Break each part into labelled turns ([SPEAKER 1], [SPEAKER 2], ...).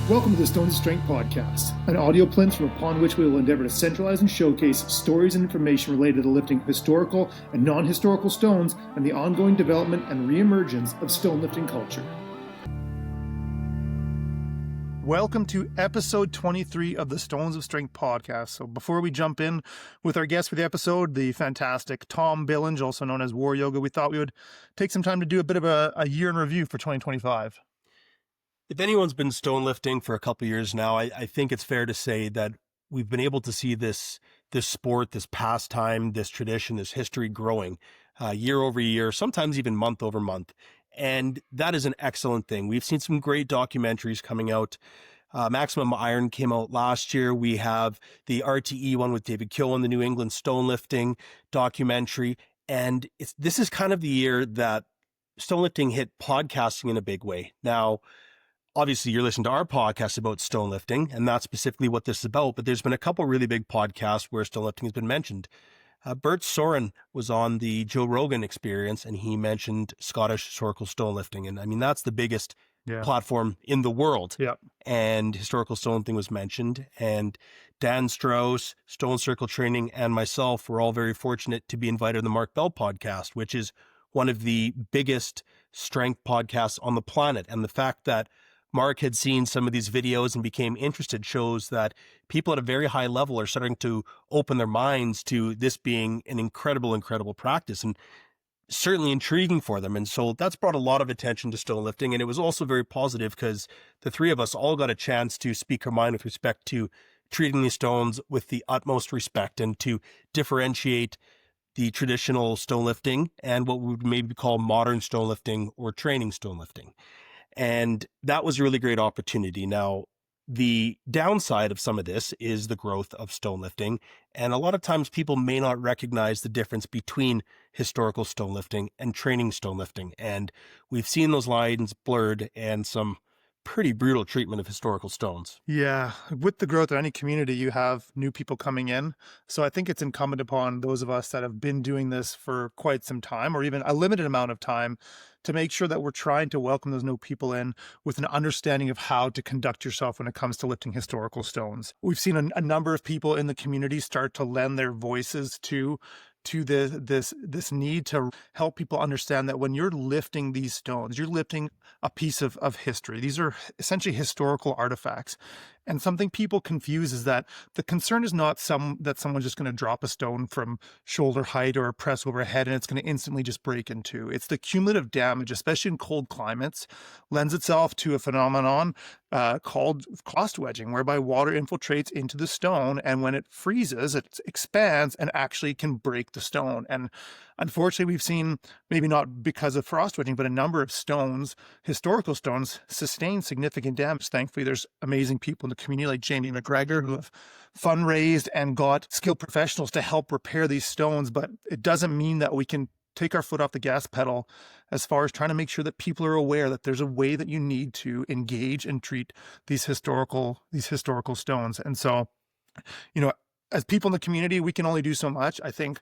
[SPEAKER 1] Welcome to the Stones of Strength podcast, an audio plinth upon which we will endeavor to centralize and showcase stories and information related to lifting historical and non-historical stones and the ongoing development and re-emergence of stonelifting culture. Welcome to episode 23 of the Stones of Strength podcast. So before we jump in with our guest for the episode, the fantastic Tom Billinge, also known as War Yoga, we thought we would take some time to do a bit of a year in review for 2025.
[SPEAKER 2] If anyone's been stone lifting for a couple of years now, I think it's fair to say that we've been able to see this sport, this pastime, this tradition, this history growing year over year, sometimes even month over month. And that is an excellent thing. We've seen some great documentaries coming out. Maximum Iron came out last year. We have the RTE one with David Killen, the New England Stonelifting documentary. And this is kind of the year that stonelifting hit podcasting in a big way. Now, obviously, you're listening to our podcast about stonelifting, and that's specifically what this is about. But there's been a couple really big podcasts where stonelifting has been mentioned. Bert Soren was on the Joe Rogan Experience, and he mentioned Scottish historical stonelifting. And I mean, that's the biggest platform in the world.
[SPEAKER 1] Yeah.
[SPEAKER 2] And historical stonelifting was mentioned. And Dan Strauss, Stone Circle Training, and myself were all very fortunate to be invited to the Mark Bell podcast, which is one of the biggest strength podcasts on the planet. And the fact that Mark had seen some of these videos and became interested shows that people at a very high level are starting to open their minds to this being an incredible, incredible practice and certainly intriguing for them. And so that's brought a lot of attention to stonelifting. And it was also very positive because the three of us all got a chance to speak our mind with respect to treating these stones with the utmost respect and to differentiate the traditional stonelifting and what we would maybe call modern stonelifting or training stonelifting. And that was a really great opportunity. Now, the downside of some of this is the growth of stonelifting. And a lot of times people may not recognize the difference between historical stonelifting and training stonelifting. And we've seen those lines blurred and some pretty brutal treatment of historical stones.
[SPEAKER 1] Yeah. With the growth of any community, you have new people coming in. So I think it's incumbent upon those of us that have been doing this for quite some time or even a limited amount of time to make sure that we're trying to welcome those new people in with an understanding of how to conduct yourself when it comes to lifting historical stones. We've seen a number of people in the community start to lend their voices to this need to help people understand that when you're lifting these stones, you're lifting a piece of history. These are essentially historical artifacts. And something people confuse is that the concern is not that someone's just going to drop a stone from shoulder height or press overhead and it's going to instantly just break in two. It's the cumulative damage, especially in cold climates, lends itself to a phenomenon called frost wedging, whereby water infiltrates into the stone, and when it freezes, it expands and actually can break the stone. And unfortunately, we've seen, maybe not because of frost wedging, but a number of stones, historical stones, sustain significant damage. Thankfully, there's amazing people in the community like Jamie McGregor who have fundraised and got skilled professionals to help repair these stones. But it doesn't mean that we can take our foot off the gas pedal as far as trying to make sure that people are aware that there's a way that you need to engage and treat these historical stones. And so, as people in the community, we can only do so much. I think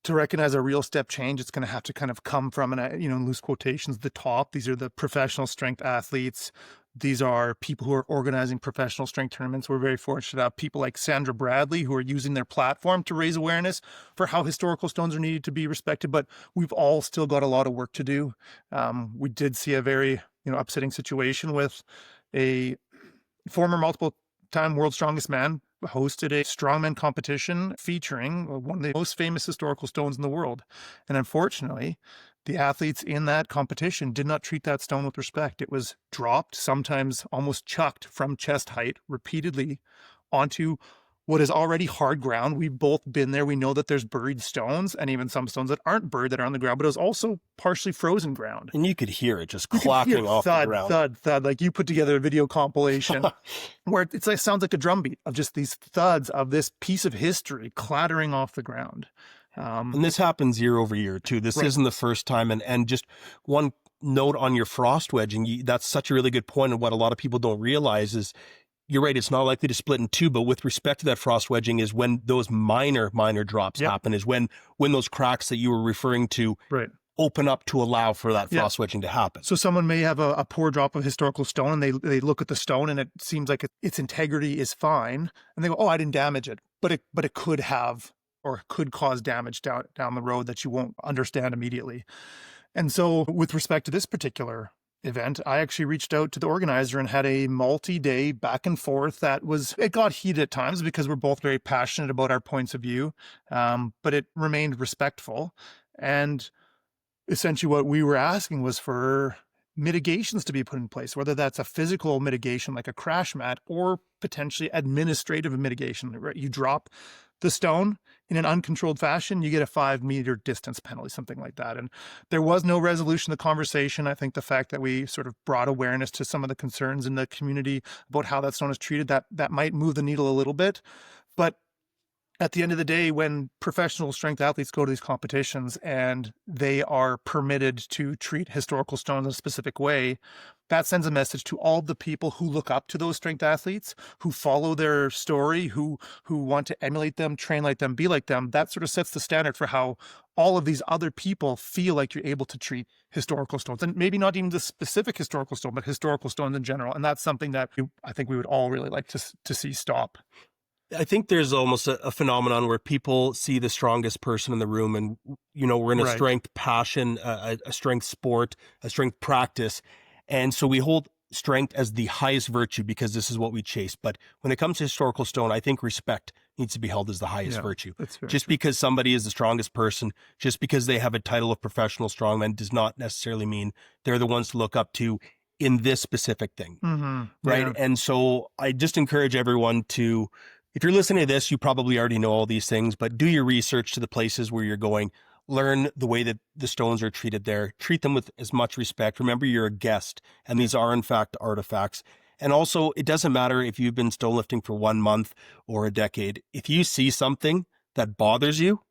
[SPEAKER 1] to recognize a real step change, it's going to have to kind of come from, in loose quotations, the top. These are the professional strength athletes. These are people who are organizing professional strength tournaments. We're very fortunate to have people like Sandra Bradley who are using their platform to raise awareness for how historical stones are needed to be respected. But we've all still got a lot of work to do. We did see a very, upsetting situation with a former multiple-time world's strongest man hosted a strongman competition featuring one of the most famous historical stones in the world. And unfortunately, the athletes in that competition did not treat that stone with respect. It was dropped, sometimes almost chucked from chest height repeatedly onto what is already hard ground. We've both been there. We know that there's buried stones and even some stones that aren't buried that are on the ground, but it was also partially frozen ground.
[SPEAKER 2] And you could hear it just clacking off the ground.
[SPEAKER 1] Thud. Like you put together a video compilation where it sounds like a drumbeat of just these thuds of this piece of history clattering off the ground.
[SPEAKER 2] And this happens year over year too. This isn't the first time. And just one note on your frost wedging, that's such a really good point. And what a lot of people don't realize is, you're right, it's not likely to split in two, but with respect to that frost wedging is when those minor drops happen, is when those cracks that you were referring to open up to allow for that
[SPEAKER 1] Yeah.
[SPEAKER 2] frost switching to happen.
[SPEAKER 1] So someone may have a poor drop of historical stone, and they look at the stone and it seems like its integrity is fine, and they go, "Oh, I didn't damage it," but it could have or could cause damage down the road that you won't understand immediately. And so, with respect to this particular event, I actually reached out to the organizer and had a multi-day back and forth it got heated at times because we're both very passionate about our points of view, but it remained respectful. And essentially what we were asking was for mitigations to be put in place, whether that's a physical mitigation like a crash mat or potentially administrative mitigation. Right? You drop the stone in an uncontrolled fashion, you get a 5-meter distance penalty, something like that. And there was no resolution to the conversation. I think the fact that we sort of brought awareness to some of the concerns in the community about how that stone is treated, that might move the needle a little bit. But at the end of the day, when professional strength athletes go to these competitions and they are permitted to treat historical stones in a specific way, that sends a message to all the people who look up to those strength athletes, who follow their story, who want to emulate them, train like them, be like them. That sort of sets the standard for how all of these other people feel like you're able to treat historical stones, and maybe not even the specific historical stone, but historical stones in general. And that's something that I think we would all really like to see stop.
[SPEAKER 2] I think there's almost a phenomenon where people see the strongest person in the room, and we're in a
[SPEAKER 1] Right.
[SPEAKER 2] strength passion, a strength sport, a strength practice, and so we hold strength as the highest virtue because this is what we chase. But when it comes to historical stone, I think respect needs to be held as the highest virtue.
[SPEAKER 1] That's very
[SPEAKER 2] Just
[SPEAKER 1] true.
[SPEAKER 2] because somebody is the strongest person, just because they have a title of professional strongman, does not necessarily mean they're the ones to look up to in this specific thing,
[SPEAKER 1] Mm-hmm.
[SPEAKER 2] right?
[SPEAKER 1] Yeah.
[SPEAKER 2] And so I just encourage everyone to, if you're listening to this, you probably already know all these things, but do your research to the places where you're going. Learn the way that the stones are treated there. Treat them with as much respect. Remember, you're a guest, and these are, in fact, artifacts. And also, it doesn't matter if you've been stone lifting for 1 month or a decade. If you see something that bothers you,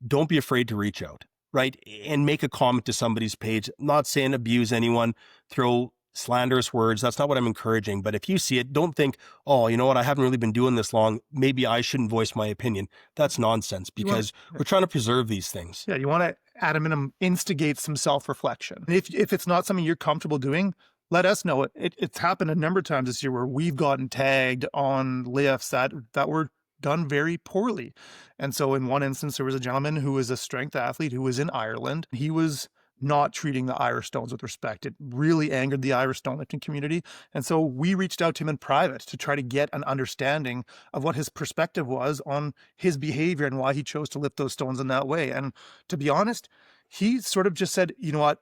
[SPEAKER 2] don't be afraid to reach out, right? And make a comment to somebody's page. I'm not saying abuse anyone, throw slanderous words. That's not what I'm encouraging. But if you see it, don't think, oh, you know what? I haven't really been doing this long. Maybe I shouldn't voice my opinion. That's nonsense because we're trying to preserve these things.
[SPEAKER 1] Yeah, you want to, at a minimum, instigate some self-reflection. If it's not something you're comfortable doing, let us know. It's happened a number of times this year where we've gotten tagged on lifts that were done very poorly. And so in one instance, there was a gentleman who was a strength athlete who was in Ireland. He was not treating the Irish stones with respect. It really angered the Irish stonelifting community. And so we reached out to him in private to try to get an understanding of what his perspective was on his behavior and why he chose to lift those stones in that way. And to be honest, he sort of just said, you know what,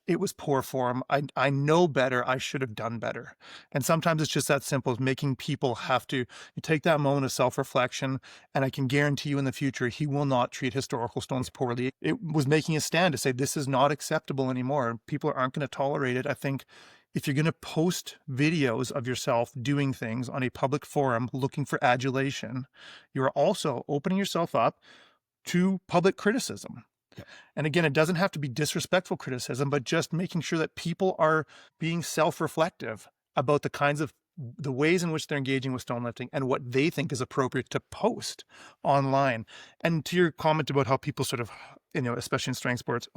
[SPEAKER 1] it was poor form. I know better. I should have done better. And sometimes it's just that simple as making people have to take that moment of self-reflection. And I can guarantee you in the future, he will not treat historical stones poorly. It was making a stand to say, this is not acceptable anymore. People aren't going to tolerate it. I think if you're going to post videos of yourself doing things on a public forum, looking for adulation, you're also opening yourself up to public criticism. And again, it doesn't have to be disrespectful criticism, but just making sure that people are being self-reflective about the ways in which they're engaging with stonelifting and what they think is appropriate to post online. And to your comment about how people sort of, especially in strength sports,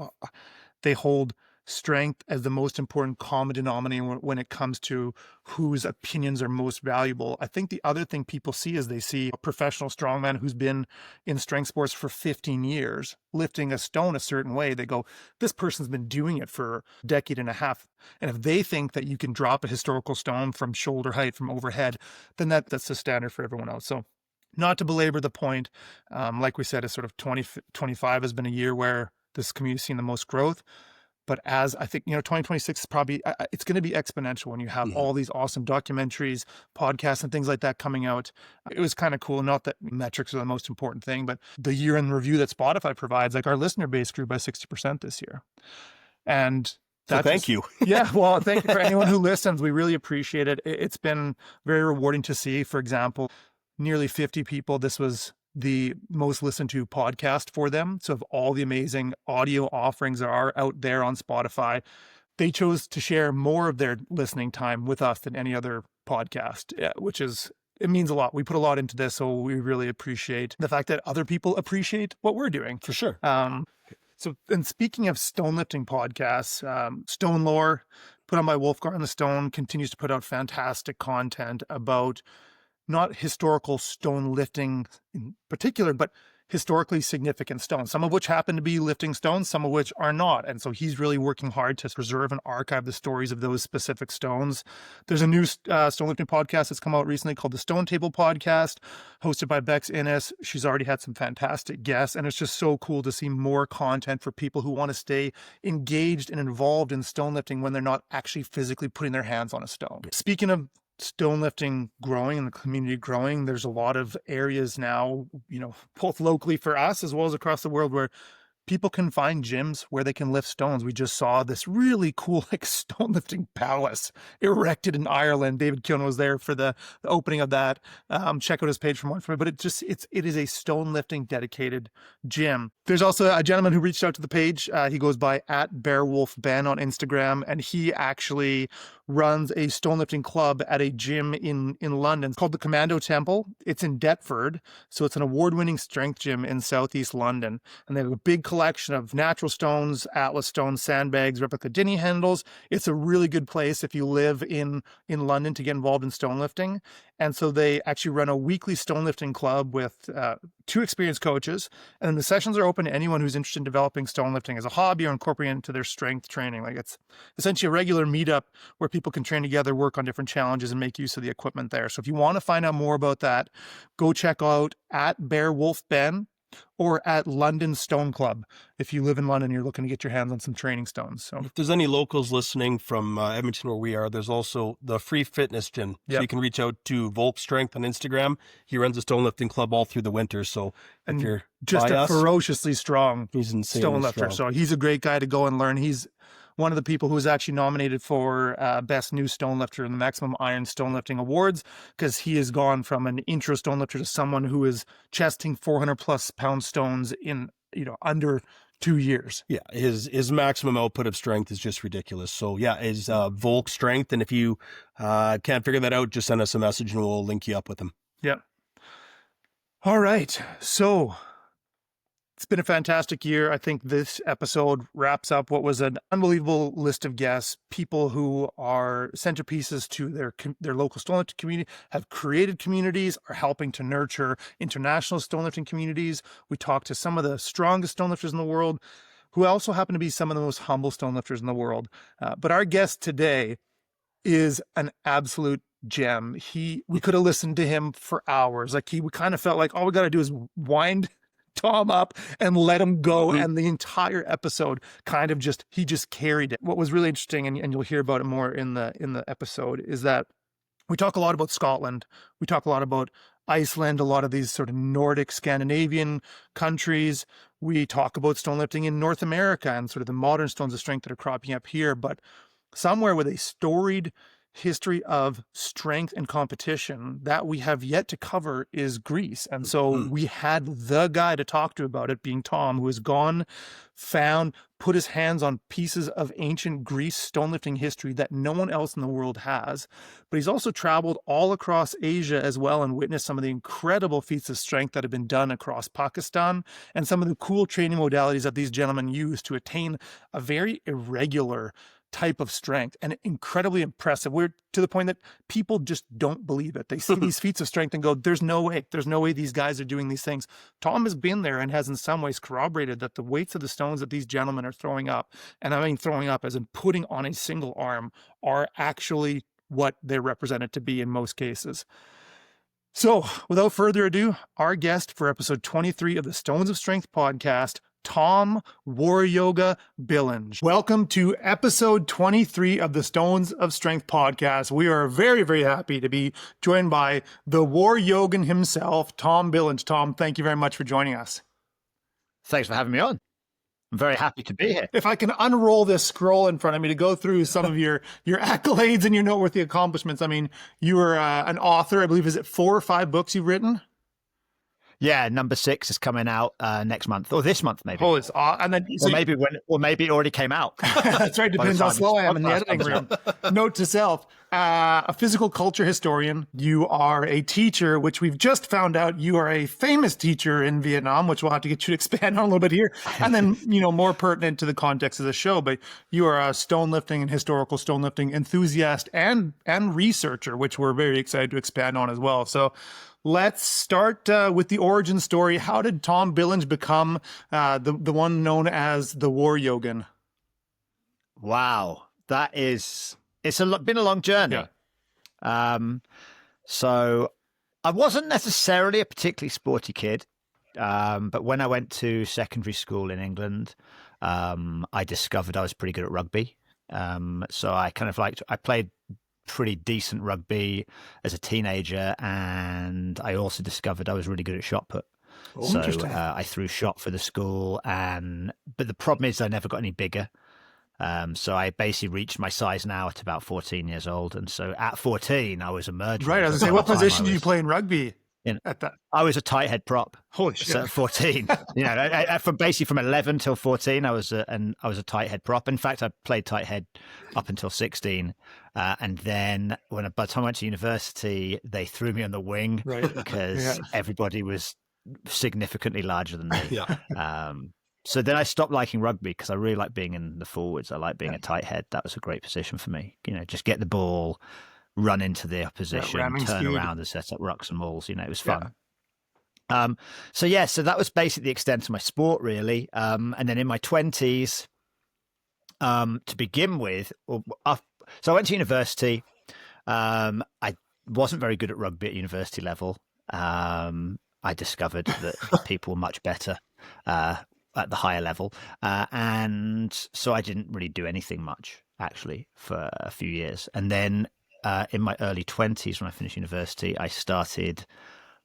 [SPEAKER 1] they hold strength as the most important common denominator when it comes to whose opinions are most valuable. I think the other thing people see is they see a professional strongman who's been in strength sports for 15 years lifting a stone a certain way. They go, this person's been doing it for a decade and a half. And if they think that you can drop a historical stone from shoulder height, from overhead, then that's the standard for everyone else. So not to belabor the point, like we said, it's sort of 2025 has been a year where this community's seen the most growth. But as I think, 2026 is probably, it's going to be exponential when you have all these awesome documentaries, podcasts, and things like that coming out. It was kind of cool. Not that metrics are the most important thing, but the year in review that Spotify provides, like our listener base grew by 60% this year. And
[SPEAKER 2] so thank you.
[SPEAKER 1] Yeah, well, thank you for anyone who listens. We really appreciate it. It's been very rewarding to see, for example, nearly 50 people. This was the most listened to podcast for them. So of all the amazing audio offerings that are out there on Spotify, they chose to share more of their listening time with us than any other podcast, it means a lot. We put a lot into this, so we really appreciate the fact that other people appreciate what we're doing.
[SPEAKER 2] For sure.
[SPEAKER 1] So, and speaking of Stonelifting podcasts, Stone Lore, put on by Wolfgar the Stone, continues to put out fantastic content about not historical stone lifting in particular, but historically significant stones, some of which happen to be lifting stones, some of which are not. And so he's really working hard to preserve and archive the stories of those specific stones. There's a new stone lifting podcast that's come out recently called the Stone Table Podcast, hosted by Bex Innes. She's already had some fantastic guests, and it's just so cool to see more content for people who want to stay engaged and involved in stone lifting when they're not actually physically putting their hands on a stone. Speaking of stone lifting growing and the community growing, there's a lot of areas now, both locally for us as well as across the world, where people can find gyms where they can lift stones. We just saw this really cool stone lifting palace erected in Ireland. David Keown was there for the opening of that. Check out his page for more information. But it is a stone lifting dedicated gym. There's also a gentleman who reached out to the page. He goes by @BearWolfBen on Instagram, and he actually runs a stone lifting club at a gym in London. It's called the Commando Temple. It's in Deptford. So it's an award-winning strength gym in Southeast London. And they have a big collection of natural stones, atlas stones, sandbags, replica dinghy handles. It's a really good place if you live in London to get involved in stone lifting. And so they actually run a weekly stone lifting club with 2 experienced coaches. And then the sessions are open to anyone who's interested in developing stone lifting as a hobby or incorporating it into their strength training. Like, it's essentially a regular meetup where people can train together, work on different challenges, and make use of the equipment there. So if you want to find out more about that, go check out @BearWolfBen or at London Stone Club. If you live in London, you're looking to get your hands on some training stones. So
[SPEAKER 2] if there's any locals listening from Edmonton where we are, there's also the free fitness gym. So you can reach out to Volk Strength on Instagram. He runs a stone lifting club all through the winter. So if you're
[SPEAKER 1] just a ferociously strong
[SPEAKER 2] he's insane
[SPEAKER 1] stone lifter. So he's a great guy to go and learn. He's one of the people who was actually nominated for Best New Stone Lifter in the Maximum Iron Stone Lifting Awards, because he has gone from an intro stone lifter to someone who is chesting 400 plus pound stones in under 2 years.
[SPEAKER 2] Yeah, his maximum output of strength is just ridiculous. So yeah, is Volk Strength, and if you can't figure that out, just send us a message and we'll link you up with him.
[SPEAKER 1] Yeah. All right, so it's been a fantastic year. I think this episode wraps up what was an unbelievable list of guests, people who are centerpieces to their local stone lifting community, have created communities, are helping to nurture international stone lifting communities. We talked to some of the strongest stone lifters in the world, who also happen to be some of the most humble stone lifters in the world. But our guest today is an absolute gem. We could have listened to him for hours. We kind of felt like all we got to do is wind Tom up and let him go. Mm-hmm. And the entire episode he just carried it. What was really interesting, and you'll hear about it more in the episode, is that we talk a lot about Scotland. We talk a lot about Iceland, a lot of these sort of Nordic, Scandinavian countries. We talk about stone lifting in North America and sort of the modern stones of strength that are cropping up here. But somewhere with a storied history of strength and competition that we have yet to cover is Greece. And so we had the guy to talk to about it, being Tom, who has put his hands on pieces of ancient Greece stone lifting history that no one else in the world has. But he's also traveled all across Asia as well and witnessed some of the incredible feats of strength that have been done across Pakistan, and some of the cool training modalities that these gentlemen use to attain a very irregular type of strength, and incredibly impressive. We're to the point that people just don't believe it. They see these feats of strength and go, there's no way these guys are doing these things. Tom has been there and has in some ways corroborated that the weights of the stones that these gentlemen are throwing up, and I mean throwing up as in putting on a single arm, are actually what they're represented to be in most cases. So without further ado, our guest for episode 23 of the Stones of Strength podcast, Tom War Yoga Billinge. Welcome to episode 23 of the Stones of Strength podcast. We are very, very happy to be joined by the War Yogan himself, Tom Billinge. Tom, thank you very much for joining us.
[SPEAKER 3] Thanks for having me on. I'm very happy to be here.
[SPEAKER 1] If I can unroll this scroll in front of me to go through some of your accolades and your noteworthy accomplishments. I mean, you are an author. I believe, is it 4 or 5 books you've written?
[SPEAKER 3] Yeah, number 6 is coming out next month, or this month maybe.
[SPEAKER 1] Oh, it's and then
[SPEAKER 3] maybe it already came out.
[SPEAKER 1] That's right. Depends how slow I am in the editing room. Note to self. a physical culture historian. You are a teacher, which we've just found out you are a famous teacher in Vietnam, which we'll have to get you to expand on a little bit here. And then, more pertinent to the context of the show, but you are a stonelifting and historical stonelifting enthusiast and researcher, which we're very excited to expand on as well. So let's start with the origin story. How did Tom Billinge become the one known as the War Yogin?
[SPEAKER 3] Wow, it's been a long journey.
[SPEAKER 1] Yeah.
[SPEAKER 3] So I wasn't necessarily a particularly sporty kid, but when I went to secondary school in England, I discovered I was pretty good at rugby. So I played pretty decent rugby as a teenager, and I also discovered I was really good at shot put. So I threw shot for the school, but the problem is I never got any bigger. So I basically reached my size now at about 14 years old. And so at 14, I was emerging.
[SPEAKER 1] Right. I was going to say, what position did you play in rugby? At that?
[SPEAKER 3] I was a tight head prop.
[SPEAKER 1] Holy shit.
[SPEAKER 3] So at 14, from 11 till 14, I was a tight head prop. In fact, I played tight head up until 16. And then by the time I went to university, they threw me on the wing because everybody was significantly larger than me.
[SPEAKER 2] Yeah.
[SPEAKER 3] So then I stopped liking rugby because I really like being in the forwards. I like being a tight head. That was a great position for me. Just get the ball, run into the opposition, turn around and set up rucks and mauls. It was fun. So that was basically the extent of my sport, really. And then in my 20s, to begin with, so I went to university. I wasn't very good at rugby at university level. I discovered that people were much better at the higher level. And so I didn't really do anything much, actually, for a few years. And then in my early 20s, when I finished university, I started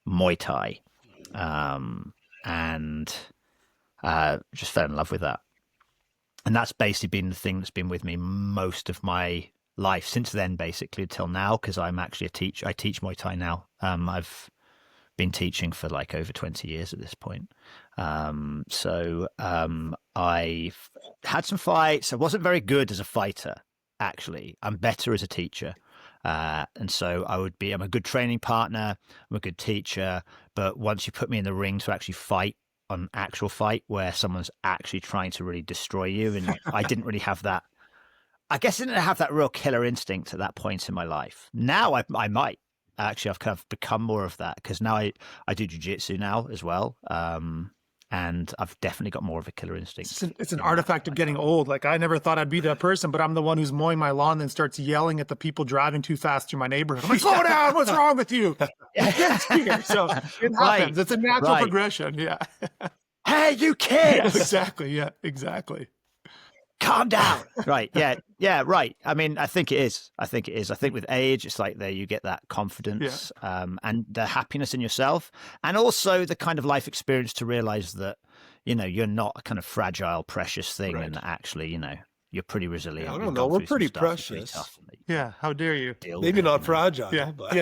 [SPEAKER 3] Muay Thai and just fell in love with that. And that's basically been the thing that's been with me most of my life since then, basically, till now, because I'm actually a teacher. I teach Muay Thai now. I've been teaching for like over 20 years at this point. I've had some fights. I wasn't very good as a fighter, actually. I'm better as a teacher. And so I'm a good training partner. I'm a good teacher. But once you put me in the ring to actually fight, an actual fight where someone's actually trying to really destroy you, and I didn't really have that. I guess I didn't have that real killer instinct at that point in my life. Now I might. Actually, I've kind of become more of that because now I do jiu-jitsu now as well. And I've definitely got more of a killer instinct.
[SPEAKER 1] It's an artifact of getting old. Like, I never thought I'd be that person, but I'm the one who's mowing my lawn and then starts yelling at the people driving too fast through my neighborhood. I'm like, slow down, what's wrong with you? So it happens. It's a natural progression. Yeah.
[SPEAKER 3] Hey, you kids!
[SPEAKER 1] Exactly. Yeah, exactly.
[SPEAKER 3] Calm down. Right. Yeah. Right. I mean, I think it is. I think with age, it's like you get that confidence and the happiness in yourself, and also the kind of life experience to realize that, you're not a kind of fragile, precious thing, and that actually, you're pretty resilient.
[SPEAKER 2] I don't know. We're pretty precious.
[SPEAKER 1] Yeah. How dare you?
[SPEAKER 2] Maybe not fragile.
[SPEAKER 1] Yeah.
[SPEAKER 2] But...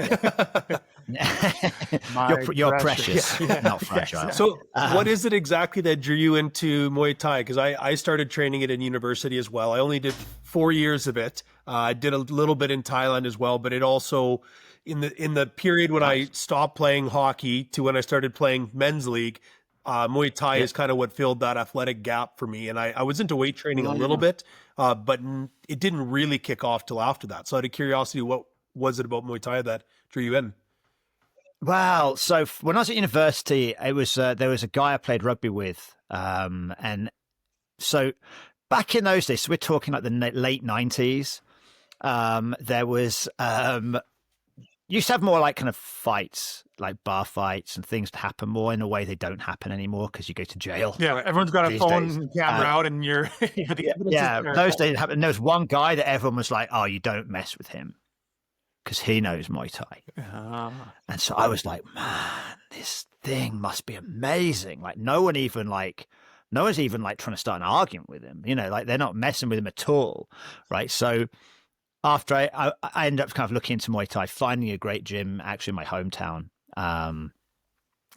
[SPEAKER 3] you're precious, not fragile.
[SPEAKER 2] So what is it exactly that drew you into Muay Thai? Because I started training it in university as well. I only did 4 years of it. I did a little bit in Thailand as well, but it also in the period when I stopped playing hockey to when I started playing men's league, Muay Thai is kind of what filled that athletic gap for me. And I was into weight training a little bit, but it didn't really kick off till after that. So out of curiosity, what was it about Muay Thai that drew you in?
[SPEAKER 3] Well, so when I was at university, it was there was a guy I played rugby with, and so back in those days, so we're talking like the late 90s. There was used to have more like kind of fights, like bar fights and things to happen more in a way they don't happen anymore because you go to jail.
[SPEAKER 1] Yeah, everyone's got a phone and camera out, and you're
[SPEAKER 3] those days happened. There was one guy that everyone was like, "Oh, you don't mess with him." Because he knows Muay Thai. And so I was like, man, this thing must be amazing. Like no one's even like trying to start an argument with him, like they're not messing with him at all. Right. So after I ended up kind of looking into Muay Thai, finding a great gym actually in my hometown.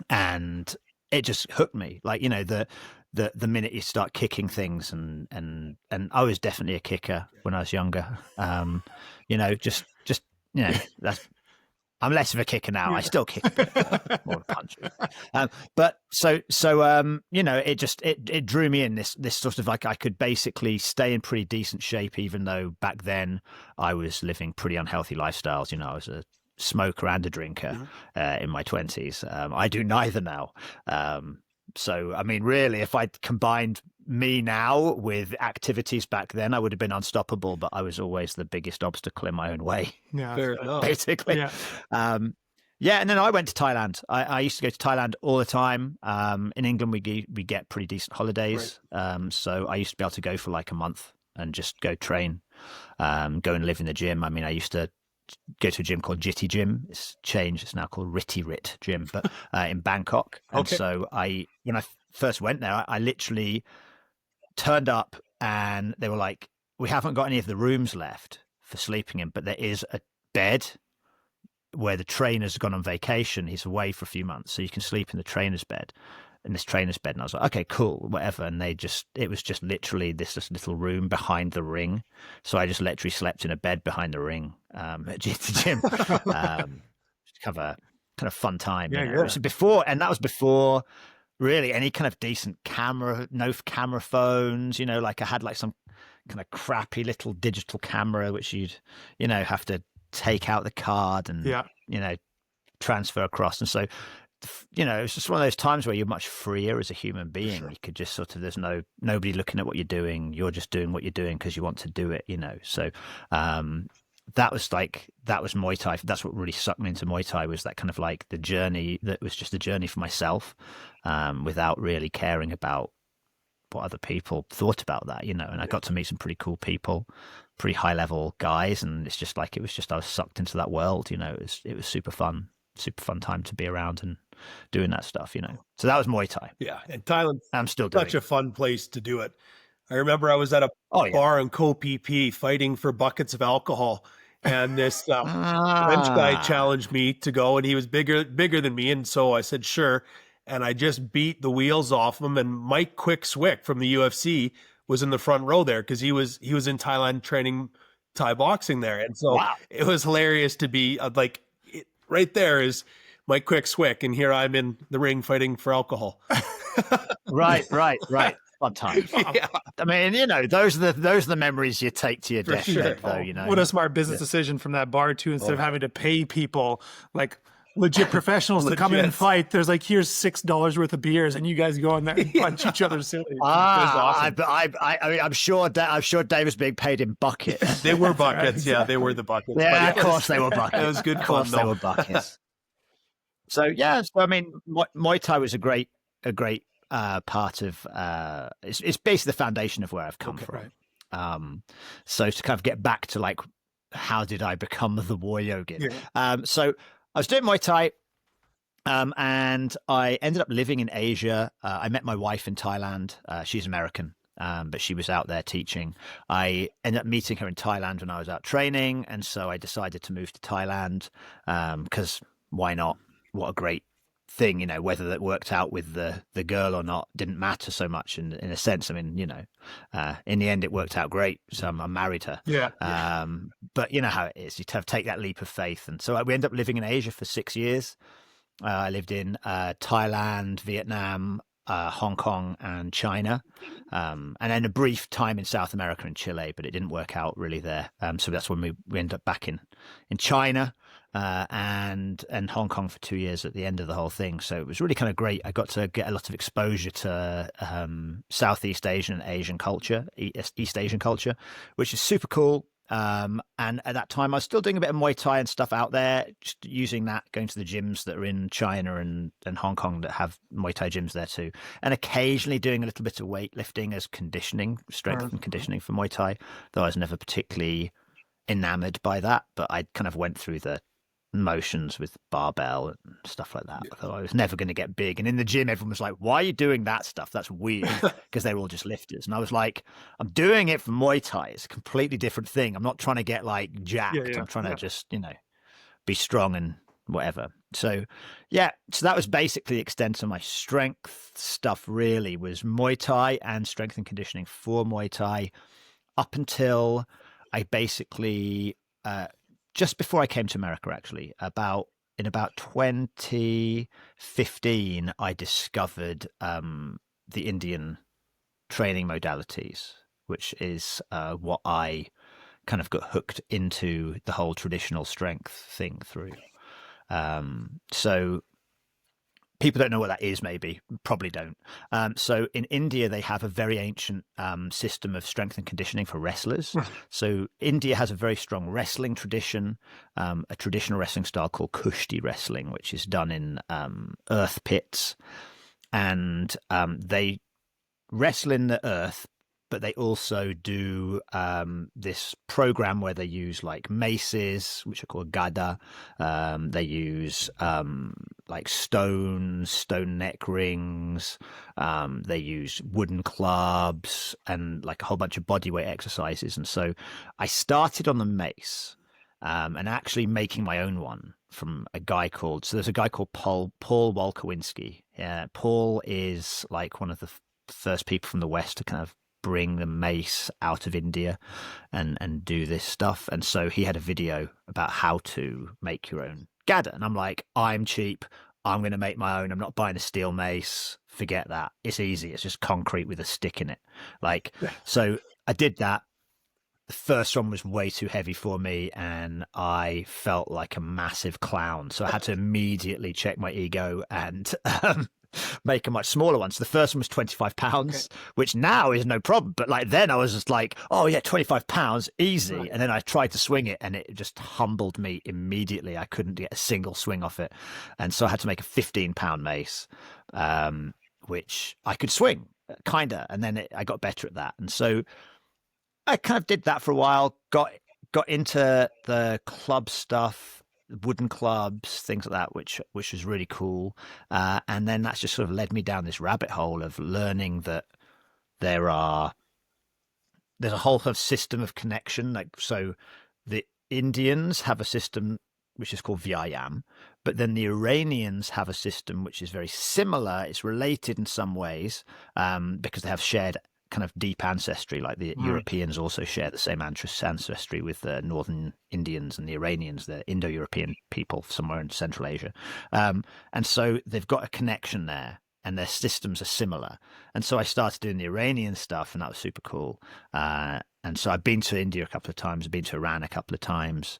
[SPEAKER 3] And it just hooked me. Like, the minute you start kicking things and I was definitely a kicker when I was younger. Just that's I'm less of a kicker now. I still kick a bit, but more of a puncher. But it drew me in this sort of like I could basically stay in pretty decent shape, even though back then I was living pretty unhealthy lifestyles. I was a smoker and a drinker in my 20s. I do neither now. So, I mean, really, if I'd combined me now with activities back then, I would have been unstoppable, but I was always the biggest obstacle in my own way.
[SPEAKER 1] Yeah,
[SPEAKER 2] Fair enough.
[SPEAKER 3] Basically.
[SPEAKER 1] Yeah.
[SPEAKER 3] And then I went to Thailand. I used to go to Thailand all the time. In England, we get pretty decent holidays. Right. So I used to be able to go for like a month and just go train, go and live in the gym. I mean, I used to go to a gym called Jitty Gym. It's changed. It's now called Ritty Rit Gym, but in Bangkok. And so when I first went there, I literally turned up and they were like, we haven't got any of the rooms left for sleeping in, but there is a bed where the trainer's gone on vacation. He's away for a few months, so you can sleep in the trainer's bed. In this trainer's bed, and I was like, okay, cool, whatever. And it was just literally this little room behind the ring. So I just literally slept in a bed behind the ring at GT Gym. Kind of fun time. It was that was before really any kind of decent camera, no camera phones. Like I had like some kind of crappy little digital camera, which you'd have to take out the card and transfer across. And so it's just one of those times where you're much freer as a human being. Sure. You could just sort of, there's nobody looking at what you're doing. You're just doing what you're doing because you want to do it, So that was Muay Thai. That's what really sucked me into Muay Thai, was that kind of like the journey that was just a journey for myself, without really caring about what other people thought about that, And I got to meet some pretty cool people, pretty high level guys. And it's just like, I was sucked into that world, It was super fun time to be around and doing that stuff, So that was Muay Thai.
[SPEAKER 2] Yeah, and Thailand,
[SPEAKER 3] I'm still doing
[SPEAKER 2] such a fun place to do it. I remember I was at a bar in Koh Phi Phi fighting for buckets of alcohol, and this French guy challenged me to go, and he was bigger than me, and so I said sure, and I just beat the wheels off him. And Mike Quick Swick from the UFC was in the front row there because he was in Thailand training Thai boxing there, and so it was hilarious to be right there is Mike Quick Swick, and here I'm in the ring fighting for alcohol.
[SPEAKER 3] Right. Fun times. Yeah. I mean, those are the memories you take to your deathbed, though.
[SPEAKER 1] What a smart business decision from that bar too. Instead of having to pay people like legit professionals to come in and fight, there's like, here's $6 worth of beers, and you guys go in there and punch each other silly.
[SPEAKER 3] Awesome. I'm sure Dave was being paid in buckets.
[SPEAKER 2] They were buckets, yeah. They were the buckets.
[SPEAKER 3] Yeah, of course they were buckets.
[SPEAKER 2] It was good fun. Of course
[SPEAKER 3] they were buckets. So I mean, Muay Thai was a great part of. It's basically the foundation of where I've come from. Right. So to kind of get back to like, how did I become the warrior? So I was doing Muay Thai, and I ended up living in Asia. I met my wife in Thailand. She's American, but she was out there teaching. I ended up meeting her in Thailand when I was out training, and so I decided to move to Thailand because why not? What a great thing, whether that worked out with the girl or not didn't matter so much in a sense. I mean, in the end it worked out great, so I married her. But you know how it is, you have to take that leap of faith. And so we ended up living in Asia for 6 years. I lived in Thailand, Vietnam, Hong Kong and China, and then a brief time in South America and Chile, but it didn't work out really there. So that's when we ended up back in China and Hong Kong for 2 years at the end of the whole thing. So it was really kind of great. I got to get a lot of exposure to Southeast Asian and Asian culture, East Asian culture, which is super cool. And at that time I was still doing a bit of Muay Thai and stuff out there, just using that, going to the gyms that are in China and Hong Kong that have Muay Thai gyms there too, and occasionally doing a little bit of weightlifting as conditioning, strength and conditioning for Muay Thai, though I was never particularly enamored by that, but I kind of went through the motions with barbell and stuff like that. I thought I was never going to get big, and in the gym everyone was like, why are you doing that stuff? That's weird, because they were all just lifters. And I was like, I'm doing it for Muay Thai. It's a completely different thing. I'm not trying to get like jacked. I'm trying to just be strong and whatever. So so that was basically the extent of my strength stuff. Really was Muay Thai and strength and conditioning for Muay Thai up until I basically just before I came to America, actually, in about 2015, I discovered the Indian training modalities, which is what I kind of got hooked into the whole traditional strength thing through. So people don't know what that is, maybe, probably don't. So in India, they have a very ancient system of strength and conditioning for wrestlers. So India has a very strong wrestling tradition, a traditional wrestling style called Kushti wrestling, which is done in earth pits. And they wrestle in the earth, but they also do this program where they use like maces, which are called gada. They use like stone neck rings. They use wooden clubs and like a whole bunch of bodyweight exercises. And so I started on the mace and actually making my own one from a guy called, so there's a guy called Paul Wolkowinski. Paul is like one of the first people from the West to kind of bring the mace out of India and do this stuff. And so he had a video about how to make your own gada. And I'm like, I'm cheap. I'm going to make my own. I'm not buying a steel mace. Forget that. It's easy. It's just concrete with a stick in it. Like, so I did that. The first one was way too heavy for me and I felt like a massive clown. So I had to immediately check my ego and make a much smaller one. So the first one was 25 pounds, which now is no problem. But like then I was just like, oh yeah, 25 pounds, easy. Right. And then I tried to swing it and it just humbled me immediately. I couldn't get a single swing off it. And so I had to make a 15-pound mace, which I could swing, kind of. And then I got better at that. And so I kind of did that for a while, got into the club stuff, wooden clubs, things like that, which was really cool. And then that's just sort of led me down this rabbit hole of learning that there's a whole sort of system of connection. Like, so the Indians have a system which is called Vyayam, but then the Iranians have a system which is very similar. It's related in some ways because they have shared kind of deep ancestry, like the Europeans also share the same ancestry with the northern Indians and the Iranians, the Indo-European people somewhere in Central Asia. And so they've got a connection there and their systems are similar. And so I started doing the Iranian stuff and that was super cool. And so I've been to India a couple of times, I've been to Iran a couple of times,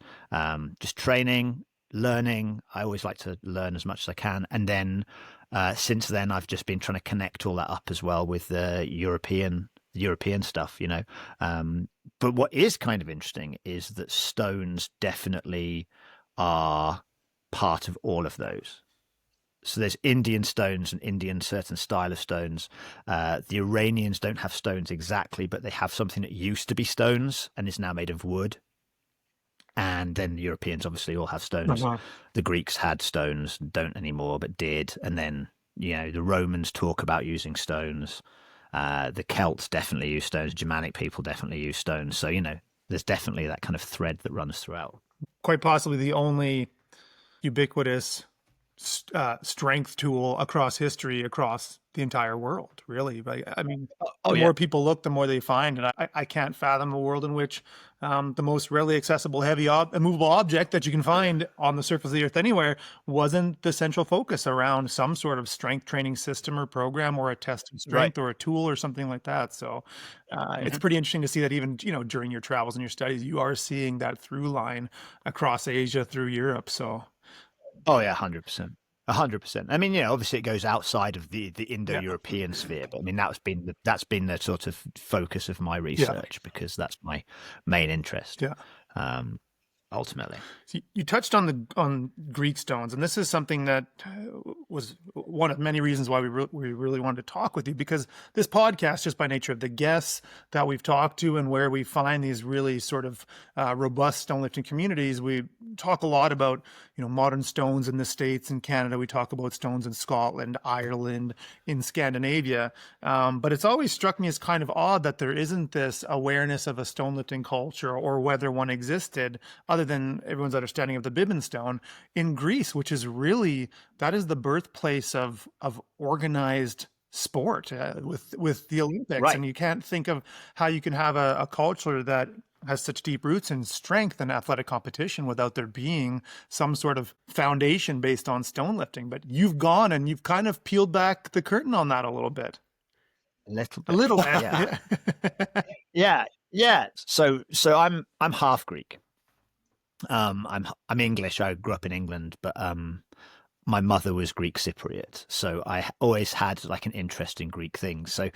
[SPEAKER 3] just training, learning. I always like to learn as much as I can. And then since then, I've just been trying to connect all that up as well with the European stuff, you know. But what is kind of interesting is that stones definitely are part of all of those. So there's Indian stones and Indian certain style of stones. The Iranians don't have stones exactly, but they have something that used to be stones and is now made of wood. And then the Europeans obviously all have stones. The Greeks had stones, don't anymore, but did. And then, you know, the Romans talk about using stones. The Celts definitely use stones. Germanic people definitely use stones. So, you know, there's definitely that kind of thread that runs throughout.
[SPEAKER 1] Quite possibly the only ubiquitous strength tool across history, across the entire world, really. But I mean, the more people look, the more they find. And I can't fathom a world in which the most readily accessible, heavy, immovable object that you can find on the surface of the earth anywhere wasn't the central focus around some sort of strength training system or program or a test of strength or a tool or something like that. So it's pretty interesting to see that even, you know, during your travels and your studies, you are seeing that through line across Asia through Europe. So.
[SPEAKER 3] Oh yeah, 100%. 100%. I mean, yeah, obviously it goes outside of the Indo-European sphere, but I mean that's been the sort of focus of my research because that's my main interest. Ultimately.
[SPEAKER 1] So you touched on Greek stones, and this is something that was one of many reasons why we really wanted to talk with you, because this podcast, just by nature of the guests that we've talked to and where we find these really sort of robust stone lifting communities, we talk a lot about, you know, modern stones in the States and Canada. We talk about stones in Scotland, Ireland, in Scandinavia. But it's always struck me as kind of odd that there isn't this awareness of a stone lifting culture or whether one existed other than everyone's understanding of the Billinge stone in Greece, which is really, that is the birthplace of organized sport with the Olympics. And you can't think of how you can have a culture that has such deep roots in strength and athletic competition without there being some sort of foundation based on stone lifting. But you've gone and you've kind of peeled back the curtain on that a little bit.
[SPEAKER 3] A little
[SPEAKER 1] A
[SPEAKER 3] bit.
[SPEAKER 1] little bit.
[SPEAKER 3] Yeah. Yeah. So I'm half Greek. I'm English. I grew up in England, but my mother was Greek Cypriot, so I always had like an interest in Greek things. So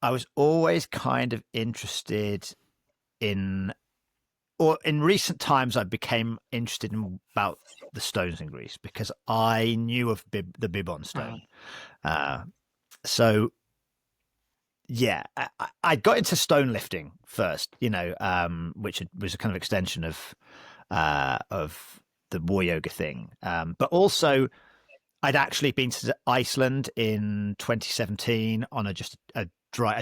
[SPEAKER 3] I was always kind of interested in, or in recent times, I became interested in about the stones in Greece because I knew of the Bibon stone. So yeah, I got into stone lifting first, which was a kind of extension of the war yoga thing. But also I'd actually been to Iceland in 2017 on a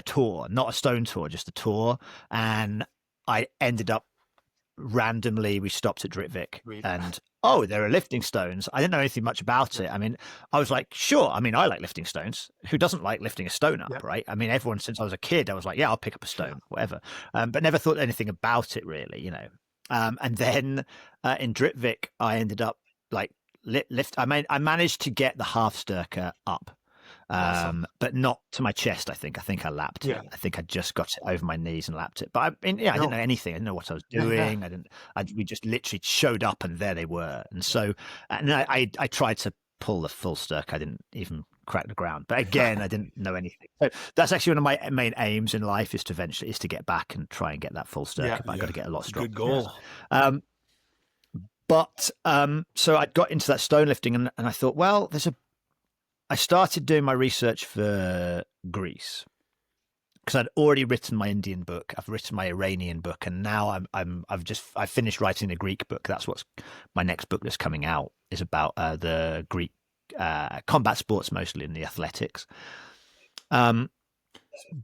[SPEAKER 3] tour, not a stone tour, just a tour. And I ended up randomly, we stopped at Dritvik and, there are lifting stones. I didn't know anything much about it. I mean, I was like, sure. I mean, I like lifting stones. Who doesn't like lifting a stone up, right? I mean, everyone, since I was a kid, I was like, yeah, I'll pick up a stone, whatever. But never thought anything about it really, And then in Dritvik, I ended up like I managed to get the half sturker up.
[SPEAKER 1] Awesome.
[SPEAKER 3] But not to my chest. I think I lapped it. I think I just got it over my knees and lapped it. But I didn't know anything. I didn't know what I was doing. We just literally showed up and there they were. And so, and I tried to pull the full stirk. I didn't even crack the ground. But again, I didn't know anything. So that's actually one of my main aims in life is to get back and try and get that full stirk. But I got to get a lot stronger.
[SPEAKER 2] Good goal.
[SPEAKER 3] So I got into that stone lifting and I thought, well, I started doing my research for Greece because I'd already written my Indian book. I've written my Iranian book, and now I've finished writing the Greek book. That's what's my next book that's coming out is about the Greek combat sports, mostly in the athletics. But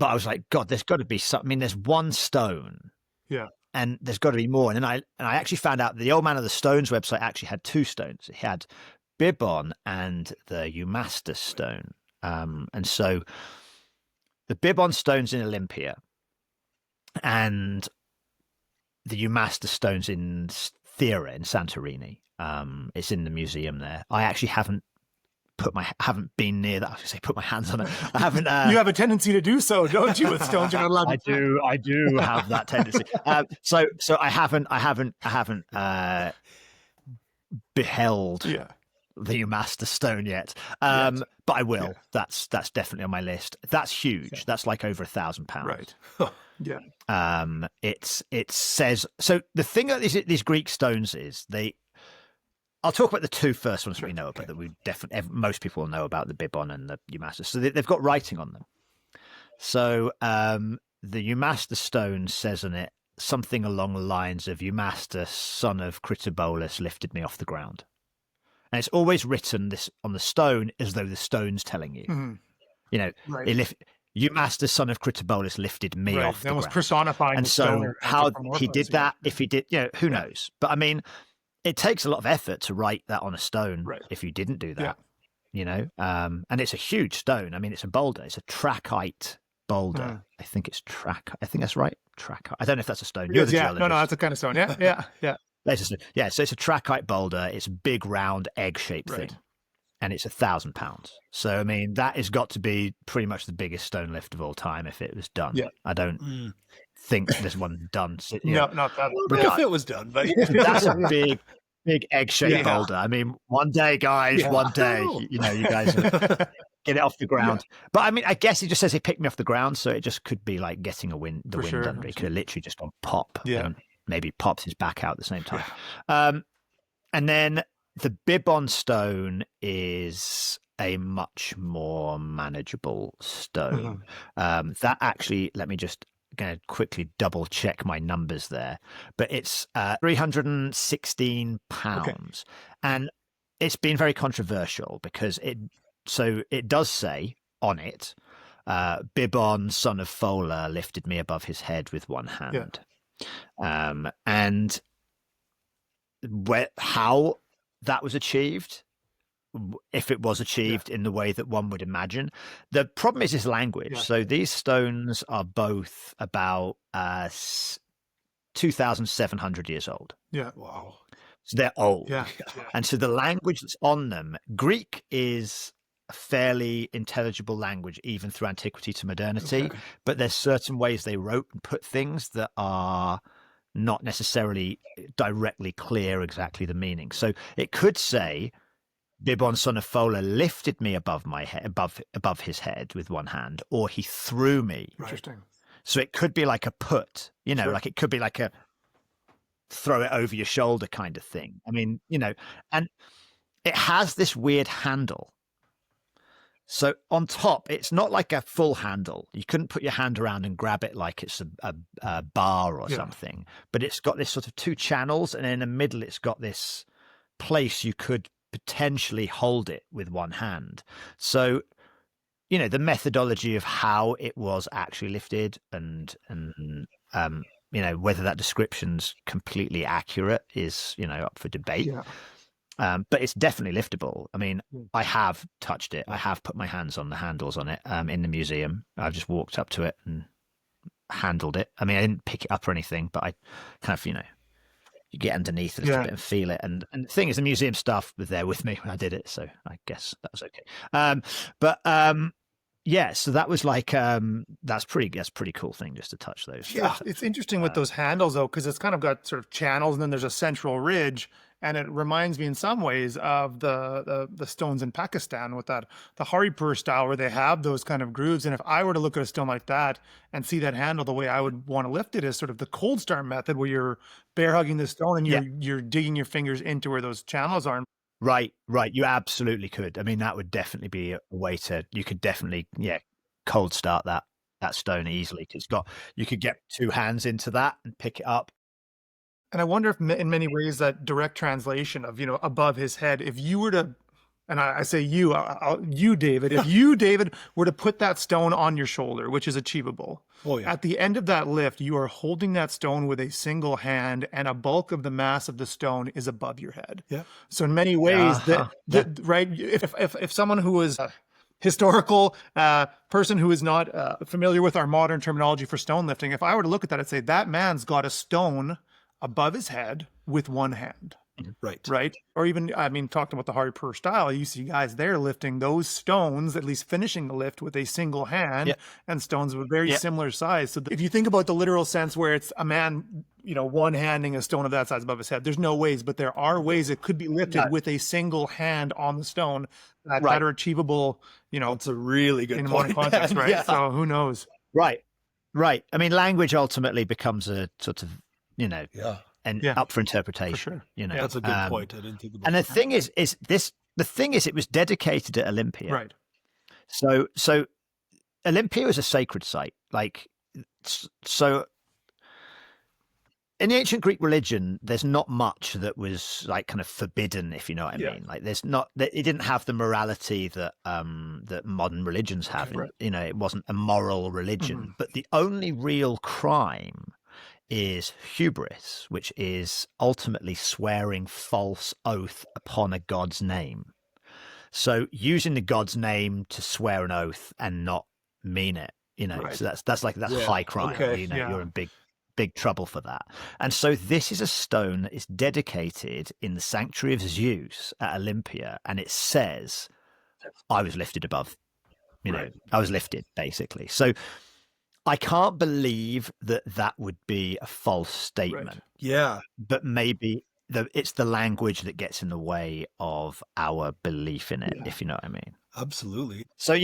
[SPEAKER 3] I was like, God, there's got to be something. I mean, there's one stone, and there's got to be more. And I actually found out the Old Man of the Stones website actually had two stones. It had Bibon and the Eumastus stone. And so the Bibon stone's in Olympia and the Eumastus stone's in Thera in Santorini. It's in the museum there. I actually haven't been near that. I was going to say put my hands on it. I haven't.
[SPEAKER 1] You have a tendency to do so, don't you? With stones, you're not allowed to.
[SPEAKER 3] I do have that tendency. So I haven't beheld the Eumastus stone yet, but I will. That's definitely on my list. That's huge. That's like over £1,000,
[SPEAKER 1] right?
[SPEAKER 3] It says so. The thing that these Greek stones is I'll talk about the two first ones we know about that we definitely most people will know about, the Bibon and the Eumastus. So they've got writing on them. So the Eumastus stone says on it something along the lines of Eumastus, son of Critobulus, lifted me off the ground. And it's always written this on the stone as though the stone's telling you. Mm-hmm. Eumastus, son of Critobulus, lifted me off the ground. Almost
[SPEAKER 1] personifying.
[SPEAKER 3] And so how he did that, if he did, who knows? But I mean, it takes a lot of effort to write that on a stone if you didn't do that, and it's a huge stone. I mean, it's a boulder. It's a trachyte boulder. I think it's I think that's right. Trachyte. I don't know if that's a stone. You're the geologist.
[SPEAKER 1] No, that's a kind of stone. Yeah.
[SPEAKER 3] So it's a trachyte boulder. It's a big, round, egg-shaped thing, and it's £1,000. So I mean, that has got to be pretty much the biggest stone lift of all time if it was done. Yeah. I don't think there's one done.
[SPEAKER 1] No, not that.
[SPEAKER 2] If it was done, but
[SPEAKER 3] that's a big egg-shaped boulder. I mean, one day, guys, one day, you guys get it off the ground. But I mean, I guess it just says he picked me off the ground, so it just could be like getting the wind under. It could have literally just gone pop. And maybe pops his back out at the same time. And then the Bibon stone is a much more manageable stone. That actually, let me just going to quickly double check my numbers there, but it's 316 pounds. And it's been very controversial because it does say on it, Bibon, son of Fola, lifted me above his head with one hand. And how that was achieved, if it was achieved in the way that one would imagine. The problem is his language. So these stones are both about 2,700 years old.
[SPEAKER 1] Yeah.
[SPEAKER 2] Wow.
[SPEAKER 3] So they're old.
[SPEAKER 1] Yeah.
[SPEAKER 3] And so the language that's on them, Greek is a fairly intelligible language, even through antiquity to modernity.
[SPEAKER 1] Okay.
[SPEAKER 3] But there's certain ways they wrote and put things that are not necessarily directly clear exactly the meaning. So it could say, Bibon son of Fola lifted me above my head, above his head with one hand, or he threw me.
[SPEAKER 1] Interesting.
[SPEAKER 3] So it could be like a put,
[SPEAKER 1] Sure.
[SPEAKER 3] like it could be like a throw it over your shoulder kind of thing. I mean, and it has this weird handle. So on top, it's not like a full handle. You couldn't put your hand around and grab it like it's a bar or something. But it's got this sort of two channels, and in the middle, it's got this place you could potentially hold it with one hand. So, the methodology of how it was actually lifted and whether that description's completely accurate is, up for debate.
[SPEAKER 1] Yeah.
[SPEAKER 3] But it's definitely liftable. I mean, I have touched it. I have put my hands on the handles on it in the museum. I've just walked up to it and handled it. I mean, I didn't pick it up or anything, but I kind of, you get underneath it a little bit and feel it. And the thing is, the museum staff was there with me when I did it, so I guess that was okay. Yeah, so that was like that's pretty cool thing just to touch those.
[SPEAKER 1] Yeah, it's interesting with those handles though, because it's kind of got sort of channels, and then there's a central ridge, and it reminds me in some ways of the stones in Pakistan with the Haripur style, where they have those kind of grooves. And if I were to look at a stone like that and see that handle, the way I would want to lift it is sort of the cold start method, where you're bear hugging the stone and you're digging your fingers into where those channels are.
[SPEAKER 3] Right. You absolutely could. I mean, that would definitely be a way you could definitely, cold start that stone easily. Because you could get two hands into that and pick it up.
[SPEAKER 1] And I wonder if in many ways that direct translation of, above his head, if you were to, and I say you, you, David, if you, David, were to put that stone on your shoulder, which is achievable.
[SPEAKER 2] Oh, yeah.
[SPEAKER 1] At the end of that lift, you are holding that stone with a single hand, and a bulk of the mass of the stone is above your head.
[SPEAKER 2] Yeah.
[SPEAKER 1] So in many ways, right, if someone who is a historical person who is not familiar with our modern terminology for stone lifting, if I were to look at that, I'd say that man's got a stone above his head with one hand. Right. Or even, talking about the Haripur style, you see guys there lifting those stones, at least finishing the lift with a single hand, and stones of a very similar size. So if you think about the literal sense where it's a man, one-handing a stone of that size above his head, there's no ways, but there are ways it could be lifted with a single hand on the stone that are achievable,
[SPEAKER 2] It's a really good
[SPEAKER 1] in
[SPEAKER 2] point.
[SPEAKER 1] one context, right?
[SPEAKER 2] Yeah.
[SPEAKER 1] So who knows?
[SPEAKER 3] Right. I mean, language ultimately becomes a sort of, and up for interpretation. For
[SPEAKER 1] sure.
[SPEAKER 2] That's a good point. I didn't think about
[SPEAKER 3] and
[SPEAKER 2] that.
[SPEAKER 3] the thing is it was dedicated at Olympia.
[SPEAKER 1] Right.
[SPEAKER 3] So Olympia is a sacred site. So in the ancient Greek religion, there's not much that was like kind of forbidden, if you know what I mean. Like it didn't have the morality that that modern religions have.
[SPEAKER 1] Right.
[SPEAKER 3] It wasn't a moral religion. But the only real crime is hubris, which is ultimately swearing false oath upon a god's name. So using the god's name to swear an oath and not mean it, so that's high crime.
[SPEAKER 2] Okay.
[SPEAKER 3] You're in big trouble for that. And so this is a stone that is dedicated in the sanctuary of Zeus at Olympia, and it says, I was lifted above, I was lifted, basically. So I can't believe that would be a false statement.
[SPEAKER 1] Right.
[SPEAKER 2] Yeah.
[SPEAKER 3] But maybe it's the language that gets in the way of our belief in it, if you know what I mean.
[SPEAKER 2] Absolutely.
[SPEAKER 3] So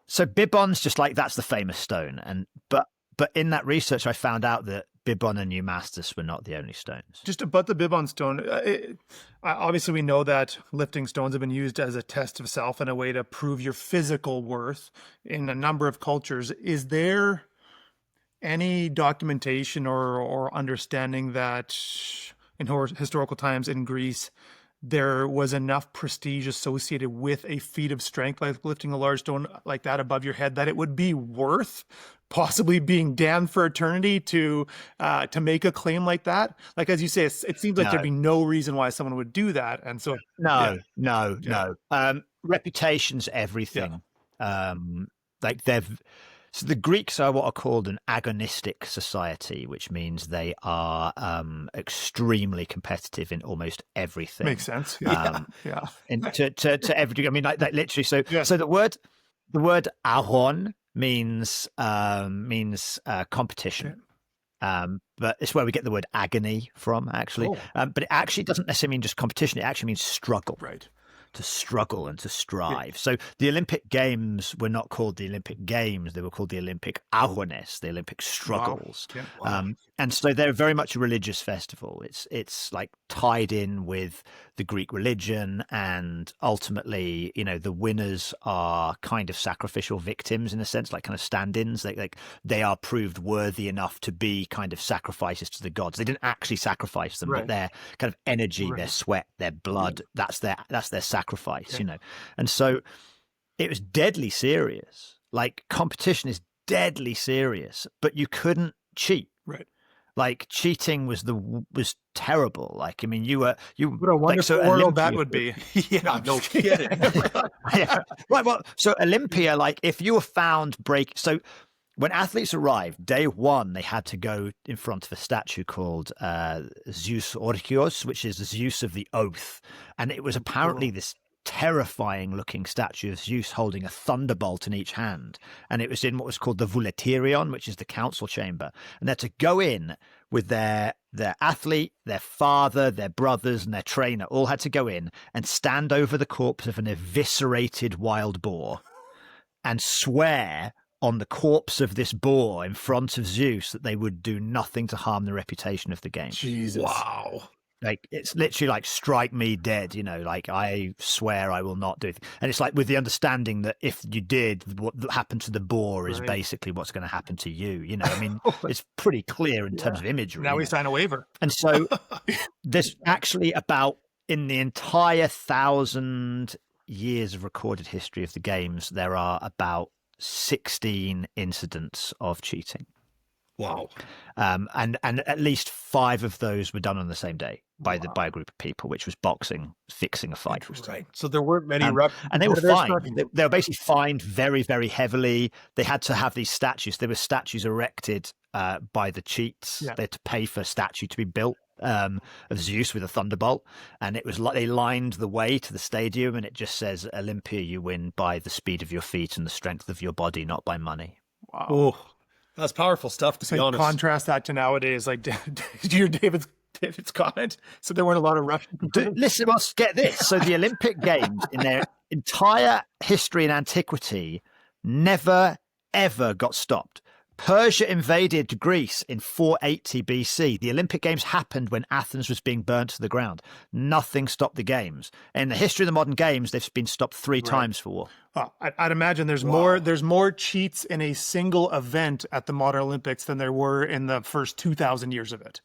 [SPEAKER 3] so Bibon's just like, that's the famous stone. But in that research, I found out that Bibon and Eumastus were not the only stones.
[SPEAKER 1] Just about the Bibon stone, obviously we know that lifting stones have been used as a test of self and a way to prove your physical worth in a number of cultures. Is there any documentation or understanding that in historical times in Greece, there was enough prestige associated with a feat of strength, like lifting a large stone like that above your head, that it would be worth possibly being damned for eternity to make a claim like that? Like, as you say, it seems like there'd be no reason why someone would do that. And so,
[SPEAKER 3] no. Reputation's everything. Like So the Greeks are what are called an agonistic society, which means they are extremely competitive in almost everything.
[SPEAKER 1] Makes sense. Yeah.
[SPEAKER 3] And to every degree. I mean, like literally. So
[SPEAKER 1] Yeah.
[SPEAKER 3] so the word agon means competition. But it's where we get the word agony from, actually. But it actually doesn't necessarily mean just competition. It actually means struggle.
[SPEAKER 1] Right.
[SPEAKER 3] To struggle and to strive. So the Olympic Games were not called the Olympic Games; they were called the Olympic Agones, the Olympic struggles.
[SPEAKER 1] Wow.
[SPEAKER 3] And so they're very much a religious festival. It's like tied in with the Greek religion, and ultimately, the winners are kind of sacrificial victims in a sense, like kind of stand-ins. They are proved worthy enough to be kind of sacrifices to the gods. They didn't actually sacrifice them, but their kind of energy, their sweat, their blood, that's their sacrifice, And so it was deadly serious. Like, competition is deadly serious, but you couldn't cheat.
[SPEAKER 1] Right.
[SPEAKER 3] Like, cheating was terrible. Like, I mean, what
[SPEAKER 1] a wonderful world that would be.
[SPEAKER 2] Yeah, no kidding.
[SPEAKER 3] Yeah. Right. Well, so Olympia, like, if you were found so when athletes arrived, day one, they had to go in front of a statue called Zeus Orchios, which is Zeus of the Oath. And it was apparently this terrifying looking statue of Zeus holding a thunderbolt in each hand. And it was in what was called the Vouleterion, which is the council chamber. And they're to go in with their athlete, their father, their brothers, and their trainer, all had to go in and stand over the corpse of an eviscerated wild boar and swear on the corpse of this boar in front of Zeus that they would do nothing to harm the reputation of the game.
[SPEAKER 1] Jesus.
[SPEAKER 2] Wow.
[SPEAKER 3] Like, it's literally like, strike me dead, like, I swear I will not do it. And it's like, with the understanding that if you did, what happened to the boar is basically what's going to happen to you. I mean, it's pretty clear in terms of imagery.
[SPEAKER 1] Now we sign a waiver.
[SPEAKER 3] And so there's actually in the entire 1,000 years of recorded history of the games, there are about 16 incidents of cheating.
[SPEAKER 2] Wow.
[SPEAKER 3] And at least 5 of those were done on the same day by a group of people, which was boxing, fixing a fight.
[SPEAKER 2] Right. So there weren't many
[SPEAKER 3] and they were fined. They were basically fined very, very heavily. They had to have these statues. There were statues erected by the cheats. They had to pay for a statue to be built of Zeus with a thunderbolt, and it was like they lined the way to the stadium, and it just says, Olympia, you win by the speed of your feet and the strength of your body, not by money.
[SPEAKER 1] Wow.
[SPEAKER 2] Oh, that's powerful stuff, to be honest.
[SPEAKER 1] Contrast that to nowadays, like, do you hear David's comment? So there weren't a lot of Russian.
[SPEAKER 3] Listen, well, get this. So the Olympic Games, in their entire history and antiquity, never, ever got stopped. Persia invaded Greece in 480 BC. The Olympic Games happened when Athens was being burnt to the ground. Nothing stopped the Games. In the history of the modern Games, they've been stopped 3 times for war.
[SPEAKER 1] I'd imagine there's more cheats in a single event at the modern Olympics than there were in the first 2,000 years of it.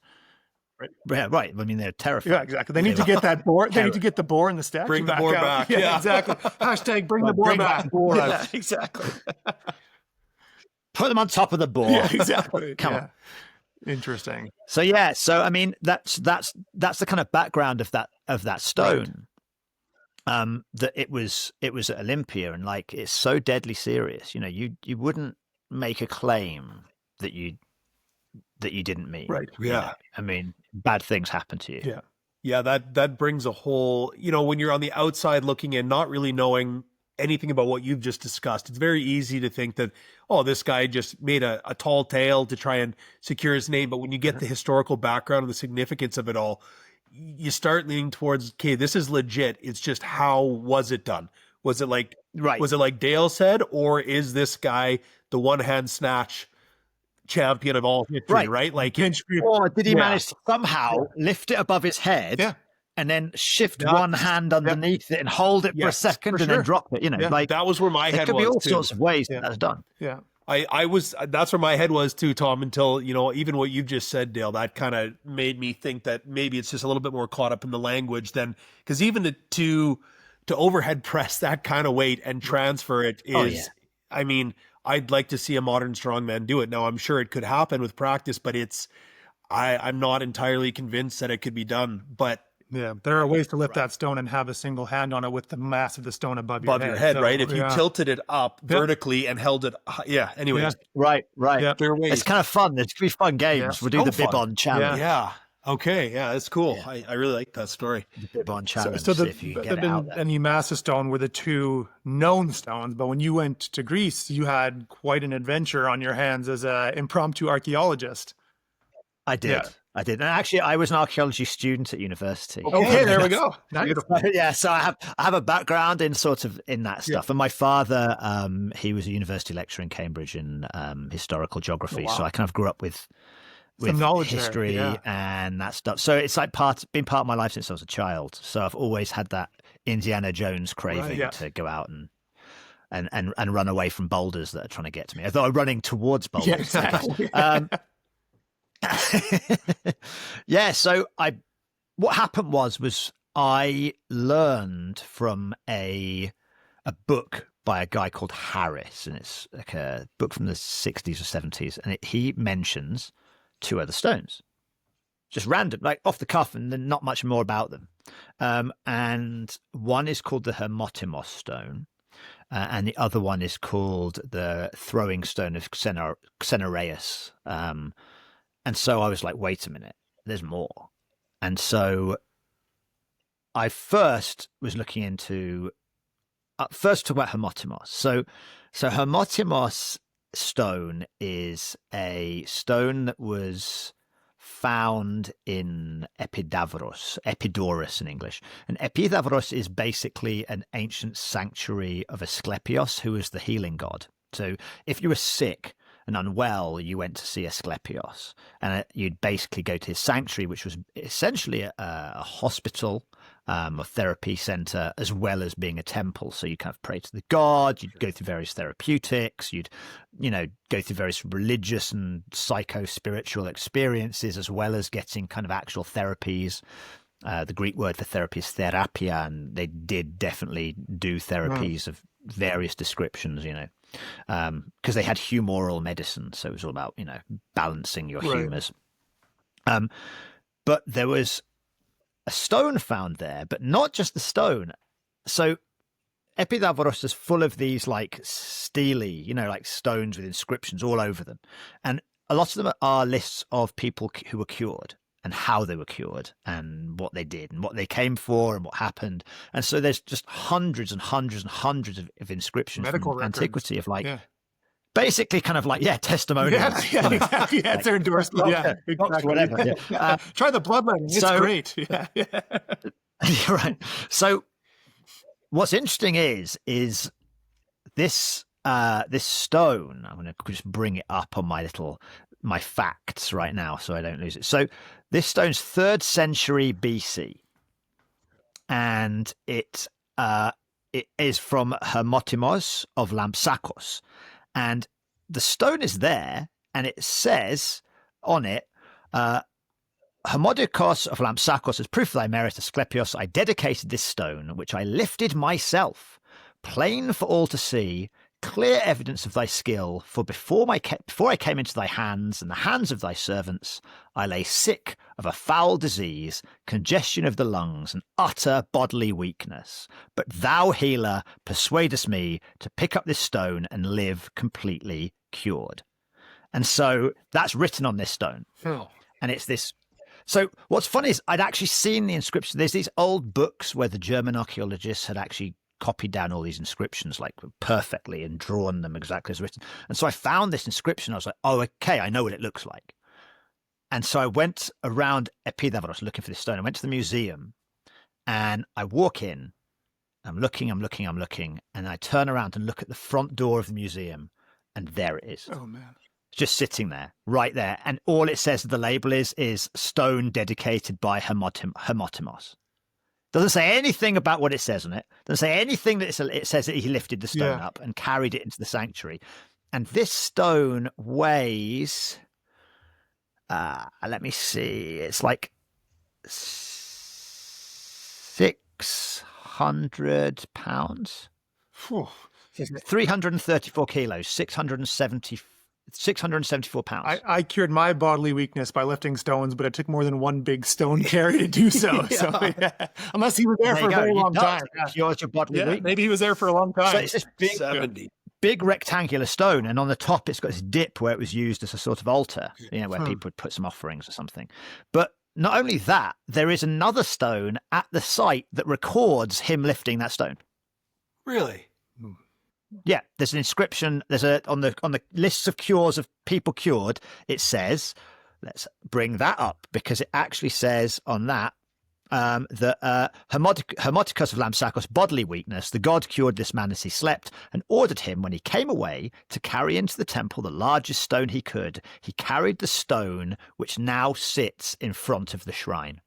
[SPEAKER 3] Right. Yeah, right. I mean, they're terrifying.
[SPEAKER 1] Yeah, exactly. They need to get that boar. They need to get the boar in the statue.
[SPEAKER 2] Bring the boar back.
[SPEAKER 1] Yeah, exactly. Hashtag bring the boar back.
[SPEAKER 3] Yeah,
[SPEAKER 1] exactly.
[SPEAKER 3] Put them on top of the boar.
[SPEAKER 1] Yeah, exactly.
[SPEAKER 3] Come on.
[SPEAKER 1] Interesting.
[SPEAKER 3] So yeah, I mean, that's the kind of background of that stone. Right. That it was at Olympia, and like, it's so deadly serious. You wouldn't make a claim that you didn't mean.
[SPEAKER 1] Right.
[SPEAKER 2] Yeah.
[SPEAKER 3] I mean, bad things happen to you.
[SPEAKER 1] Yeah.
[SPEAKER 2] Yeah, that brings a whole, when you're on the outside looking in, not really knowing anything about what you've just discussed, it's very easy to think that, this guy just made a tall tale to try and secure his name. But when you get the historical background and the significance of it all, you start leaning towards, okay, this is legit. It's just, how was it done? Was it like, was it like Dale said, or is this guy the one-hand snatch champion of all history, right? Like,
[SPEAKER 3] or did he manage to somehow lift it above his head and then shift one hand underneath it and hold it for a second and then drop it? Like,
[SPEAKER 2] that was where my head was.
[SPEAKER 3] There could be all sorts of ways that's done.
[SPEAKER 1] Yeah.
[SPEAKER 2] That's where my head was too, Tom, until, even what you just said, Dale, that kind of made me think that maybe it's just a little bit more caught up in the language than, because even to overhead press that kind of weight and transfer it is, I mean, I'd like to see a modern strongman do it. Now, I'm sure it could happen with practice, but I'm not entirely convinced that it could be done. But
[SPEAKER 1] Yeah, there are ways to lift that stone and have a single hand on it with the mass of the stone above
[SPEAKER 2] Above your head,
[SPEAKER 1] so,
[SPEAKER 2] right? If you
[SPEAKER 1] yeah.
[SPEAKER 2] tilted it up vertically and held it,
[SPEAKER 1] Yeah.
[SPEAKER 2] anyways,
[SPEAKER 3] Right.
[SPEAKER 1] Yeah.
[SPEAKER 2] there are ways.
[SPEAKER 3] It's kind of fun. There's going to be fun games. We'll do
[SPEAKER 2] So
[SPEAKER 3] the
[SPEAKER 2] fun.
[SPEAKER 3] bib on challenge.
[SPEAKER 2] Yeah. Okay. Yeah, that's cool.
[SPEAKER 3] Yeah.
[SPEAKER 2] I really like that story.
[SPEAKER 3] The bib on
[SPEAKER 1] So,
[SPEAKER 3] challenge.
[SPEAKER 1] so
[SPEAKER 3] See if you can get it out there.
[SPEAKER 1] and the Massa stone were the two known stones, but when you went to Greece, you had quite an adventure on your hands as an impromptu archaeologist.
[SPEAKER 3] I did.
[SPEAKER 1] Yeah.
[SPEAKER 3] I did. And actually, I was an archaeology student at university.
[SPEAKER 1] Okay, there we go. Beautiful.
[SPEAKER 3] Yeah, so I have a background in sort of in that stuff. And my father, he was a university lecturer in Cambridge in historical geography. So I kind of grew up with
[SPEAKER 1] Some knowledge
[SPEAKER 3] history
[SPEAKER 1] there,
[SPEAKER 3] and that stuff. So it's like been part of my life since I was a child. So I've always had that Indiana Jones craving to go out and run away from boulders that are trying to get to me. Although I'm running towards boulders.
[SPEAKER 1] Yeah, exactly.
[SPEAKER 3] So what happened was I learned from a book by a guy called Harris, and it's like a book from the 60s or 70s, and he mentions two other stones, just random, like off the cuff, and then not much more about them. And one is called the Hermotimos stone, and the other one is called the throwing stone of Xenoreus. And so I was like, wait a minute, there's more. And so I first was looking into, first talk about Hermotimos. So Hermotimos stone is a stone that was found in Epidaurus in English. And Epidaurus is basically an ancient sanctuary of Asclepios, who is the healing god. So if you were sick and unwell, you went to see Asclepios, and you'd basically go to his sanctuary, which was essentially a hospital, a therapy center, as well as being a temple. So you kind of pray to the god, you'd go through various therapeutics, you'd, go through various religious and psycho-spiritual experiences, as well as getting kind of actual therapies. The Greek word for therapy is therapia, and they did definitely do therapies of various descriptions, because they had humoral medicine. So it was all about, balancing your humors. But there was a stone found there, but not just the stone. So Epidaurus is full of these like stelae, like stones with inscriptions all over them. And a lot of them are lists of people who were cured and how they were cured and what they did and what they came for and what happened. And so there's just hundreds and hundreds and hundreds of inscriptions
[SPEAKER 1] Medical
[SPEAKER 3] from
[SPEAKER 1] records.
[SPEAKER 3] antiquity of basically kind of testimonials.
[SPEAKER 1] Yeah, exactly. Yeah, it's their endorsement. Yeah, exactly.
[SPEAKER 3] Whatever. Yeah.
[SPEAKER 1] Try the bloodletting. It's great. Yeah.
[SPEAKER 3] You're right. So what's interesting is this this stone. I'm going to just bring it up on my facts right now so I don't lose it. So this stone's 3rd century BC, and it is from Hermotimos of Lampsakos, and the stone is there, and it says on it, Hermodikos of Lampsakos, as proof of thy merit, Asclepios, I dedicated this stone, which I lifted myself, plain for all to see, clear evidence of thy skill, for before I came into thy hands and the hands of thy servants, I lay sick of a foul disease, congestion of the lungs, and utter bodily weakness. But thou, healer, persuadest me to pick up this stone and live completely cured. And so that's written on this stone. And it's this. So what's funny is I'd actually seen the inscription. There's these old books where the German archaeologists had actually copied down all these inscriptions like perfectly and drawn them exactly as written. And so I found this inscription. I was like, oh, okay, I know what it looks like. And so I went around Epidaurus looking for this stone. I went to the museum, and I walk in. I'm looking, and I turn around and look at the front door of the museum, and there it is.
[SPEAKER 1] Oh man.
[SPEAKER 3] Just sitting there, right there. And all it says, the label is stone dedicated by Hermotimos. Doesn't say anything about what it says on it. Doesn't say anything that it says that he lifted the stone up and carried it into the sanctuary. And this stone weighs, let me see, it's like 600 pounds. 334 kilos, 670 674 pounds.
[SPEAKER 1] I cured my bodily weakness by lifting stones, but it took more than one big stone carry to do so.
[SPEAKER 2] Yeah.
[SPEAKER 1] So yeah. Unless he was there for a very long time.
[SPEAKER 3] Cures your bodily
[SPEAKER 1] Yeah,
[SPEAKER 3] weakness.
[SPEAKER 1] maybe he was there for a long time.
[SPEAKER 3] So it's this big,
[SPEAKER 2] 70.
[SPEAKER 3] big rectangular stone, and on the top it's got this dip where it was used as a sort of altar, where people would put some offerings or something. But not only that, there is another stone at the site that records him lifting that stone.
[SPEAKER 2] Really?
[SPEAKER 3] Yeah, there's an inscription. There's on the lists of cures of people cured. It says, let's bring that up because it actually says on that that Hermoticus of Lampsacos' bodily weakness, the god cured this man as he slept and ordered him when he came away to carry into the temple the largest stone he could. He carried the stone which now sits in front of the shrine.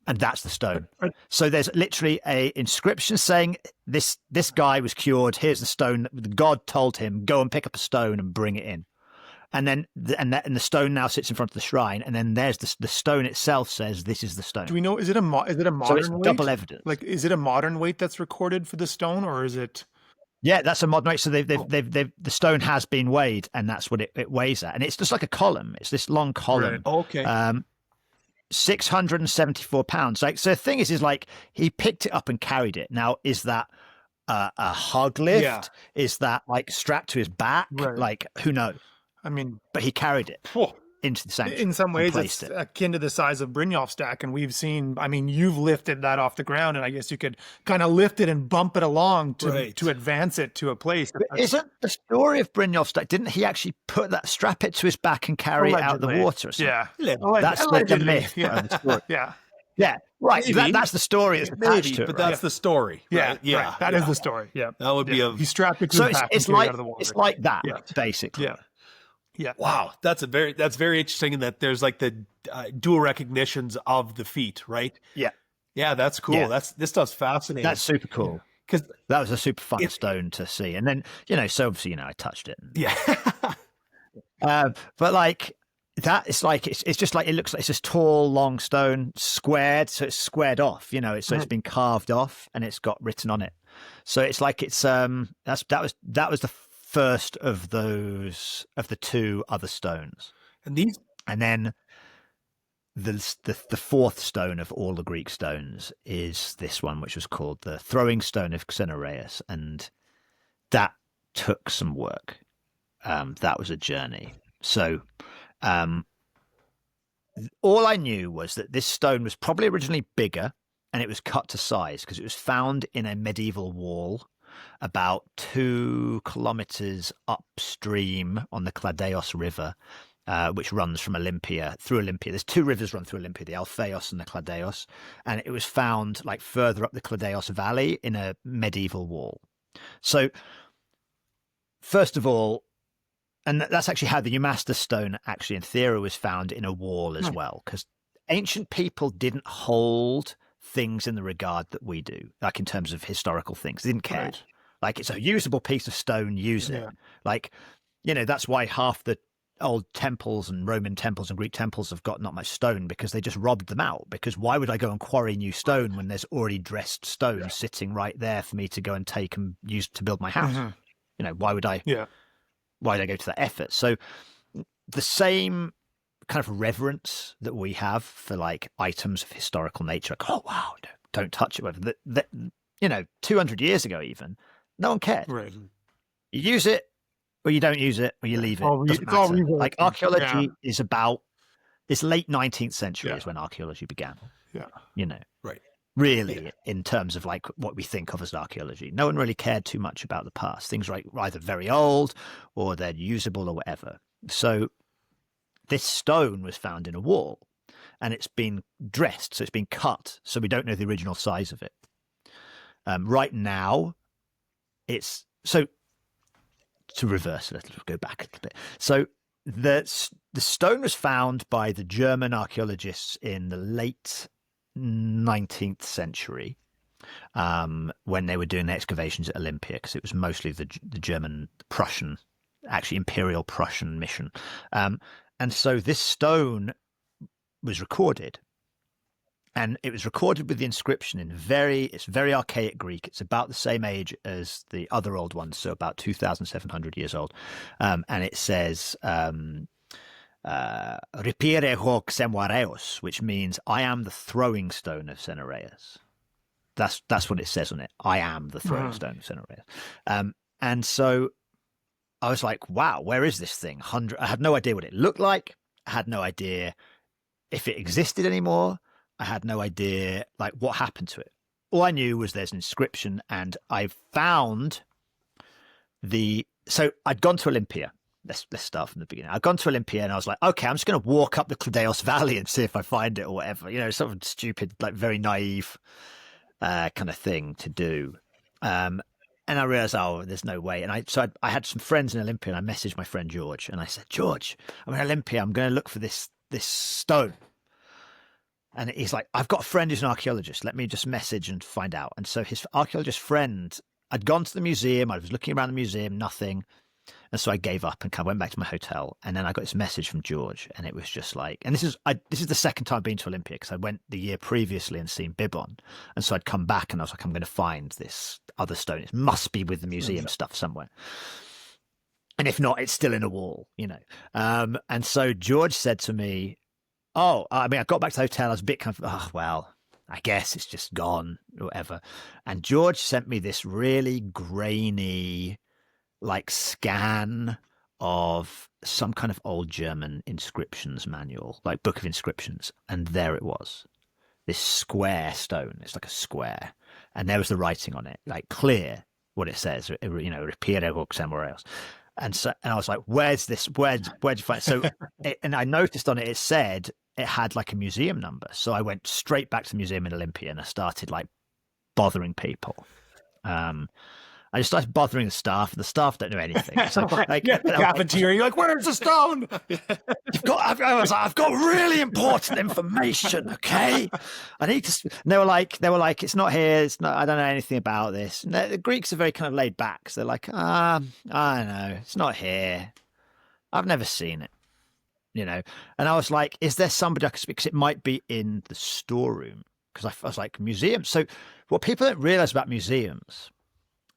[SPEAKER 3] And that's the stone. So there's literally a inscription saying this guy was cured. Here's the stone. The god told him, go and pick up a stone and bring it in. And then the stone now sits in front of the shrine. And then there's the stone itself says this is the stone.
[SPEAKER 1] Do we know? Is it a modern
[SPEAKER 3] so it's
[SPEAKER 1] weight?
[SPEAKER 3] double evidence.
[SPEAKER 1] Like, is it a modern weight that's recorded for the stone, or is it?
[SPEAKER 3] Yeah, that's a modern weight. So the stone has been weighed, and that's what it weighs at. And it's just like a column. It's this long column.
[SPEAKER 2] Right. Okay.
[SPEAKER 3] 674 pounds. Like, so the thing is like he picked it up and carried it. Now, is that a hog lift?
[SPEAKER 1] Yeah.
[SPEAKER 3] Is that like strapped to his back?
[SPEAKER 1] Right.
[SPEAKER 3] Like, who knows?
[SPEAKER 1] I mean,
[SPEAKER 3] But he carried it into the sanctuary.
[SPEAKER 1] in some ways,
[SPEAKER 3] placed
[SPEAKER 1] it's
[SPEAKER 3] it.
[SPEAKER 1] akin to the size of Brynjolf's stack, and we've seen. I mean, you've lifted that off the ground, and I guess you could kind of lift it and bump it along to advance it to a place.
[SPEAKER 3] But isn't the story of Brynjolf's stack? Didn't he actually strap it to his back and carry it out of the
[SPEAKER 1] Allegedly.
[SPEAKER 3] water? Or something?
[SPEAKER 1] Yeah,
[SPEAKER 3] That's the
[SPEAKER 1] Allegedly.
[SPEAKER 3] myth.
[SPEAKER 1] Yeah,
[SPEAKER 3] of the story.
[SPEAKER 1] yeah,
[SPEAKER 3] Yeah, right.
[SPEAKER 2] Maybe.
[SPEAKER 3] That's the story that's attached to it.
[SPEAKER 2] But
[SPEAKER 3] right?
[SPEAKER 2] that's the story.
[SPEAKER 1] yeah,
[SPEAKER 2] Right? Yeah.
[SPEAKER 1] right. That is the story. Yeah,
[SPEAKER 2] That would be a.
[SPEAKER 1] he strapped it to
[SPEAKER 3] So
[SPEAKER 1] his back
[SPEAKER 3] it's
[SPEAKER 1] and carried it
[SPEAKER 3] like
[SPEAKER 1] out of the water.
[SPEAKER 3] it's like that,
[SPEAKER 1] Yeah.
[SPEAKER 3] basically.
[SPEAKER 1] Yeah. Yeah.
[SPEAKER 2] Wow, that's very interesting in that there's like the dual recognitions of the feat, right?
[SPEAKER 3] Yeah.
[SPEAKER 2] Yeah, that's cool.
[SPEAKER 3] Yeah.
[SPEAKER 2] this stuff's fascinating.
[SPEAKER 3] That's super cool.
[SPEAKER 2] Because
[SPEAKER 3] That was a super fun stone to see. And then, so obviously, I touched it.
[SPEAKER 2] yeah,
[SPEAKER 3] But like that, it's like, it's just like, it looks like it's this tall, long stone, squared. So it's squared off, so it's been carved off and it's got written on it. So it's like, it's, that was the first of the two other stones. And then the fourth stone of all the Greek stones is this one, which was called the throwing stone of Xenoreus, and that took some work. That was a journey. So all I knew was that this stone was probably originally bigger, and it was cut to size because it was found in a medieval wall about 2 kilometers upstream on the Cladeos River, which runs from Olympia through Olympia. There's 2 rivers run through Olympia, the Alpheus and the Cladeos, and it was found like further up the Cladeos Valley in a medieval wall. So first of all, and that's actually how the Eumastus stone actually in theory was found in a wall as well, because ancient people didn't hold things in the regard that we do, like in terms of historical things. They didn't care.
[SPEAKER 1] Right.
[SPEAKER 3] Like, it's a usable piece of stone, use it. Like, that's why half the old temples and Roman temples and Greek temples have got not much stone, because they just robbed them out. Because why would I go and quarry new stone when there's already dressed stone sitting right there for me to go and take and use to build my house? Why would I?
[SPEAKER 1] Yeah.
[SPEAKER 3] Why would I go to that effort? So the same kind of reverence that we have for like items of historical nature, like, oh wow, don't touch it. Whatever. That 200 years ago, even no one cared.
[SPEAKER 1] Right.
[SPEAKER 3] You use it, or you don't use it, or you leave it. Doesn't
[SPEAKER 1] it's all
[SPEAKER 3] matter.
[SPEAKER 1] reverence.
[SPEAKER 3] Like archaeology is about. It's late 19th century is when archaeology began.
[SPEAKER 1] Yeah.
[SPEAKER 3] Right. Really, in terms of like what we think of as archaeology, no one really cared too much about the past. Things are either very old or they're usable or whatever. So this stone was found in a wall, and it's been dressed, so it's been cut, so we don't know the original size of it. Right now, it's so. To reverse a little, go back a little bit. So the stone was found by the German archaeologists in the late 19th century, when they were doing the excavations at Olympia, because it was mostly the German Prussian, actually Imperial Prussian mission. And so this stone was recorded, And it was recorded with the inscription in it's very archaic Greek. It's about the same age as the other old ones, so about 2,700 years old. And it says, "Ripire hoc Semoareos," which means "I am the throwing stone of Cenereus." That's what it says on it. I am the throwing stone of Cenereus. And so I was like, wow, where is this thing? I had no idea what it looked like. I had no idea if it existed anymore. I had no idea like what happened to it. All I knew was there's an inscription, and I found so I'd gone to Olympia. Let's start from the beginning. I'd gone to Olympia and I was like, okay, I'm just going to walk up the Cladeos Valley and see if I find it or whatever. You know, sort of stupid, like very naive kind of thing to do. And I realized, oh, there's no way. And I had some friends in Olympia, and I messaged my friend George, and I said, George, I'm in Olympia. I'm going to look for this stone. And he's like, I've got a friend who's an archaeologist. Let me just message and find out. And so his archaeologist friend, I'd gone to the museum. I was looking around the museum, nothing. And so I gave up and kind of went back to my hotel. And then I got this message from George, and it was just like, and this is the second time I've been to Olympia, because I went the year previously and seen Bibbon. And so I'd come back and I was like, I'm going to find this other stone. It must be with the museum stuff somewhere. And if not, it's still in a wall, you know. And so George said to me, oh, I mean, I got back to the hotel. I was a bit kind of, oh, well, I guess it's just gone or whatever. And George sent me this really grainy, like, scan of some kind of old German inscriptions manual, like book of inscriptions. And there it was, this square stone. It's like a square. And there was the writing on it, like clear what it says, you know, Ripire hoc Semoareos. And I was like, where's this? Where'd you find it? So, and I noticed on it, it said it had like a museum number. So I went straight back to the museum in Olympia, and I started like bothering people. I just started bothering the staff. The staff don't know anything. So, like,
[SPEAKER 2] the cafeteria, you're like, where's the stone?
[SPEAKER 3] I've got really important information. Okay, I need to. And they were like, it's not here. It's not. I don't know anything about this. And the Greeks are very kind of laid back. So they're like, I don't know. It's not here. I've never seen it. You know. And I was like, is there somebody I could speak? Because it might be in the storeroom. Because I was like, museums. So what people don't realize about museums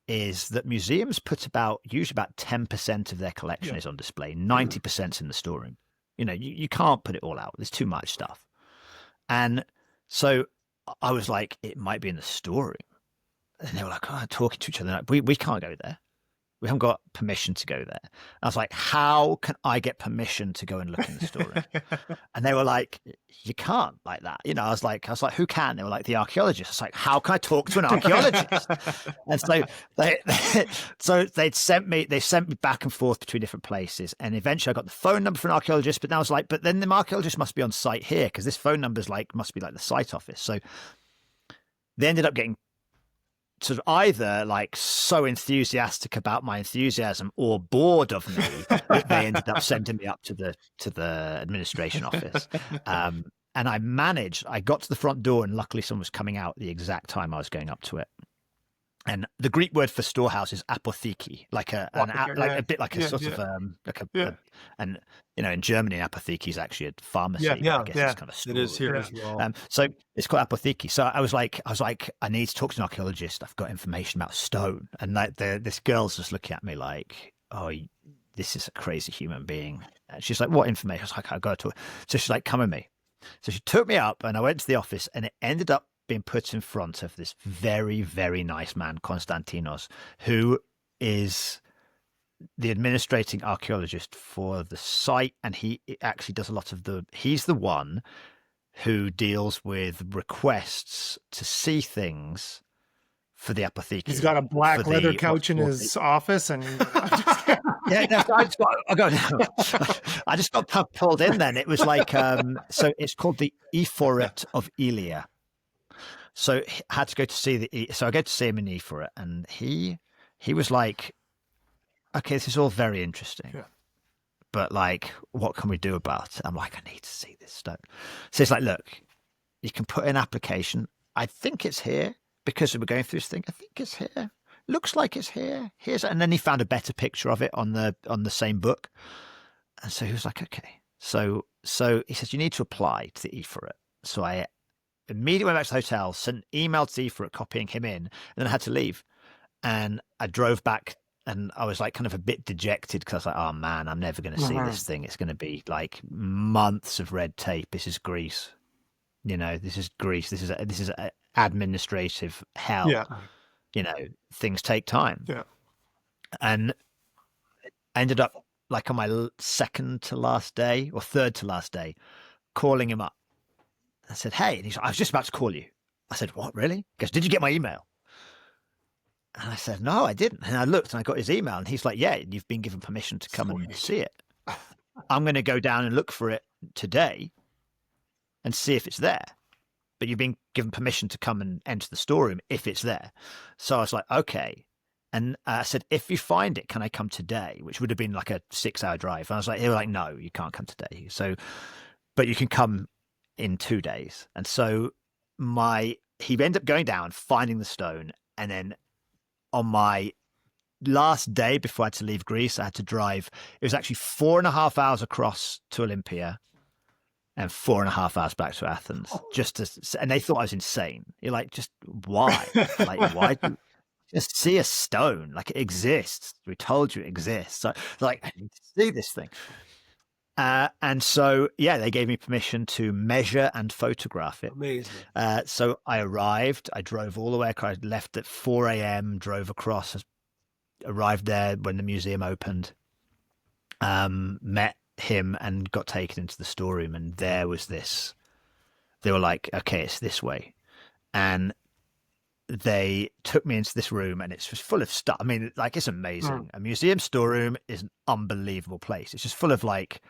[SPEAKER 3] is that museums put usually about 10% of their collection is on display. 90% in the storeroom. You know, you can't put it all out. There's too much stuff. And so I was like, it might be in the storeroom. And they were like, talking to each other. Like, we can't go there. We haven't got permission to go there. And I was like, how can I get permission to go and look in the storeroom? And they were like, you can't like that. You know, I was like, who can? They were like, the archaeologist. I was like, how can I talk to an archaeologist? And so they sent me back and forth between different places. And eventually I got the phone number for an archaeologist, but then I was like, but then the archaeologist must be on site here, because this phone number must be like the site office. So they ended up getting sort of either like so enthusiastic about my enthusiasm or bored of me that they ended up sending me up to the administration office. And I got to the front door, and luckily someone was coming out at the exact time I was going up to it. And the Greek word for storehouse is apotheki, a bit like a sort of and you know, in Germany, apotheki is actually a pharmacy. I guess it's kind of store.
[SPEAKER 2] It is here as well.
[SPEAKER 3] So it's called apotheki. So I was like, I need to talk to an archaeologist. I've got information about stone, and like this girl's just looking at me like, oh, this is a crazy human being. And she's like, what information? I was like, I got to talk. So she's like, come with me. So she took me up, and I went to the office, and it ended up being put in front of this very, very nice man, Konstantinos, who is the administrating archaeologist for the site. And he actually does a lot of he's the one who deals with requests to see things for the apotheke.
[SPEAKER 1] He's got a black leather couch in his office, and
[SPEAKER 3] I just got pulled in then. It was like, so it's called the Ephoret of Elia. So I had to go to see so I go to see him in Ephoret, and he was like, okay, this is all very interesting, but like, what can we do about it? I'm like, I need to see this stone. So it's like, look, you can put in an application. I think it's here because we're going through this thing. I think it's here. Looks like it's here. And then he found a better picture of it on the same book. And so he was like, okay. So he says, you need to apply to the Ephoret. So I immediately went back to the hotel, sent an email to Aoife copying him in, and then I had to leave. And I drove back, and I was like kind of a bit dejected because I was like, oh man, I'm never going to see this thing. It's going to be like months of red tape. This is Greece. This is Greece. This is administrative hell.
[SPEAKER 1] Yeah.
[SPEAKER 3] Things take time.
[SPEAKER 1] Yeah.
[SPEAKER 3] And I ended up like on my second to last day or third to last day, calling him up. I said, hey, and he's like, I was just about to call you. I said, what, really? He goes, did you get my email? And I said, no, I didn't. And I looked and I got his email, and he's like, yeah, you've been given permission to come and see it. I'm going to go down and look for it today and see if it's there. But you've been given permission to come and enter the storeroom if it's there. So I was like, okay. And I said, if you find it, can I come today? Which would have been like a 6-hour drive. And I was like, they were like, no, you can't come today. So, but you can come in 2 days. And so he ended up going down, finding the stone. And then on my last day before I had to leave Greece, I had to drive. It was actually 4.5 hours across to Olympia and 4.5 hours back to Athens. And they thought I was insane. You're like, just why? Like, why? Just see a stone, like it exists. We told you it exists. So like, I need to see this thing. And so, yeah, they gave me permission to measure and photograph it.
[SPEAKER 2] Amazing.
[SPEAKER 3] So I arrived. I drove all the way across. I left at 4 a.m., drove across, arrived there when the museum opened, met him and got taken into the storeroom. And there was this. They were like, okay, it's this way. And they took me into this room, and it's just full of stuff. I mean, like, it's amazing. A museum storeroom is an unbelievable place. It's just full of like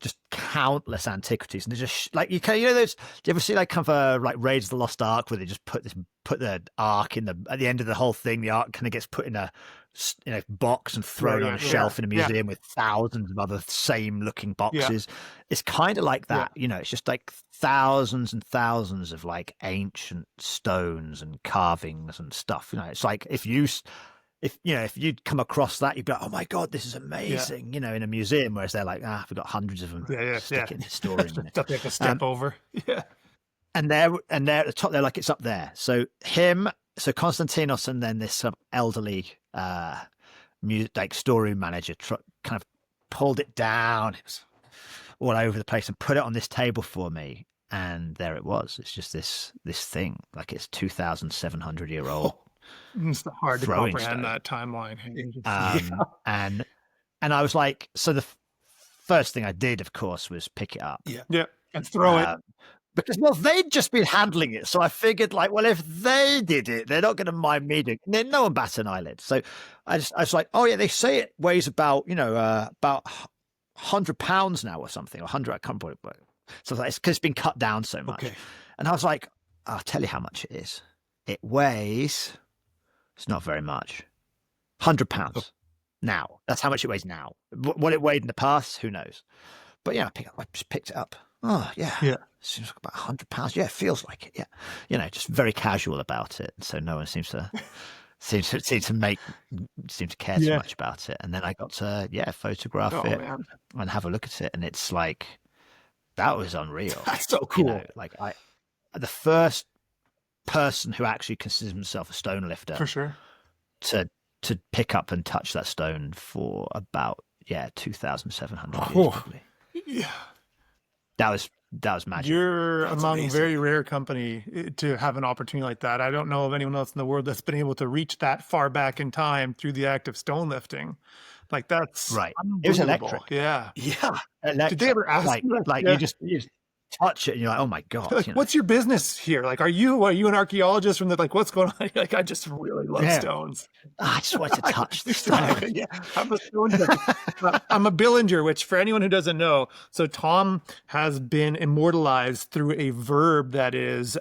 [SPEAKER 3] just countless antiquities, and they're just like, do you ever see like kind of like Raiders of the Lost Ark, where they just put the ark at the end of the whole thing, the ark kind of gets put in a box and thrown on a shelf in a museum with thousands of other same looking boxes. It's kind of like that. It's just like thousands and thousands of like ancient stones and carvings and stuff. It's like if you'd come across that, you'd be like, oh my God, this is amazing, in a museum, whereas they're like, we've got hundreds of them. Stick it in the storeroom.
[SPEAKER 1] Stuff you have to step over. Yeah.
[SPEAKER 3] And they're at the top, they're like, it's up there. So Konstantinos, and then this elderly like storeroom manager kind of pulled it down. It was all over the place and put it on this table for me. And there it was. It's just this thing, like it's 2,700-year-old.
[SPEAKER 1] It's hard to comprehend that timeline.
[SPEAKER 3] And I was like, so the first thing I did, of course, was pick it up.
[SPEAKER 1] Yeah. And throw it.
[SPEAKER 3] Because, they'd just been handling it. So I figured, like, well, if they did it, they're not going to mind me doing it. No one bats an eyelid. So I was like, oh, yeah, they say it weighs about 100 pounds now or something, or 100, I can't remember. So it's because it's been cut down so much. Okay. And I was like, I'll tell you how much it is. It weighs, it's not very much, 100 pounds now. That's how much it weighs now. What it weighed in the past, who knows? But yeah, I just picked it up. Oh, yeah. Yeah. Seems like about 100 pounds. Yeah, it feels like it. Yeah. Just very casual about it. So no one seems to care too much about it. And then I got to, photograph it and have a look at it. And it's like, that was unreal.
[SPEAKER 1] That's so cool.
[SPEAKER 3] The first person who actually considers himself a stone lifter.
[SPEAKER 1] For sure.
[SPEAKER 3] To pick up and touch that stone for about, 2,700 years probably.
[SPEAKER 1] Yeah.
[SPEAKER 3] That was magic.
[SPEAKER 1] You're among very rare company to have an opportunity like that. I don't know of anyone else in the world that's been able to reach that far back in time through the act of stone lifting. Like, that's
[SPEAKER 3] right. It was electric.
[SPEAKER 1] Yeah.
[SPEAKER 3] Electric.
[SPEAKER 1] Did they ever ask you?
[SPEAKER 3] You just touch it and you're like, oh my God.
[SPEAKER 1] Like, what's your business here? Like, are you an archaeologist from what's going on? Like, I just really love stones.
[SPEAKER 3] I just want to touch the stone.
[SPEAKER 1] I'm a stone I'm a Billinger, which for anyone who doesn't know, so Tom has been immortalized through a verb that is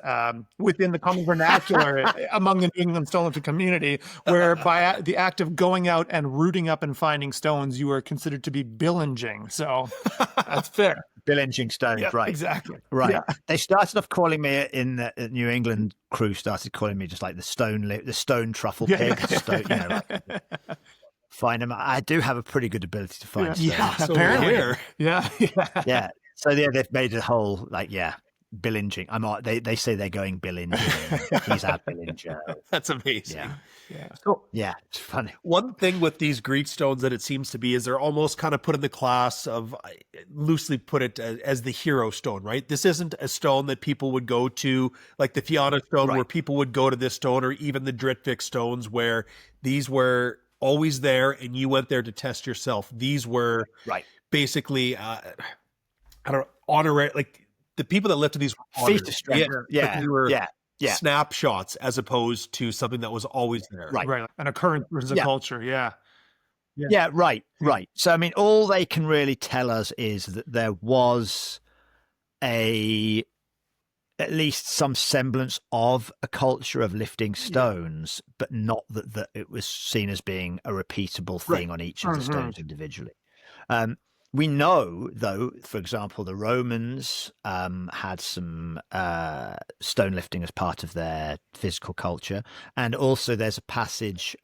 [SPEAKER 1] within the common vernacular among the New England Stonelifting community, where by the act of going out and rooting up and finding stones, you are considered to be Billinging. So that's fair.
[SPEAKER 3] Billinging stones, right?
[SPEAKER 1] Exactly.
[SPEAKER 3] Right. Yeah. They started off calling me in the New England crew. Started calling me just like the stone truffle pig. Find them. I do have a pretty good ability to find stones.
[SPEAKER 1] Apparently. Yeah.
[SPEAKER 3] So they've made a whole Billinging. They say they're going Billinge. He's at Billinge.
[SPEAKER 2] That's amazing.
[SPEAKER 3] Yeah.
[SPEAKER 1] Yeah.
[SPEAKER 2] So
[SPEAKER 3] Yeah, it's funny.
[SPEAKER 2] one thing with these Greek stones that it seems to be is they're almost kind of put in the class of, loosely put it, as the hero stone, right? This isn't a stone that people would go to, like the Fianna stone,
[SPEAKER 3] Right.
[SPEAKER 2] where people would go to this stone, or even the Drittvik stones, where these were always there and you went there to test yourself. These were
[SPEAKER 3] Right.
[SPEAKER 2] basically, I don't know, honorary, like the people that lifted these were
[SPEAKER 3] Feat
[SPEAKER 2] honored.
[SPEAKER 3] of strength.
[SPEAKER 2] Like they were
[SPEAKER 3] Yeah.
[SPEAKER 2] snapshots as opposed to something that was always there.
[SPEAKER 3] Right.
[SPEAKER 1] Right. An occurrence in the
[SPEAKER 3] Yeah.
[SPEAKER 1] culture. Yeah.
[SPEAKER 3] Yeah, right. So, I mean, all they can really tell us is that there was at least some semblance of a culture of lifting stones, but not that it was seen as being a repeatable thing on each of the stones individually. We know, though, for example, the Romans had some stone lifting as part of their physical culture. And also there's a passage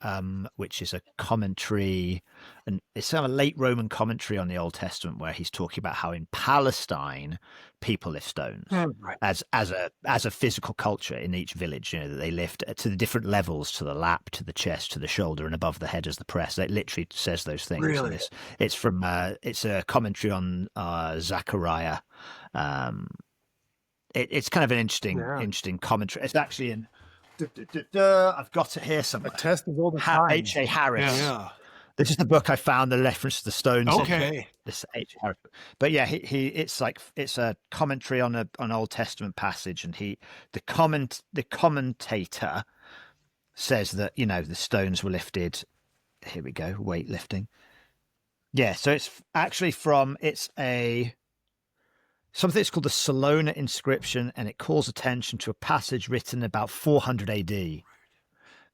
[SPEAKER 3] which is a commentary, and it's a late Roman commentary on the Old Testament, where he's talking about how in Palestine people lift stones as a physical culture in each village. That they lift to the different levels, to the lap, to the chest, to the shoulder, and above the head as the press. It literally says those things.
[SPEAKER 2] Really?
[SPEAKER 3] It's from it's a commentary on Zechariah. It's kind of an interesting commentary. It's actually in. I've got it here somewhere.
[SPEAKER 1] A test of all the time.
[SPEAKER 3] H.A. Harris.
[SPEAKER 2] Yeah.
[SPEAKER 3] This is the book I found the reference to the stones.
[SPEAKER 2] Okay.
[SPEAKER 3] This H. Harris. But yeah, it's a commentary on an Old Testament passage, and the commentator says that the stones were lifted. Here we go, weightlifting. Yeah, so it's actually something that's called the Salona inscription, and it calls attention to a passage written about 400 AD.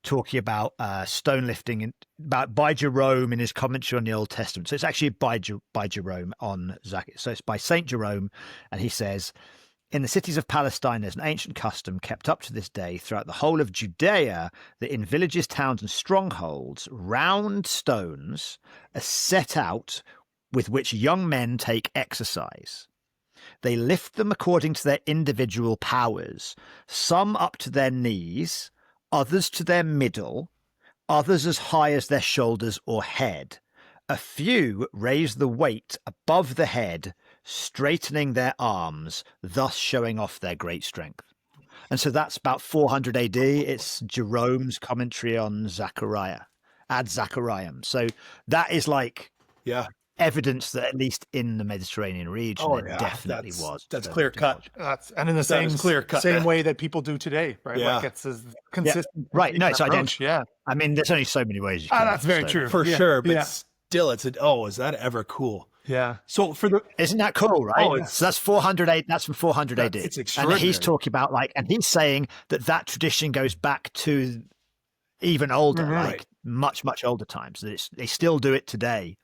[SPEAKER 3] Talking about stone lifting by Jerome in his commentary on the Old Testament. So it's actually by Jerome on Zacchaeus. So it's by Saint Jerome, and he says, in the cities of Palestine, there's an ancient custom kept up to this day throughout the whole of Judea, that in villages, towns, and strongholds, round stones are set out with which young men take exercise. They lift them according to their individual powers, some up to their knees, others to their middle, others as high as their shoulders or head. A few raise the weight above the head, straightening their arms, thus showing off their great strength. And so that's about 400 AD. It's Jerome's commentary on Zechariah, ad Zachariam. So that is evidence that at least in the Mediterranean region, definitely was.
[SPEAKER 2] That's clear cut.
[SPEAKER 1] And in the same
[SPEAKER 2] clear cut.
[SPEAKER 1] same way that people do today, right?
[SPEAKER 2] Yeah.
[SPEAKER 1] Like it's as consistent.
[SPEAKER 3] Right. No, it's
[SPEAKER 1] approach.
[SPEAKER 3] identical.
[SPEAKER 1] Yeah.
[SPEAKER 3] I mean, there's only so many ways you can.
[SPEAKER 1] That's very true.
[SPEAKER 2] For sure. But still, is that ever cool?
[SPEAKER 1] Yeah.
[SPEAKER 2] So
[SPEAKER 3] isn't that cool, right? So that's 400 AD. That's from 400 AD.
[SPEAKER 2] It's extraordinary.
[SPEAKER 3] And he's talking about and he's saying that tradition goes back to even older, much, much older times. That they still do it today,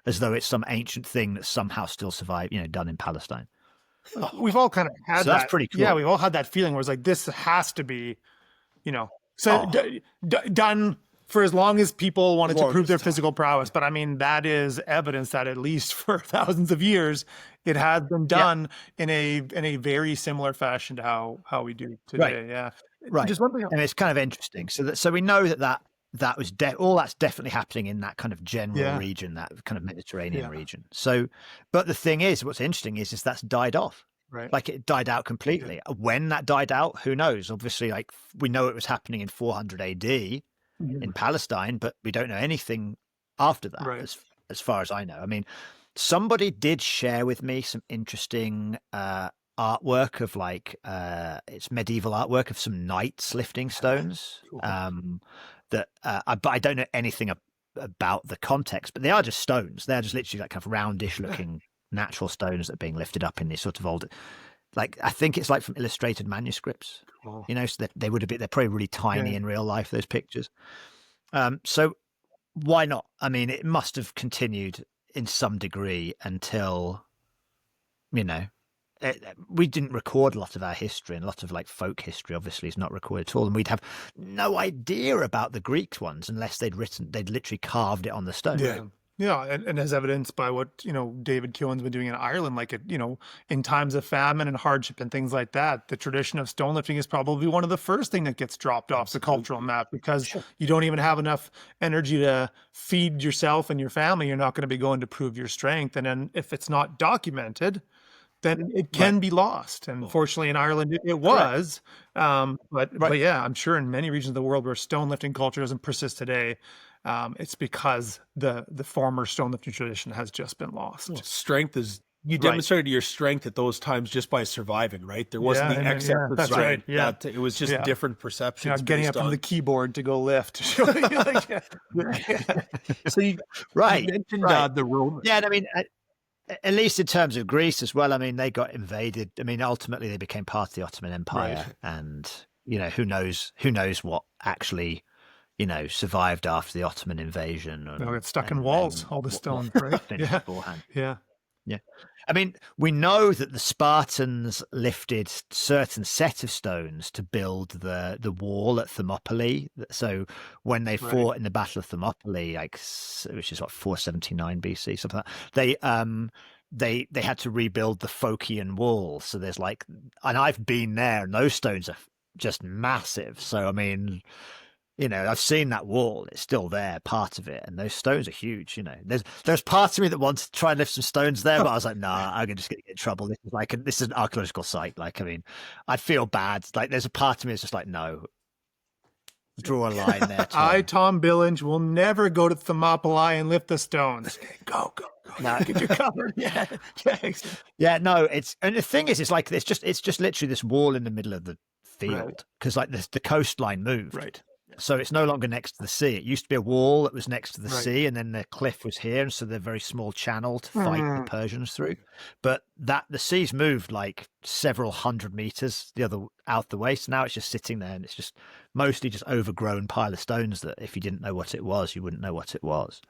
[SPEAKER 3] as though it's some ancient thing that somehow still survived, done in Palestine.
[SPEAKER 1] We've all kind of had that.
[SPEAKER 3] That's pretty cool.
[SPEAKER 1] Yeah, we've all had that feeling where it's like, this has to be, done for as long as people wanted to prove their physical prowess. But I mean, that is evidence that at least for thousands of years, it has been done in a very similar fashion to how we do today.
[SPEAKER 3] Right.
[SPEAKER 1] Yeah.
[SPEAKER 3] Right.
[SPEAKER 1] Just one thing.
[SPEAKER 3] And it's kind of interesting. So we know that was all that's definitely happening in that kind of general region, that kind of Mediterranean region. So, but the thing is, what's interesting is that's died off.
[SPEAKER 1] Right.
[SPEAKER 3] Like it died out completely. Yeah. When that died out, who knows? Obviously, we know it was happening in 400 AD in Palestine, but we don't know anything after that, as far as I know. I mean, somebody did share with me some interesting artwork of it's medieval artwork of some knights lifting stones. Cool. But I don't know anything about the context, but they are just stones. They're just literally kind of roundish looking natural stones that are being lifted up in these sort of old, I think it's from illustrated manuscripts. Cool. So they're probably really tiny in real life, those pictures. So why not? I mean, it must have continued in some degree until, we didn't record a lot of our history, and a lot of folk history obviously is not recorded at all, and we'd have no idea about the Greek ones unless they'd literally carved it on the stone.
[SPEAKER 1] Yeah, and as evidenced by what, David Keown's been doing in Ireland, like in times of famine and hardship and things like that, the tradition of stone lifting is probably one of the first thing that gets dropped off the cultural map because
[SPEAKER 2] Sure.
[SPEAKER 1] you don't even have enough energy to feed yourself and your family. You're not going to be going to prove your strength. And then if it's not documented, then it
[SPEAKER 2] Right.
[SPEAKER 1] can be lost. And fortunately in Ireland it
[SPEAKER 3] Correct.
[SPEAKER 1] was. But
[SPEAKER 3] Right.
[SPEAKER 1] yeah, I'm sure in many regions of the world where stone lifting culture doesn't persist today, it's because the former stone lifting tradition has just been lost.
[SPEAKER 2] Well, strength is you
[SPEAKER 3] Right.
[SPEAKER 2] demonstrated your strength at those times just by surviving, right? There wasn't the excess of
[SPEAKER 1] that's
[SPEAKER 2] strength.
[SPEAKER 1] right. Yeah.
[SPEAKER 2] That it was just
[SPEAKER 1] Yeah.
[SPEAKER 2] different
[SPEAKER 1] You're
[SPEAKER 2] perceptions
[SPEAKER 1] not getting
[SPEAKER 2] based
[SPEAKER 1] up from
[SPEAKER 2] on.
[SPEAKER 1] the keyboard to go lift.
[SPEAKER 2] So you
[SPEAKER 3] Right.
[SPEAKER 2] mentioned
[SPEAKER 3] Right.
[SPEAKER 2] the Roman.
[SPEAKER 3] Yeah, and I mean, at least in terms of Greece as well. I mean, they got invaded. I mean, ultimately they became part of the Ottoman Empire,
[SPEAKER 2] Right.
[SPEAKER 3] and who knows what actually survived after the Ottoman invasion. And,
[SPEAKER 1] They'll get stuck in walls, all the stones, right?
[SPEAKER 3] finished
[SPEAKER 1] Yeah.
[SPEAKER 3] beforehand.
[SPEAKER 1] Yeah.
[SPEAKER 3] Yeah. I mean, we know that the Spartans lifted certain set of stones to build the wall at Thermopylae. So when they fought in the Battle of Thermopylae, which is what 479 BC, something like that, they had to rebuild the Phocian wall. So there's and I've been there, and those stones are just massive. So I mean, I've seen that wall; it's still there, part of it, and those stones are huge. There's part of me that wants to try and lift some stones there, but I was like, nah, I'm just gonna get in trouble. This is an archaeological site. I mean, I'd feel bad. There's a part of me that's just like, no, draw a line there.
[SPEAKER 1] I, Tom Billinge, will never go to Thermopylae and lift the stones. Go.
[SPEAKER 3] No.
[SPEAKER 1] Get you covered. Yeah.
[SPEAKER 3] Yeah, no, and the thing is, it's just literally this wall in the middle of the field because the coastline moved.
[SPEAKER 1] Right.
[SPEAKER 3] So it's no longer next to the sea. It used to be a wall that was next to the sea, and then the cliff was here, and so they're a very small channel to fight the Persians through. But the sea's moved several hundred meters out the way, so now it's just sitting there, and it's just mostly just overgrown pile of stones that if you didn't know what it was, you wouldn't know what it was.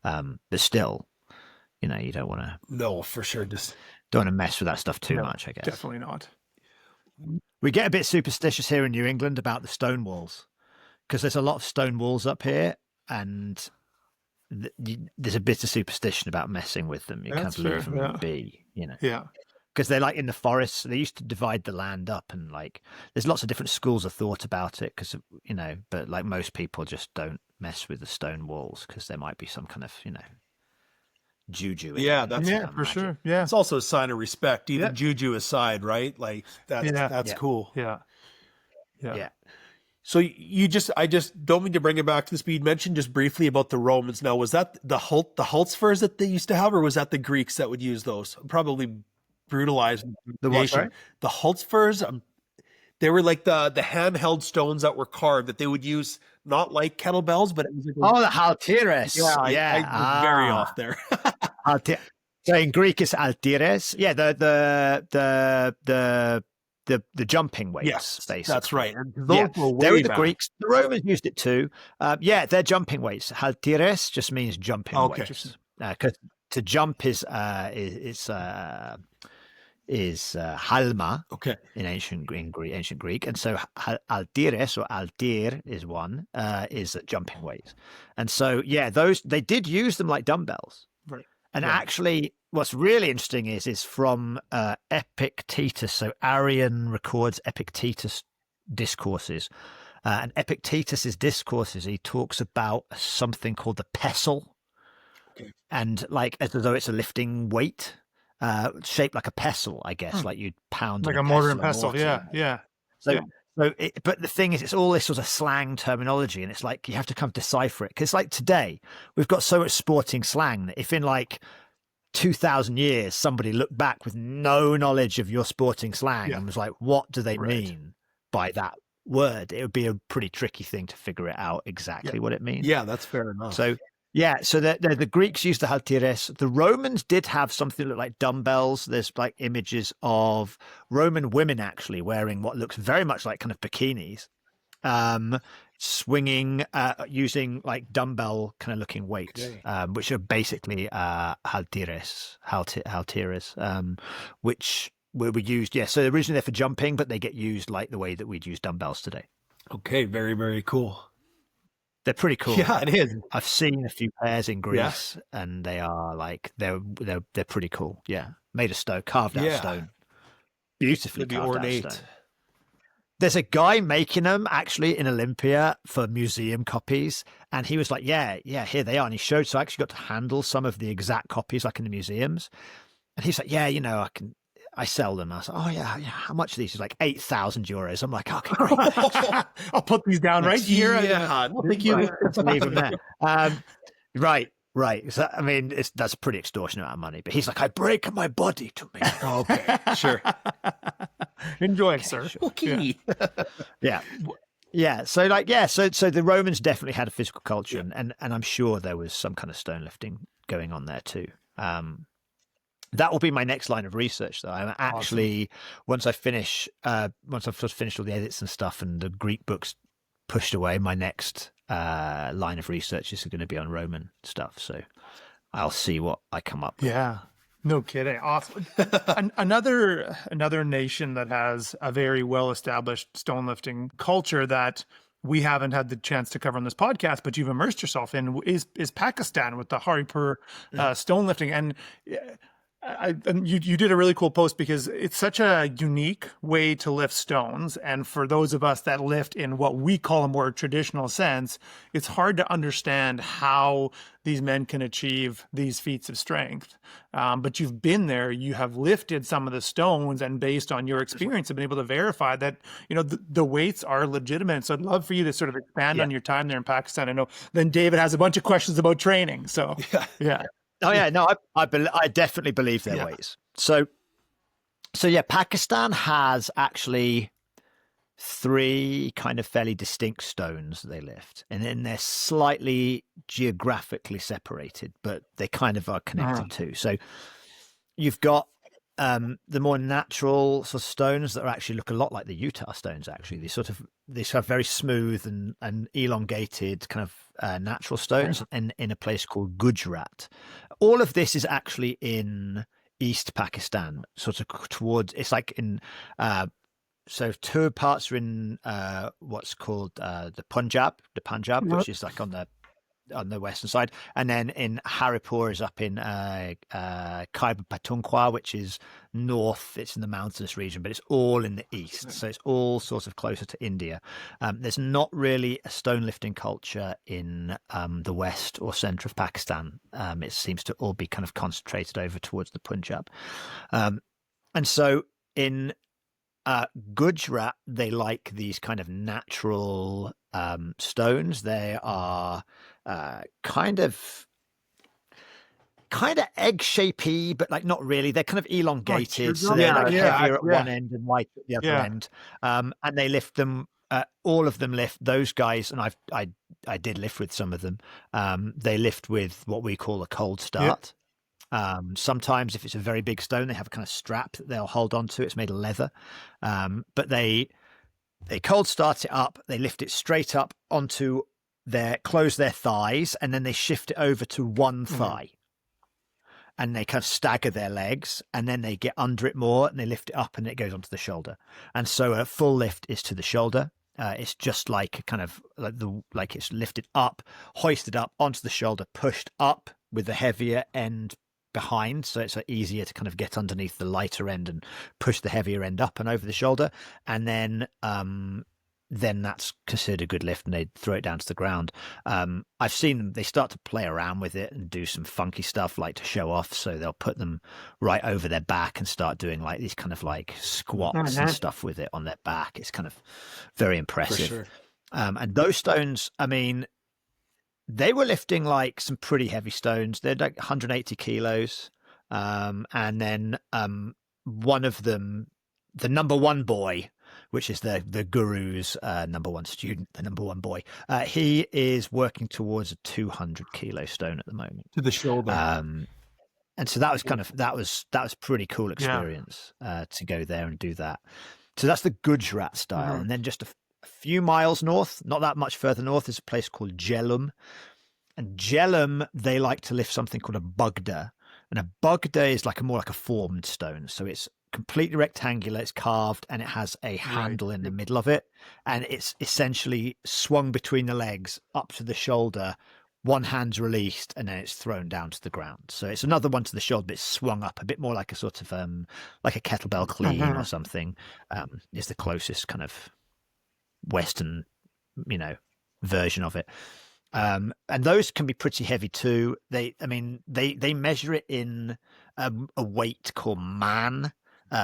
[SPEAKER 3] But still, you don't want to.
[SPEAKER 2] No, for sure. Just
[SPEAKER 3] don't want to mess with that stuff too much, I guess.
[SPEAKER 1] Definitely not.
[SPEAKER 3] We get a bit superstitious here in New England about the stone walls because there's a lot of stone walls up here, and there's a bit of superstition about messing with them. You
[SPEAKER 1] That's
[SPEAKER 3] can't leave
[SPEAKER 1] fair,
[SPEAKER 3] them be,
[SPEAKER 1] Yeah.
[SPEAKER 3] because they're in the forests. They used to divide the land up, and there's lots of different schools of thought about it because but most people just don't mess with the stone walls because there might be some kind of juju.
[SPEAKER 1] That's for sure. Yeah.
[SPEAKER 2] It's also a sign of respect, even juju aside, right? That's cool.
[SPEAKER 1] Yeah.
[SPEAKER 2] So I just don't mean to bring it back to the speed. Mentioned just briefly about the Romans. Now, was that the Holtzfors that they used to have, or was that the Greeks that would use those? Probably brutalized
[SPEAKER 3] The what, sorry?
[SPEAKER 2] The Holtzfors. They were like the handheld stones that were carved that they would use, not like kettlebells, but it was
[SPEAKER 3] the halteres.
[SPEAKER 2] Yeah, I was very off there.
[SPEAKER 3] So in Greek it's altires. Yeah, the jumping weights.
[SPEAKER 2] Yes,
[SPEAKER 3] basically.
[SPEAKER 2] That's right. And those were way
[SPEAKER 3] they were the
[SPEAKER 2] back.
[SPEAKER 3] Greeks. The Romans used it too. They're jumping weights. Haltires just means jumping weights. Because to jump is halma.
[SPEAKER 2] Okay.
[SPEAKER 3] In ancient Greek, and so altires or altir is jumping weights, and so they did use them like dumbbells.
[SPEAKER 1] Right.
[SPEAKER 3] And actually, what's really interesting is from Epictetus. So Arrian records Epictetus discourses, and Epictetus's discourses, he talks about something called the pestle, and as though it's a lifting weight. Shaped like a pestle, I guess, like you'd pound
[SPEAKER 1] like
[SPEAKER 3] a
[SPEAKER 1] mortar and
[SPEAKER 3] pestle.
[SPEAKER 1] pestle. Yeah.
[SPEAKER 3] But the thing is, it's all this sort of slang terminology, and it's you have to come decipher it because, today, we've got so much sporting slang that if in 2,000 years somebody looked back with no knowledge of your sporting slang and was like, "What do they mean by that word?" It would be a pretty tricky thing to figure it out exactly what it means.
[SPEAKER 2] Yeah, that's fair enough.
[SPEAKER 3] So the Greeks used the halteres. The Romans did have something that looked like dumbbells. There's images of Roman women actually wearing what looks very much like kind of bikinis, swinging, using dumbbell kind of looking weights, which are basically halteres, which were used. Yeah, so originally they're for jumping, but they get used the way that we'd use dumbbells today.
[SPEAKER 2] Okay, very, very cool.
[SPEAKER 3] They're pretty cool.
[SPEAKER 2] Yeah, it is.
[SPEAKER 3] I've seen a few pairs in
[SPEAKER 2] Yeah.
[SPEAKER 3] Greece, and they are like they're pretty cool. Yeah, made of stone, carved out of
[SPEAKER 2] Yeah.
[SPEAKER 3] stone, beautifully
[SPEAKER 2] They'd be
[SPEAKER 3] carved out of
[SPEAKER 2] ornate.
[SPEAKER 3] stone. There's a guy making them actually in Olympia for museum copies, and he was like, "Yeah, here they are." And he showed, so I actually got to handle some of the exact copies, like in the museums. And he's like, "Yeah, I sell them." I was like, "Oh yeah, how much are these?" He's like, 8,000 euros. I'm like, "Okay, great."
[SPEAKER 1] I'll put these down right here.
[SPEAKER 2] Yeah, no, thank you.
[SPEAKER 3] To leave them there. Right. So, I mean, that's a pretty extortionate amount of money. But he's like, "I break my body to make."
[SPEAKER 2] Oh, okay, sure.
[SPEAKER 1] Enjoy, sir.
[SPEAKER 3] Sure.
[SPEAKER 2] Okay.
[SPEAKER 3] Yeah. So the Romans definitely had a physical culture, and I'm sure there was some kind of stone lifting going on there too. That will be my next line of research, though. I'm actually once I've finished all the edits and stuff, and the Greek books pushed away, my next line of research is going to be on Roman stuff. So I'll see what I come up with.
[SPEAKER 1] Yeah. No kidding. Awesome. Another nation that has a very well-established stone lifting culture that we haven't had the chance to cover on this podcast, but you've immersed yourself in is Pakistan with the Haripur stone lifting. And you did a really cool post because it's such a unique way to lift stones. And for those of us that lift in what we call a more traditional sense, it's hard to understand how these men can achieve these feats of strength. But you've been there, you have lifted some of the stones, and based on your experience, have been able to verify that, the weights are legitimate. So I'd love for you to sort of expand on your time there in Pakistan. I know then David has a bunch of questions about training. So yeah.
[SPEAKER 3] Oh yeah, no, I definitely believe their ways. So yeah, Pakistan has actually 3 kind of fairly distinct stones that they lift, and then they're slightly geographically separated, but they kind of are connected too. So you've got the more natural sort of stones that actually look a lot like the Utah stones. Actually, these have very smooth and elongated kind of natural stones in a place called Gujarat. All of this is actually in East Pakistan, sort of towards. It's like in. So 2 parts are in what's called the Punjab, which is like on the western side, and then in Haripur is up in Khyber Pakhtunkhwa, which is north. It's in the mountainous region, but it's all in the east, so it's all sort of closer to India. There's not really a stone lifting culture in the west or center of Pakistan. It seems to all be kind of concentrated over towards the Punjab, and so in Gujarat, they like these kind of natural stones. They are kind of egg-shapey, but like not really. They're kind of elongated, so they're like heavier at one end and light at the other end. And they lift them. All of them lift. Those guys, and I did lift with some of them. They lift with what we call a cold start. Sometimes if it's a very big stone, they have a kind of strap that they'll hold on to. It's made of leather. But they cold start it up, they lift it straight up onto close their thighs, and then they shift it over to one thigh. And they kind of stagger their legs, and then they get under it more, and they lift it up, and it goes onto the shoulder. And so a full lift is to the shoulder. It's just like kind of like it's lifted up, hoisted up onto the shoulder, pushed up with the heavier end behind, so it's easier to kind of get underneath the lighter end and push the heavier end up and over the shoulder, and then that's considered a good lift, and they throw it down to the ground. I've seen them; they start to play around with it and do some funky stuff, like to show off. So they'll put them right over their back and start doing like these kind of like squats and stuff with it on their back. It's kind of very impressive.
[SPEAKER 2] For sure.
[SPEAKER 3] And those stones, I mean, they were lifting like some pretty heavy stones. They're like 180 kilos. And then one of them, the number one boy, which is the guru's number one student, the number one boy, he is working towards a 200 kilo stone at the moment.
[SPEAKER 2] To the shoulder.
[SPEAKER 3] And so that was pretty cool experience to go there and do that. So that's the Gujarat style. And then just a few miles north, not that much further north, is a place called Jhelum. And Jhelum, they like to lift something called a bugda. And a bugda is more like a formed stone. So it's completely rectangular. It's carved, and it has a handle in the middle of it, and it's essentially swung between the legs up to the shoulder. One hand's released, and then it's thrown down to the ground. So it's another one to the shoulder, but it's swung up a bit more like a sort of like a kettlebell clean or something. Is the closest kind of Western, version of it. And those can be pretty heavy too. They measure it in a weight called man,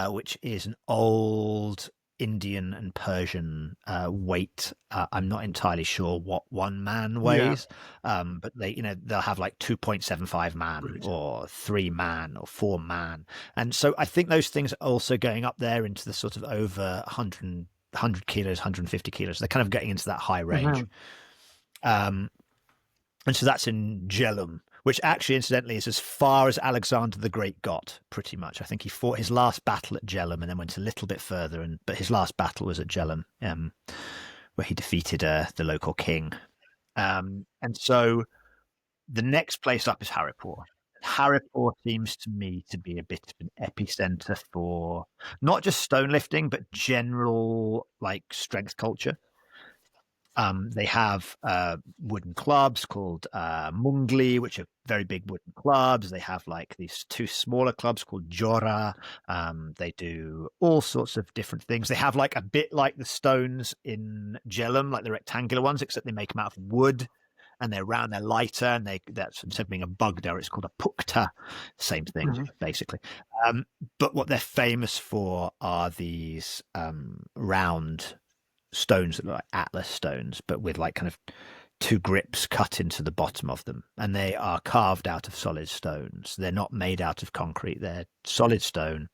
[SPEAKER 3] which is an old Indian and Persian weight. I'm not entirely sure what one man weighs, but they'll have like 2.75 man or 3 man or 4 man. And so I think those things are also going up there into the sort of over 100 kilos, 150 kilos. They're kind of getting into that high range. And so that's in Jhelum, which actually, incidentally, is as far as Alexander the Great got, pretty much. I think he fought his last battle at Jhelum and then went a little bit further. But his last battle was at Jhelum, where he defeated the local king. And so the next place up is Haripur. Haripur seems to me to be a bit of an epicenter for not just stonelifting, but general like strength culture. They have wooden clubs called mungli, which are very big wooden clubs. They have like these 2 smaller clubs called jora. They do all sorts of different things. They have like a bit like the stones in Jhelum, like the rectangular ones, except they make them out of wood, and they're round, they're lighter, and that's instead of being a bugda, it's called a pukta. Same thing, basically. But what they're famous for are these round stones that look like atlas stones, but with like kind of 2 grips cut into the bottom of them, and they are carved out of solid stones. They're not made out of concrete, they're solid stone.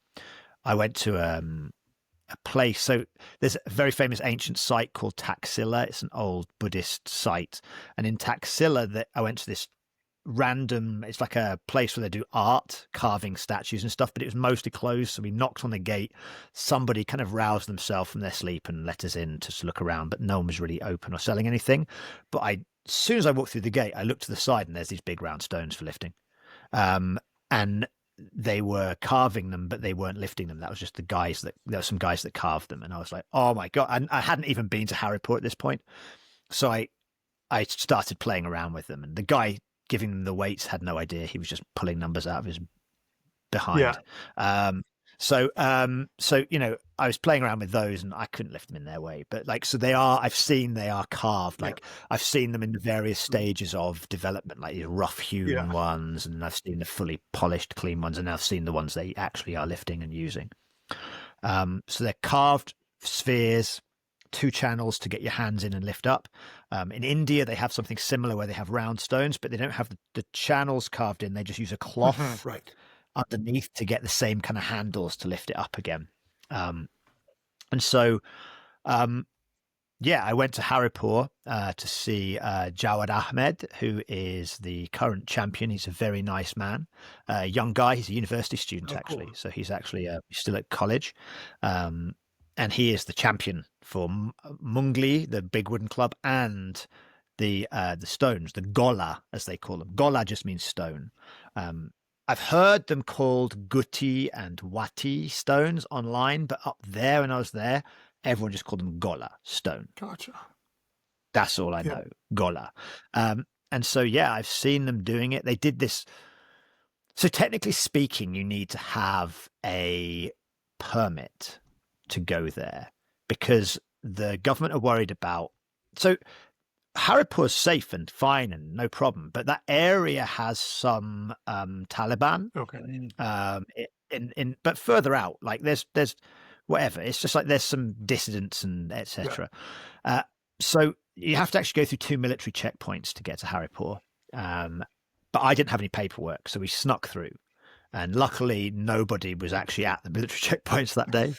[SPEAKER 3] I went to a place, so there's a very famous ancient site called Taxila. It's an old Buddhist site, and in Taxila I went to this random, it's like a place where they do art, carving statues and stuff, but it was mostly closed. So we knocked on the gate. Somebody kind of roused themselves from their sleep and let us in to look around, but no one was really open or selling anything. But as soon as I walked through the gate, I looked to the side and there's these big round stones for lifting. And they were carving them, but they weren't lifting them. That was just there were some guys that carved them. And I was like, oh my God. And I hadn't even been to Haripur at this point. So I started playing around with them, and the guy giving them the weights had no idea. He was just pulling numbers out of his behind. So I was playing around with those, and I couldn't lift them in their way. But like, so they are carved. Like I've seen them in the various stages of development, like these rough hewn ones, and I've seen the fully polished, clean ones, and I've seen the ones they actually are lifting and using. So they're carved spheres, 2 channels to get your hands in and lift up. In India, they have something similar where they have round stones, but they don't have the channels carved in. They just use a cloth underneath to get the same kind of handles to lift it up again. And so, I went to Haripur to see Jawad Ahmed, who is the current champion. He's a very nice man, young guy. He's a university student, actually. Cool. So he's actually still at college. And he is the champion for mungli, the big wooden club, and the stones, the gola, as they call them. Gola just means stone. I've heard them called guti and wati stones online, but up there when I was there, everyone just called them gola, stone.
[SPEAKER 1] Gotcha.
[SPEAKER 3] That's all I know, gola. And so, I've seen them doing it. They did this. So technically speaking, you need to have a permit to go there, because the government are worried about. So Haripur's safe and fine and no problem, but that area has some Taliban. But further out, like there's whatever. It's just like there's some dissidents and etc. So you have to actually go through 2 military checkpoints to get to Haripur. But I didn't have any paperwork, so we snuck through. And luckily, nobody was actually at the military checkpoints that day.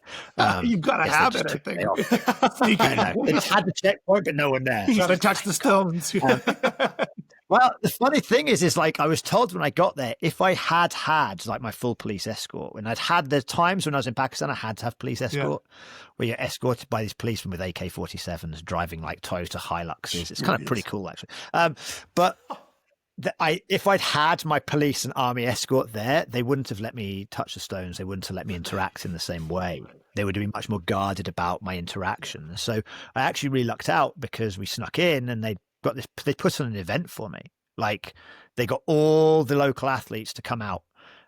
[SPEAKER 1] You've got to have it, I think.
[SPEAKER 3] They just had the checkpoint, but no one there.
[SPEAKER 1] You got to touch the stones.
[SPEAKER 3] Well, the funny thing is like I was told when I got there, if I had like my full police escort, and I'd had the times when I was in Pakistan, I had to have police escort, where you're escorted by these policemen with AK-47s driving like Toyota Hiluxes. It's kind of pretty cool, actually. But if I'd had my police and army escort there, they wouldn't have let me touch the stones. They wouldn't have let me interact in the same way. They would have been much more guarded about my interaction. So I actually really lucked out because we snuck in and they put on an event for me. Like they got all the local athletes to come out.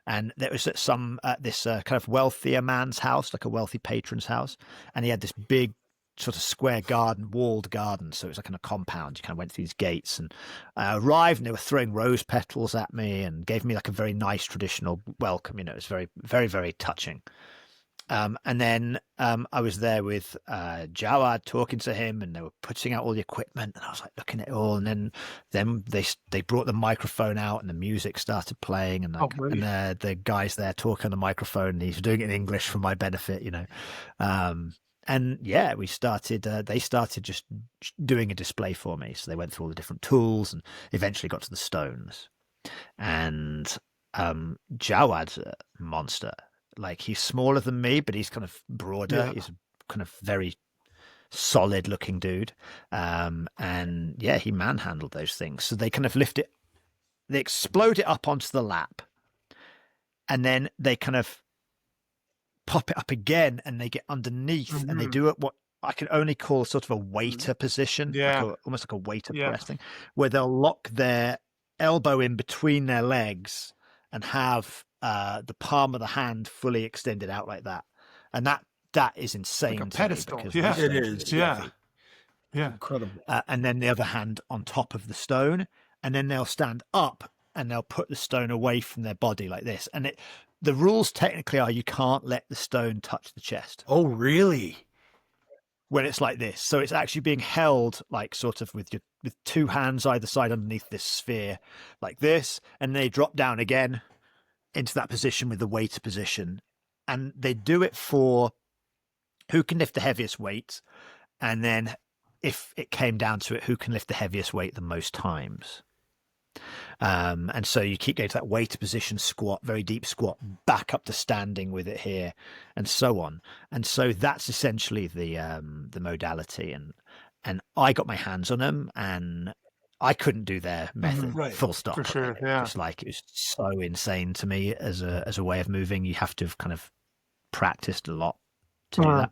[SPEAKER 3] And there was at this kind of wealthier man's house, like a wealthy patron's house. And he had this big sort of square garden, walled garden. So it was like in a compound. You kind of went through these gates, and I arrived and they were throwing rose petals at me and gave me like a very nice traditional welcome. You know, it was very, very, very touching. And then I was there with Jawad, talking to him, and they were putting out all the equipment, and I was like looking at it all. And then they brought the microphone out, and the music started playing, and, the guys there talking on the microphone, and he's doing it in English for my benefit, you know. And yeah, we started. They started just doing a display for me. So they went through all the different tools, and eventually got to the stones. And Jawad's a monster. Like he's smaller than me, but he's kind of broader. Yeah. He's kind of very solid looking dude. And yeah, he manhandled those things. So they kind of lift it, they explode it up onto the lap, and then they kind of pop it up again, and they get underneath, and they do it what I can only call sort of a waiter position, almost like a waiter pressing, where they'll lock their elbow in between their legs and have the palm of the hand fully extended out like that, and that is insane.
[SPEAKER 1] Like a pedestal.
[SPEAKER 3] Yeah,
[SPEAKER 1] it is. Yeah,
[SPEAKER 2] incredible.
[SPEAKER 3] And then the other hand on top of the stone, and then they'll stand up and they'll put the stone away from their body like this. And the rules technically are you can't let the stone touch the chest.
[SPEAKER 2] Oh, really?
[SPEAKER 3] When it's like this, so it's actually being held like sort of with two hands either side underneath this sphere, like this, and they drop down again into that position with the waiter position, and they do it for who can lift the heaviest weight, and then if it came down to it, who can lift the heaviest weight the most times. And so you keep going to that waiter position, squat, very deep squat, back up to standing with it here, and so on. And so that's essentially the modality, and I got my hands on them, and I couldn't do their method, full stop.
[SPEAKER 1] For sure, yeah.
[SPEAKER 3] It's like, it was so insane to me as a way of moving. You have to have kind of practiced a lot to do that.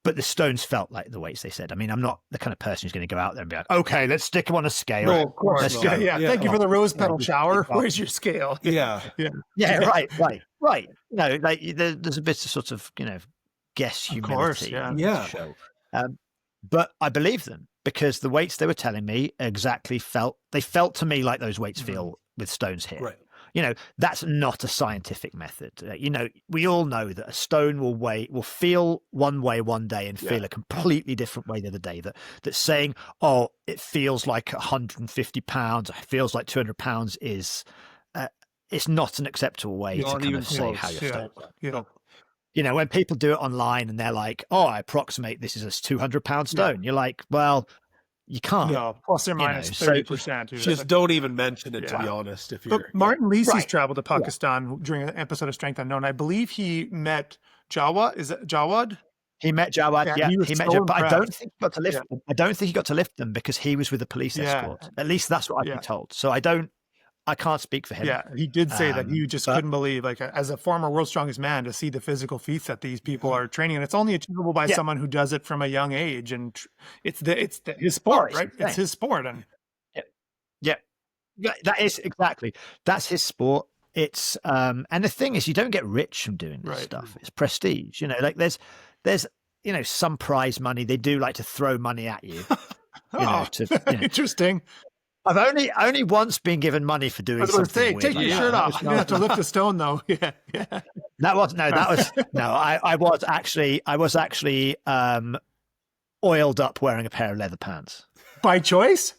[SPEAKER 3] But the stones felt like the weights they said. I mean, I'm not the kind of person who's going to go out there and be like, okay, let's stick them on a scale.
[SPEAKER 1] No, of course.
[SPEAKER 3] Let's go.
[SPEAKER 1] Yeah. Thank you for the rose petal shower. Where's your scale?
[SPEAKER 2] Yeah.
[SPEAKER 3] Right. No, like there's a bit of sort of, guess humility.
[SPEAKER 1] Of course,
[SPEAKER 2] yeah.
[SPEAKER 3] Show. But I believe them, because the weights they were telling me exactly felt to me like those weights feel with stones here.
[SPEAKER 2] Right.
[SPEAKER 3] That's not a scientific method. We all know that a stone will feel one way one day and feel a completely different way the other day. That's saying, oh, it feels like 150 pounds, it feels like 200 pounds is, it's not an acceptable way to kind of say how your stones are.
[SPEAKER 1] Yeah.
[SPEAKER 3] When people do it online and they're like, oh, I approximate this is a 200-pound stone. You're like, well, you can't.
[SPEAKER 1] No, plus or minus 30%.
[SPEAKER 2] Just don't even mention it, to be honest.
[SPEAKER 1] But Martin Lisi's traveled to Pakistan during an episode of Strength Unknown. I believe he met Jawad. Is it Jawad?
[SPEAKER 3] He met Jawad. Yeah, he met Jawad. But I don't think he got to lift them. I don't think he got to lift them because he was with the police escort. At least that's what I've been told. So I can't speak for him.
[SPEAKER 1] Yeah, he did say that he just couldn't believe, like, as a former world's strongest man, to see the physical feats that these people are training, and it's only achievable by someone who does it from a young age, and it's his sport, right? It's his sport, and
[SPEAKER 3] that is exactly, that's his sport. It's and the thing is, you don't get rich from doing this stuff. It's prestige, like there's some prize money. They do like to throw money at you.
[SPEAKER 1] Interesting.
[SPEAKER 3] I've only once been given money for doing something weird.
[SPEAKER 1] Take your shirt off. You have to lift a stone, though. Yeah.
[SPEAKER 3] I was actually oiled up wearing a pair of leather pants
[SPEAKER 1] by choice.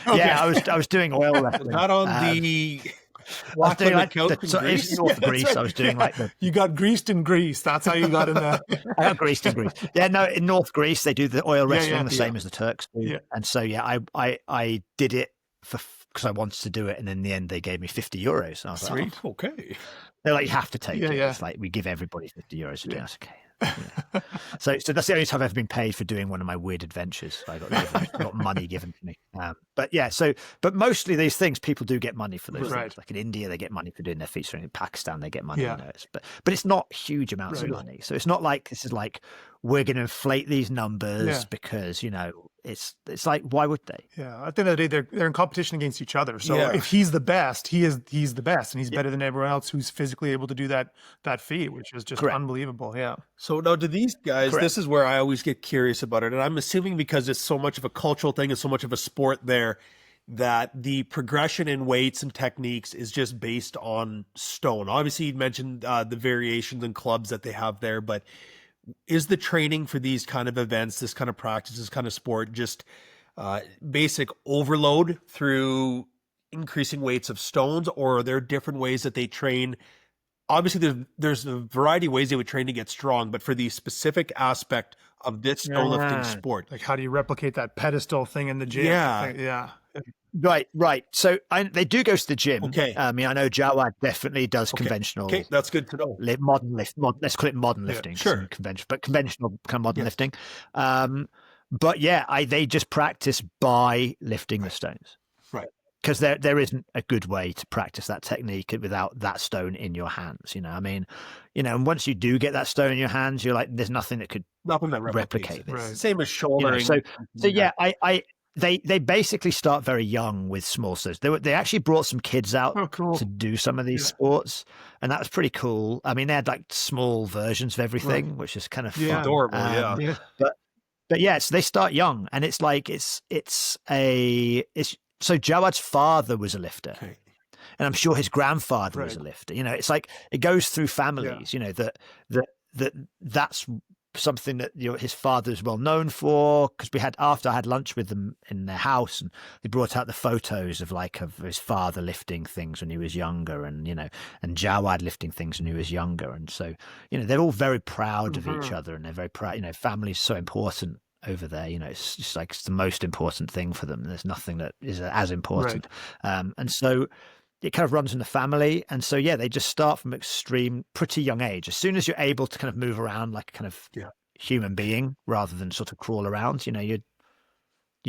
[SPEAKER 1] Okay.
[SPEAKER 3] Yeah, I was doing oil wrestling.
[SPEAKER 2] Not on the.
[SPEAKER 3] I was doing like North Greece. Right. I was doing like
[SPEAKER 1] you got greased in Greece. That's how you got in there.
[SPEAKER 3] I got greased in Greece. Yeah, no, in North Greece they do the oil wrestling the same as the Turks do. Yeah. And so I did it because I wanted to do it, and in the end they gave me 50 euros. I was
[SPEAKER 1] Sweet.
[SPEAKER 3] Like,
[SPEAKER 2] okay.
[SPEAKER 3] They're like, you have to take it.
[SPEAKER 1] Yeah.
[SPEAKER 3] It's like we give everybody 50 euros to do it. Okay. So that's the only time I've ever been paid for doing one of my weird adventures. I got money given to me. But yeah, but mostly these things, people do get money for those
[SPEAKER 1] Right.
[SPEAKER 3] things. Like in India, they get money for doing their feats training. In Pakistan, they get money.
[SPEAKER 1] Yeah.
[SPEAKER 3] But it's not huge amounts of
[SPEAKER 1] Right.
[SPEAKER 3] money. So it's not like this is like we're going to inflate these numbers
[SPEAKER 1] Yeah.
[SPEAKER 3] because it's like, why would they?
[SPEAKER 1] Yeah, at the end of the day, they're in competition against each other. So
[SPEAKER 2] Yeah.
[SPEAKER 1] if he's the best, he's the best, and he's better than everyone else who's physically able to do that feat, which is just
[SPEAKER 3] Correct.
[SPEAKER 1] unbelievable. Yeah.
[SPEAKER 2] So now to these guys,
[SPEAKER 3] Correct.
[SPEAKER 2] this is where I always get curious about it. And I'm assuming because it's so much of a cultural thing and so much of a sport there, that the progression in weights and techniques is just based on stone. Obviously, you mentioned the variations and clubs that they have there, but is the training for these kind of events, this kind of practice, this kind of sport, just basic overload through increasing weights of stones, or are there different ways that they train? Obviously, there's a variety of ways they would train to get strong, but for the specific aspect of this stonelifting sport,
[SPEAKER 1] Like, how do you replicate that pedestal thing in the gym?
[SPEAKER 2] Yeah.
[SPEAKER 1] Yeah.
[SPEAKER 3] Right. So they do go to the gym.
[SPEAKER 2] Okay.
[SPEAKER 3] I mean, I know Jawad definitely does conventional.
[SPEAKER 2] Okay, that's good to know.
[SPEAKER 3] Modern lift. Let's call it modern lifting.
[SPEAKER 2] sure.
[SPEAKER 3] Conventional kind of modern lifting. But yeah, they just practice by lifting the stones.
[SPEAKER 2] Right.
[SPEAKER 3] Because there isn't a good way to practice that technique without that stone in your hands. I mean, and once you do get that stone in your hands, you're like, there's nothing that could
[SPEAKER 2] Nothing that
[SPEAKER 3] replicate this.
[SPEAKER 1] Right.
[SPEAKER 2] Same as shouldering.
[SPEAKER 3] So yeah, they basically start very young with small stones. They actually brought some kids out
[SPEAKER 1] Oh, cool.
[SPEAKER 3] to do some of these sports, and that was pretty cool. I mean, they had like small versions of everything, which is kind of fun.
[SPEAKER 2] Adorable,
[SPEAKER 1] Yeah.
[SPEAKER 3] But yeah, so they start young, and it's like so Jawad's father was a lifter.
[SPEAKER 2] Okay.
[SPEAKER 3] And I'm sure his grandfather was a lifter. It's like it goes through families. That's something that his father is well known for. Because after I had lunch with them in their house, and they brought out the photos of his father lifting things when he was younger, and and Jawad lifting things when he was younger, and so they're all very proud of each other, and they're very proud. Family's so important over there. It's just like it's the most important thing for them. There's nothing that is as important, and so it kind of runs in the family. And so yeah, they just start from pretty young age. As soon as you're able to kind of move around like a kind of human being rather than sort of crawl around, you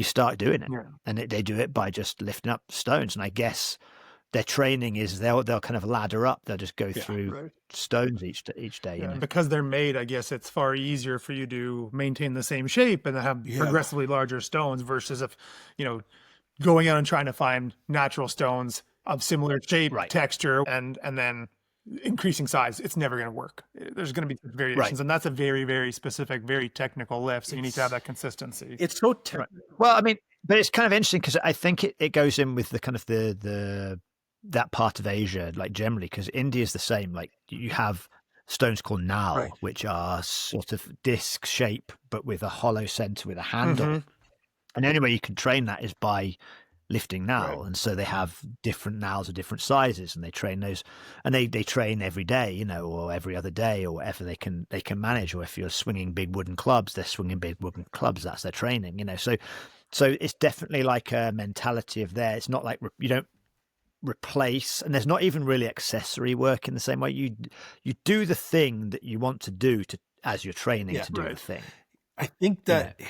[SPEAKER 3] start doing it, and they do it by just lifting up stones. And I guess their training is they'll kind of ladder up. They'll just go through stones each day.
[SPEAKER 1] And because they're made, I guess it's far easier for you to maintain the same shape and have progressively larger stones versus if, going out and trying to find natural stones of similar shape, texture, and then increasing size. It's never going to work. There's going to be variations, and that's a very, very specific, very technical lift. So you need to have that consistency.
[SPEAKER 2] It's so
[SPEAKER 3] well, I mean, but it's kind of interesting because I think it goes in with the kind of that part of Asia, like generally, because India is the same. Like you have stones called nal, which are sort of disc shape, but with a hollow center with a handle. And the only way you can train that is by lifting nal. And so they have different nals of different sizes, and they train those, and they train every day, or every other day, or whatever they can manage. Or if you're swinging big wooden clubs, they're swinging big wooden clubs. That's their training, So it's definitely like a mentality of there. It's not like you don't replace, and there's not even really accessory work in the same way. You do the thing that you want to do as you're training to do the thing.
[SPEAKER 2] I think that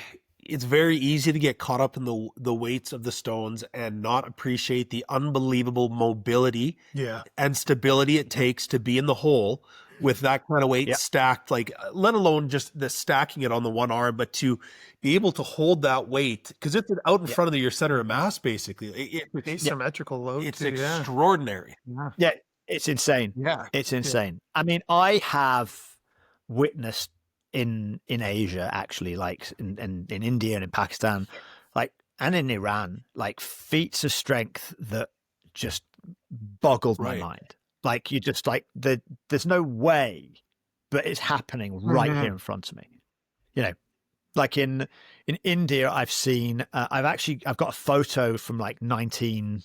[SPEAKER 2] it's very easy to get caught up in the weights of the stones and not appreciate the unbelievable mobility and stability it takes to be in the hole with that kind of weight stacked, like let alone just the stacking it on the one arm, but to be able to hold that weight because it's out in front of your center of mass, basically.
[SPEAKER 1] It's asymmetrical load.
[SPEAKER 2] It's extraordinary.
[SPEAKER 3] Yeah, it's insane.
[SPEAKER 2] Yeah,
[SPEAKER 3] it's insane. I mean, I have witnessed in Asia, actually, like in India and in Pakistan, like, and in Iran, like feats of strength that just boggled my mind. Like you just like there's no way, but it's happening right here in front of me. Like in India, I've seen. I've got a photo from like 1908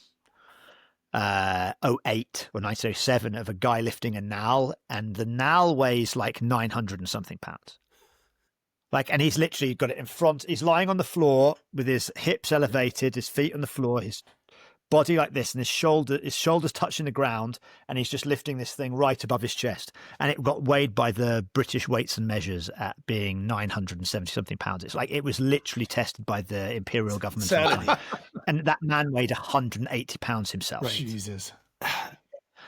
[SPEAKER 3] or 1907 of a guy lifting a nal, and the nal weighs like 900 and something pounds. Like, and he's literally got it in front. He's lying on the floor with his hips elevated, his feet on the floor, his body like this, and his shoulders touching the ground, and he's just lifting this thing right above his chest. And it got weighed by the British Weights and Measures at being 970 something pounds. It's like it was literally tested by the imperial government. And that man weighed 180 pounds himself.
[SPEAKER 2] Right.
[SPEAKER 1] Jesus.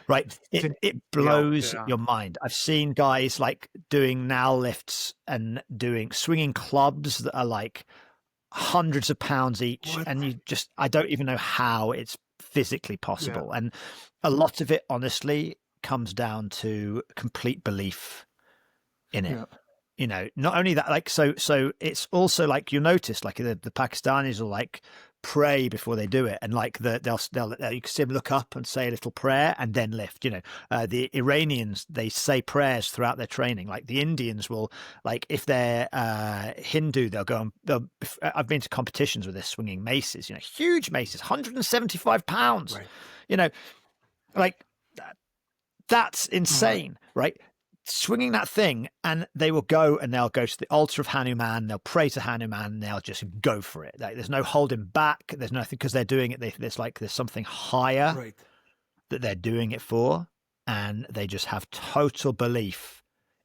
[SPEAKER 3] Right. It blows
[SPEAKER 1] Yeah.
[SPEAKER 3] your mind. I've seen guys like doing now lifts and swinging clubs that are like hundreds of pounds each.
[SPEAKER 2] What?
[SPEAKER 3] And I don't even know how it's physically possible. And a lot of it, honestly, comes down to complete belief in it. Not only that, like, so it's also like, you notice like the Pakistanis will like pray before they do it, and like they'll you can see them look up and say a little prayer and then lift. The Iranians, they say prayers throughout their training. Like the Indians will, like, if they're Hindu, they'll go and I've been to competitions with this, swinging maces, huge maces, 175 pounds, like that's insane, right? Swinging that thing, and they will go and they'll go to the altar of Hanuman, they'll pray to Hanuman, and they'll just go for it. Like, there's no holding back, there's nothing, because they're doing it, there's something higher that they're doing it for, and they just have total belief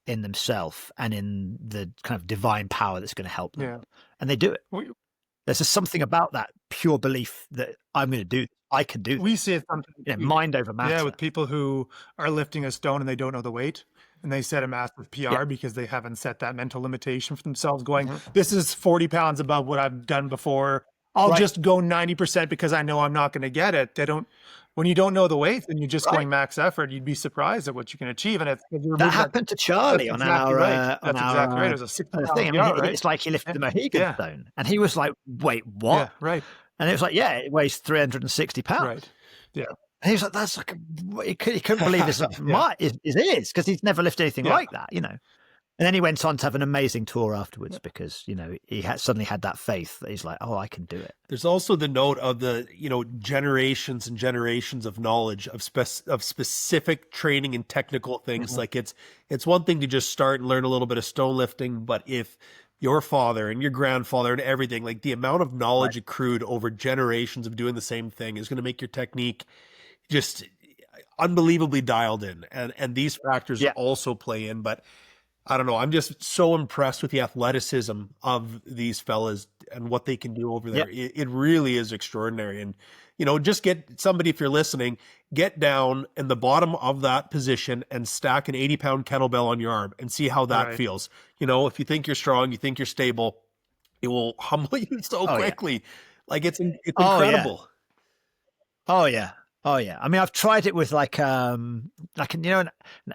[SPEAKER 3] in themselves and in the kind of divine power that's going to help them. And they do it. There's just something about that pure belief that I'm going to do. I can do this.
[SPEAKER 1] We see it sometimes.
[SPEAKER 3] Mind over matter.
[SPEAKER 1] Yeah, with people who are lifting a stone and they don't know the weight, and they set a massive PR because they haven't set that mental limitation for themselves, going, this is 40 pounds above what I've done before. I'll just go 90% because I know I'm not going to get it. When you don't know the weight and you're just going max effort, you'd be surprised at what you can achieve. And
[SPEAKER 3] that happened to Charlie on our
[SPEAKER 1] That's exactly right. It was a 60
[SPEAKER 3] thing.
[SPEAKER 1] PR,
[SPEAKER 3] it's like he lifted the Mohegan stone, and he was like, "Wait, what?"
[SPEAKER 1] Yeah, right.
[SPEAKER 3] And it was like, "Yeah, it weighs 360 pounds."
[SPEAKER 1] Right. Yeah.
[SPEAKER 3] And he was like, "That's like he couldn't believe this is because he's never lifted anything like that, And then he went on to have an amazing tour afterwards because, he suddenly had that faith that he's like, oh, I can do it.
[SPEAKER 2] There's also the note of the, generations and generations of knowledge of specific training and technical things. Like it's one thing to just start and learn a little bit of stone lifting, but if your father and your grandfather and everything, like the amount of knowledge accrued over generations of doing the same thing is going to make your technique just unbelievably dialed in. And these factors also play in, but I don't know. I'm just so impressed with the athleticism of these fellas and what they can do over there.
[SPEAKER 3] Yep.
[SPEAKER 2] It really is extraordinary. And, just get somebody, if you're listening, get down in the bottom of that position and stack an 80-pound kettlebell on your arm and see how that feels. If you think you're strong, you think you're stable, it will humble you so quickly. Yeah. Like it's incredible.
[SPEAKER 3] Oh, yeah. Oh yeah, I mean, I've tried it with like an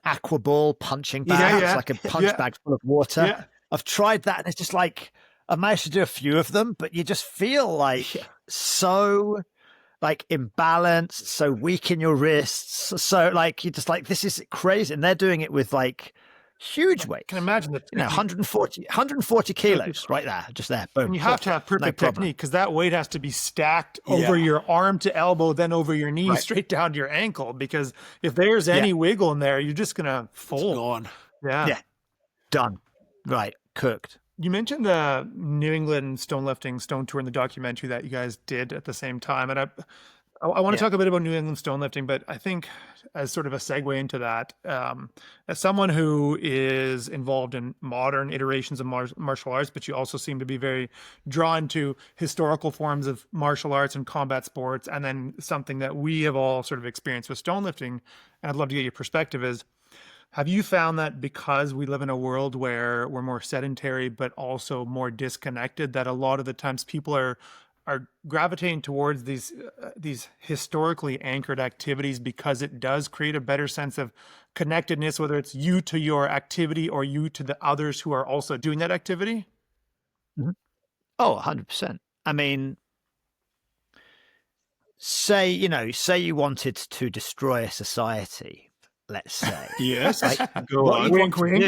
[SPEAKER 3] aqua ball punching bag. It's like a punch bag full of water. Yeah. I've tried that, and it's just like I managed to do a few of them, but you just feel like so like imbalanced, so weak in your wrists, so like you're just like, this is crazy, and they're doing it with like huge weight.
[SPEAKER 1] I can imagine that
[SPEAKER 3] 140 kilos right there, just there. Boom.
[SPEAKER 1] And you have to have perfect technique because that weight has to be stacked over your arm to elbow, then over your knee, straight down to your ankle. Because if there's any wiggle in there, you're just gonna fold.
[SPEAKER 2] It's gone.
[SPEAKER 3] Yeah. Done. Right. Cooked.
[SPEAKER 1] You mentioned the New England Stonelifting Stone Tour in the documentary that you guys did at the same time, and I want to talk a bit about New England Stonelifting, but I think as sort of a segue into that, as someone who is involved in modern iterations of martial arts, but you also seem to be very drawn to historical forms of martial arts and combat sports, and then something that we have all sort of experienced with stonelifting, and I'd love to get your perspective is, have you found that because we live in a world where we're more sedentary, but also more disconnected, that a lot of the times people are gravitating towards these historically anchored activities because it does create a better sense of connectedness, whether it's you to your activity or you to the others who are also doing that activity?
[SPEAKER 3] Mm-hmm. Oh, 100%. I mean, say you wanted to destroy a society, let's say.
[SPEAKER 1] Yes.
[SPEAKER 3] Like,
[SPEAKER 1] go on.
[SPEAKER 3] Wink, wink.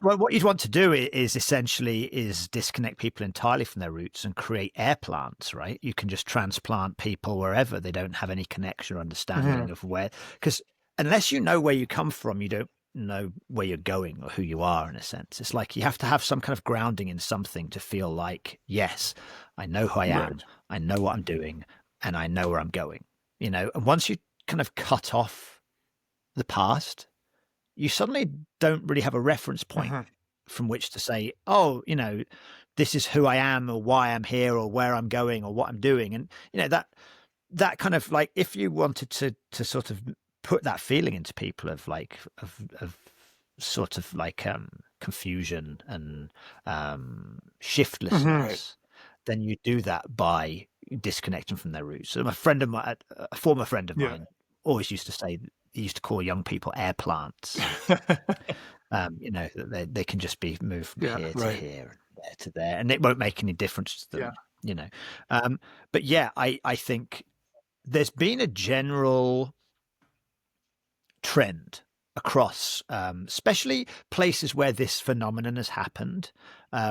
[SPEAKER 3] What you'd want to do is essentially disconnect people entirely from their roots and create air plants, right? You can just transplant people wherever they don't have any connection or understanding of where, because unless you know where you come from, you don't know where you're going or who you are, in a sense. It's like you have to have some kind of grounding in something to feel like, yes, I know who I am, I know what I'm doing, and I know where I'm going, And once you kind of cut off the past, you suddenly don't really have a reference point from which to say, oh, this is who I am, or why I'm here, or where I'm going, or what I'm doing. And that kind of like, if you wanted to sort of put that feeling into people of like of sort of like confusion and shiftlessness, then you do that by disconnecting from their roots. So a former friend of mine, always used to say, he used to call young people air plants. That they can just be moved from here to here and there to there, and it won't make any difference to them. But yeah, I think there's been a general trend across, especially places where this phenomenon has happened,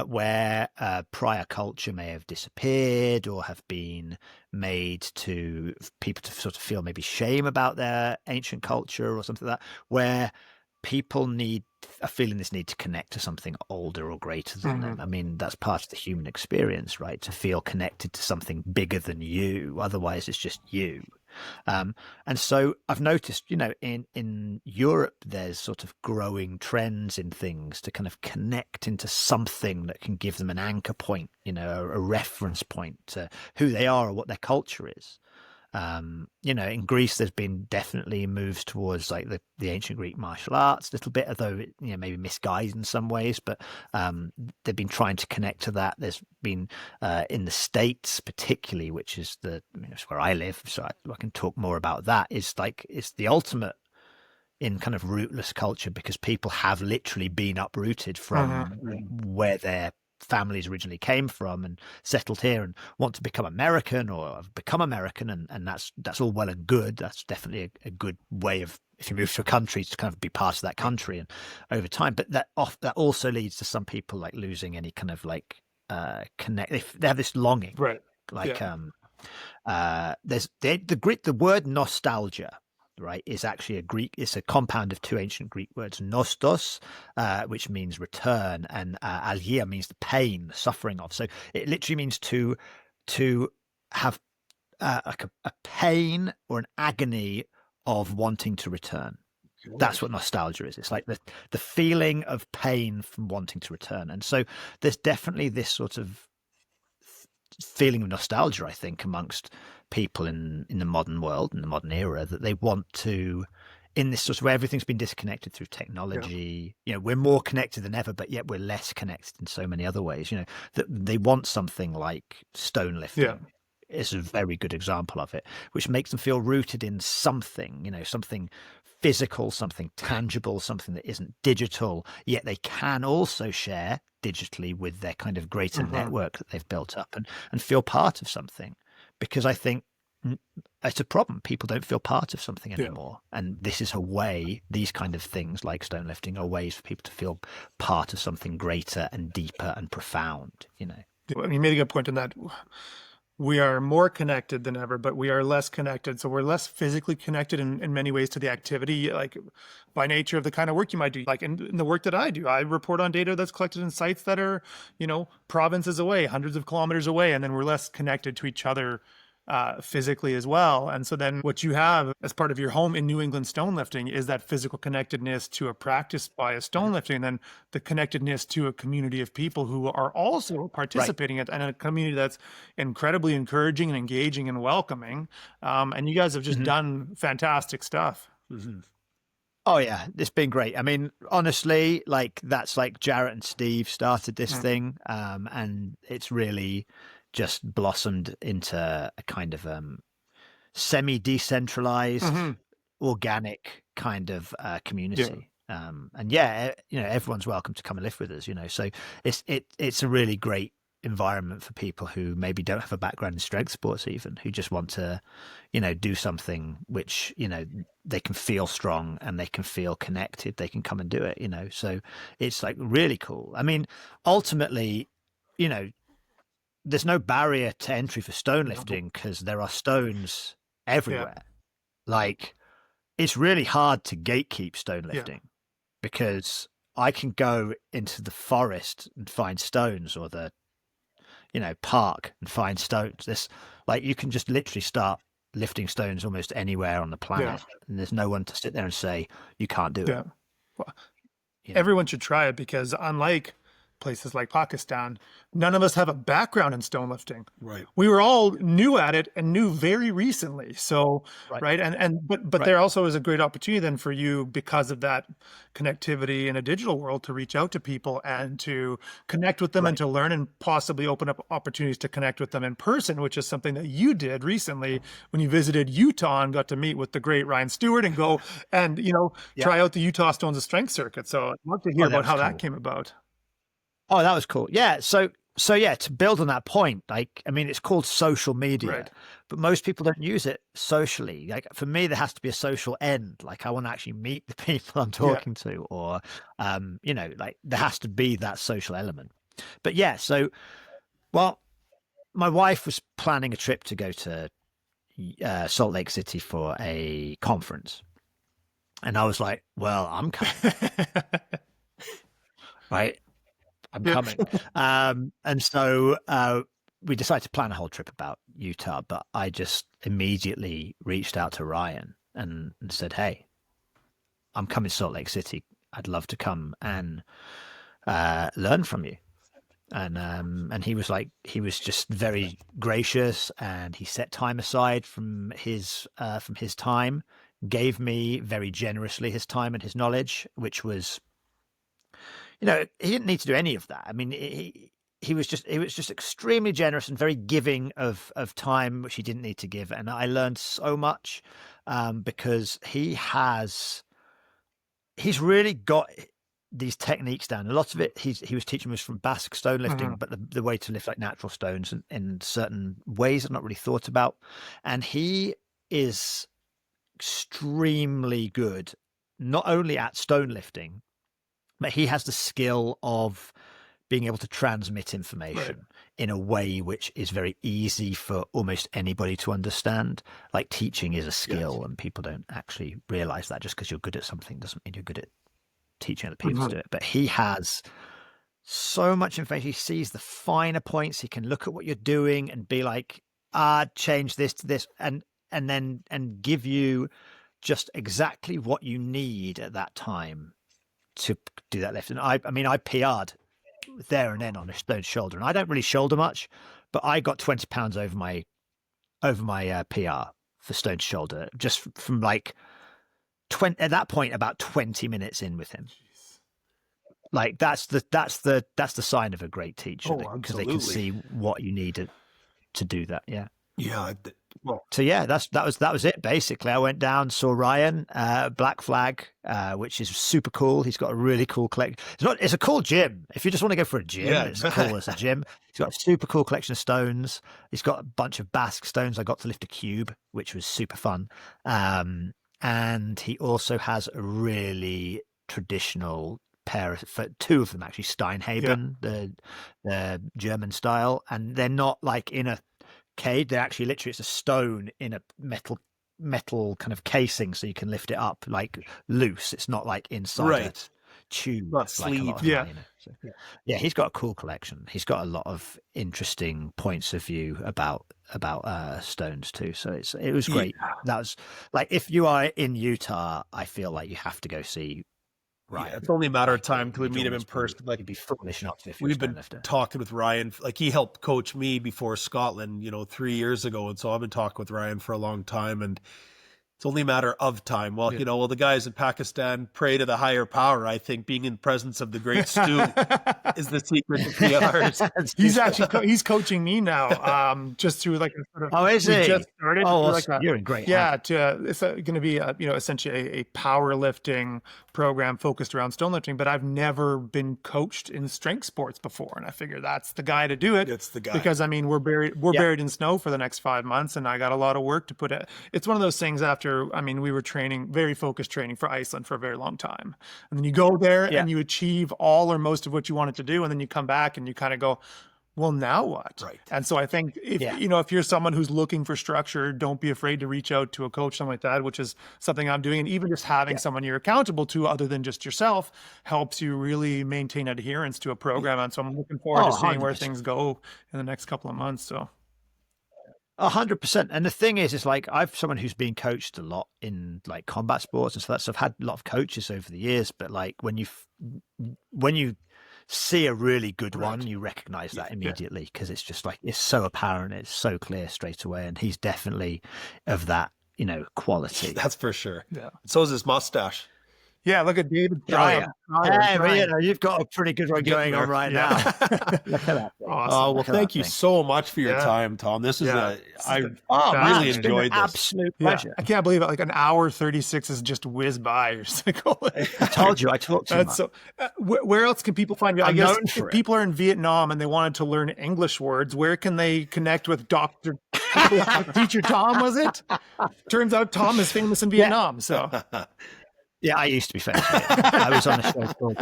[SPEAKER 3] where prior culture may have disappeared or have been made to people to sort of feel maybe shame about their ancient culture or something like that, where people are feeling this need to connect to something older or greater than them. I mean, that's part of the human experience, right? To feel connected to something bigger than you. Otherwise, it's just you. And so I've noticed, in Europe, there's sort of growing trends in things to kind of connect into something that can give them an anchor point, a reference point to who they are or what their culture is. In Greece, there's been definitely moves towards like the ancient Greek martial arts a little bit, although it, maybe misguided in some ways, but they've been trying to connect to that. There's been in the States, particularly, which is it's where I live, so I can talk more about that. It's the ultimate in kind of rootless culture, because people have literally been uprooted from where their families originally came from and settled here and want to become American or have become American, and that's all well and good. That's definitely a good way of, if you move to a country, to kind of be part of that country and over time. But that also leads to some people like losing any kind of like connect. They have this longing,
[SPEAKER 1] Right.
[SPEAKER 3] like there's the word nostalgia, right, is actually it's a compound of two ancient Greek words, nostos, which means return, and algia means the pain, the suffering of. So it literally means to have like a pain or an agony of wanting to return. That's what nostalgia is. It's like the feeling of pain from wanting to return. And so there's definitely this sort of feeling of nostalgia, I think, amongst people in the modern world, in the modern era, that they want to, in this sort of where everything's been disconnected through technology, we're more connected than ever, but yet we're less connected in so many other ways, that they want something like Stonelifting. Is a very good example of it, which makes them feel rooted in something, something physical, something tangible, something that isn't digital, yet they can also share digitally with their kind of greater network that they've built up and feel part of something. Because I think it's a problem. People don't feel part of something anymore. And this is a way, these kind of things like Stonelifting are ways for people to feel part of something greater and deeper and profound,
[SPEAKER 1] I mean, you made a good point in that we are more connected than ever, but we are less connected. So we're less physically connected in many ways to the activity, like by nature of the kind of work you might do. Like in the work that I do, I report on data that's collected in sites that are, provinces away, hundreds of kilometers away, and then we're less connected to each other physically as well. And so then what you have as part of your home in New England Stonelifting is that physical connectedness to a practice by a Stonelifting, and then the connectedness to a community of people who are also participating in a community that's incredibly encouraging and engaging and welcoming. And you guys have just done fantastic stuff.
[SPEAKER 3] Oh yeah, it's been great. I mean, honestly, like that's like Jarrett and Steve started this thing, and it's really just blossomed into a kind of semi-decentralized, organic kind of community. And everyone's welcome to come and live with us. So it's a really great environment for people who maybe don't have a background in strength sports, even who just want to, do something which they can feel strong and they can feel connected. They can come and do it. So it's like really cool. I mean, ultimately, there's no barrier to entry for Stonelifting because there are stones everywhere. Like, it's really hard to gatekeep Stonelifting because I can go into the forest and find stones, or the park and find stones. You can just literally start lifting stones almost anywhere on the planet, and there's no one to sit there and say you can't do it. you know.
[SPEAKER 1] Everyone should try it, because unlike places like Pakistan, none of us have a background in stonelifting.
[SPEAKER 2] Right.
[SPEAKER 1] We were all new at it and new very recently. So,
[SPEAKER 3] Right.
[SPEAKER 1] right. But
[SPEAKER 3] Right.
[SPEAKER 1] there also is a great opportunity then for you, because of that connectivity in a digital world, to reach out to people and to connect with them and
[SPEAKER 3] Right.
[SPEAKER 1] to learn, and possibly open up opportunities to connect with them in person, which is something that you did recently when you visited Utah and got to meet with the great Ryan Stewart and go and,
[SPEAKER 3] Yeah.
[SPEAKER 1] try out the Utah Stones of Strength circuit. So I'd love to hear
[SPEAKER 3] Oh, that
[SPEAKER 1] about
[SPEAKER 3] was
[SPEAKER 1] how that
[SPEAKER 3] cool.
[SPEAKER 1] came about.
[SPEAKER 3] Oh, that was cool. Yeah. So yeah, to build on that point, like, I mean, it's called social media,
[SPEAKER 1] Right.
[SPEAKER 3] but most people don't use it socially. Like for me, there has to be a social end. Like I want to actually meet the people I'm
[SPEAKER 1] Yeah.
[SPEAKER 3] talking to, or, like there has to be that social element. But yeah, so, well, my wife was planning a trip to go to Salt Lake City for a conference. And I was like, well, I'm coming, right? I'm
[SPEAKER 1] Yeah.
[SPEAKER 3] coming. And so we decided to plan a whole trip about Utah, but I just immediately reached out to Ryan and said, hey, I'm coming to Salt Lake City. I'd love to come and learn from you. And he was just very gracious, and he set time aside from his time, gave me very generously his time and his knowledge, which was, he didn't need to do any of that. I mean, he was just extremely generous and very giving of time, which he didn't need to give. And I learned so much because he's really got these techniques down. A lot of it he was teaching us from basic stone lifting, but the way to lift like natural stones in certain ways I've not really thought about. And he is extremely good, not only at stone lifting, but he has the skill of being able to transmit information in a way which is very easy for almost anybody to understand. Like teaching is a skill, and people don't actually realize that. Just because you're good at something doesn't mean you're good at teaching other people to do it. But he has so much information. He sees the finer points. He can look at what you're doing and be like, change this to this, and give you just exactly what you need at that time to do that lift. And I mean, I PR'd there and then on a stone shoulder, and I don't really shoulder much, but I got 20 pounds over my PR for stone shoulder, just from like 20 at that point, about 20 minutes in with him. Like that's the sign of a great teacher, because they can see what you need to do that. Yeah.
[SPEAKER 2] Yeah. Well,
[SPEAKER 3] So yeah, that was it basically. I went down, saw Ryan, Black Flag, which is super cool. He's got a really cool collection. It's a cool gym. If you just want to go for a gym, it's cool as a gym. He's got a super cool collection of stones. He's got a bunch of Basque stones. I got to lift a cube, which was super fun. And he also has a really traditional pair for two of them actually, Steinhaben, the German style, and they're not like in a cage. They're actually literally, it's a stone in a metal kind of casing, so you can lift it up like loose. It's not like inside a tube,
[SPEAKER 2] not
[SPEAKER 3] like a lot of
[SPEAKER 1] sleeve.
[SPEAKER 3] them, So, yeah, he's got a cool collection. He's got a lot of interesting points of view about stones too. So it was great. That was like, if you are in Utah, I feel like you have to go see Ryan.
[SPEAKER 2] Yeah, it's only a matter of time till we meet him in person. Like,
[SPEAKER 3] you'd be foolish not to if you're
[SPEAKER 2] we've
[SPEAKER 3] a
[SPEAKER 2] been
[SPEAKER 3] Stonelifter.
[SPEAKER 2] talking with Ryan. Like, he helped coach me before Scotland, 3 years ago, and so I've been talking with Ryan for a long time, and it's only a matter of time. Well, the guys in Pakistan pray to the higher power. I think being in presence of the great Stu is the secret to PRs.
[SPEAKER 1] He's actually he's coaching me now, just through like a sort of.
[SPEAKER 3] Oh, is he?
[SPEAKER 1] Just started.
[SPEAKER 3] Oh, well,
[SPEAKER 1] like
[SPEAKER 3] you're in great.
[SPEAKER 1] Yeah, it's going to be essentially a powerlifting program focused around stonelifting. But I've never been coached in strength sports before, and I figure that's the guy to do it.
[SPEAKER 2] That's the guy,
[SPEAKER 1] because I mean we're buried in snow for the next 5 months, and I got a lot of work to put it. It's one of those things after. I mean, we were very focused training for Iceland for a very long time, and then you go there and you achieve all or most of what you wanted to do, and then you come back and you kind of go, well, now what?
[SPEAKER 2] Right.
[SPEAKER 1] And so I think if you're someone who's looking for structure, don't be afraid to reach out to a coach, something like that, which is something I'm doing. And even just having someone you're accountable to other than just yourself helps you really maintain adherence to a program. And so I'm looking forward to seeing
[SPEAKER 3] 100%.
[SPEAKER 1] where things go in the next couple of months. So.
[SPEAKER 3] 100%. And the thing is, it's like I've someone who's been coached a lot in like combat sports and stuff. So I've had a lot of coaches over the years. But like when you see a really good one, you recognize that immediately because it's just like it's so apparent, it's so clear straight away. And he's definitely of that, quality.
[SPEAKER 2] That's for sure.
[SPEAKER 1] Yeah.
[SPEAKER 2] So is his mustache.
[SPEAKER 1] Yeah, look at David.
[SPEAKER 3] Yeah, but, you've got a pretty good one going on right now. Look at that.
[SPEAKER 2] Awesome. Well, thank you so much for your time, Tom. This is I really enjoyed this.
[SPEAKER 3] Absolute pleasure.
[SPEAKER 1] I can't believe it. Like an hour 36 is just whizzed by. You're just like, oh,
[SPEAKER 3] I told you, I talked to you.
[SPEAKER 1] So, where else can people find you? I guess if people are in Vietnam and they wanted to learn English words, where can they connect with Dr. Teacher Tom? Was it? Turns out Tom is famous in Vietnam. So.
[SPEAKER 3] Yeah, I used to be famous. I was on a show called.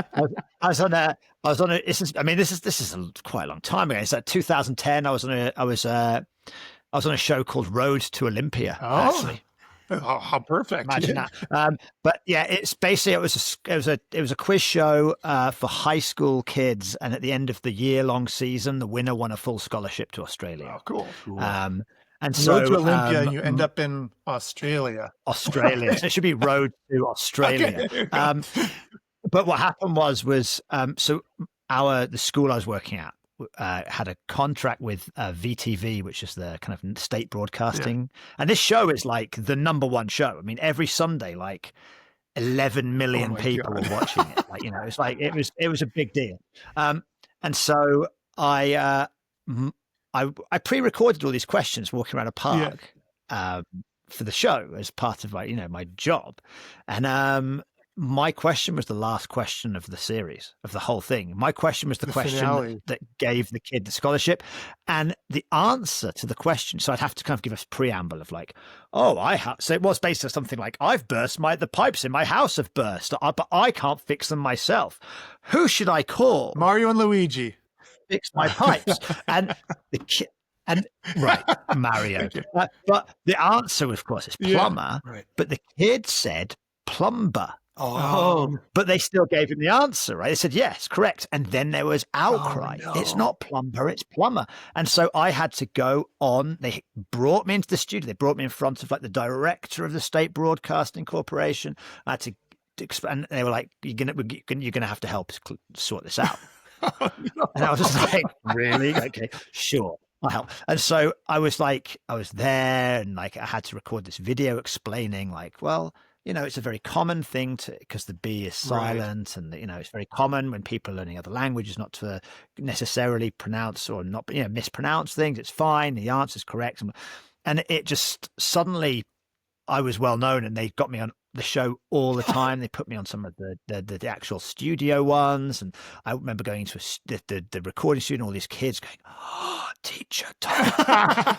[SPEAKER 3] I was on a. This is quite a long time ago. It's like 2010. I was on a show called Road to Olympia. Actually.
[SPEAKER 1] Oh, how perfect!
[SPEAKER 3] Imagine that. But yeah, it's basically it was a quiz show for high school kids, and at the end of the year-long season, the winner won a full scholarship to Australia.
[SPEAKER 1] Oh, cool.
[SPEAKER 3] And so
[SPEAKER 1] Road to Olympia, and you end up in Australia.
[SPEAKER 3] So it should be Road to Australia. Okay, but what happened was so the school I was working at had a contract with VTV, which is the kind of state broadcasting, and this show is like the #1 show. I mean, every Sunday, like 11 million people were watching it. Like it's like it was a big deal. And so I pre-recorded all these questions walking around a park for the show as part of my job. And my question was the last question of the series, of the whole thing. My question was the question that gave the kid the scholarship. And the answer to the question, so I'd have to kind of give us preamble of like, so it was based on something like, I've burst the pipes in my house have burst, but I can't fix them myself. Who should I call?
[SPEAKER 1] Mario and Luigi.
[SPEAKER 3] Fix my pipes. And the kid, right, Mario. But the answer, of course, is plumber. Yeah, right. But the kid said plumber.
[SPEAKER 2] Oh.
[SPEAKER 3] But they still gave him the answer, right? They said, yes, correct. And then there was outcry.
[SPEAKER 1] Oh, no.
[SPEAKER 3] It's not plumber, it's plumber. And so I had to go on. They brought me into the studio. They brought me in front of like the director of the State Broadcasting Corporation. I had to and they were like, you're gonna have to help us sort this out. Oh, no. And I was just like, really? Okay, sure, I'll help. And so I was there, and like I had to record this video explaining like, well, it's a very common thing because the B is silent, right. And it's very common when people are learning other languages not to necessarily pronounce or not mispronounce things. It's fine. The answer's correct. And it just suddenly, I was well known, and they got me on the show all the time. They put me on some of the actual studio ones, and I remember going to the recording studio, and all these kids going, "Oh, Teacher Tom,"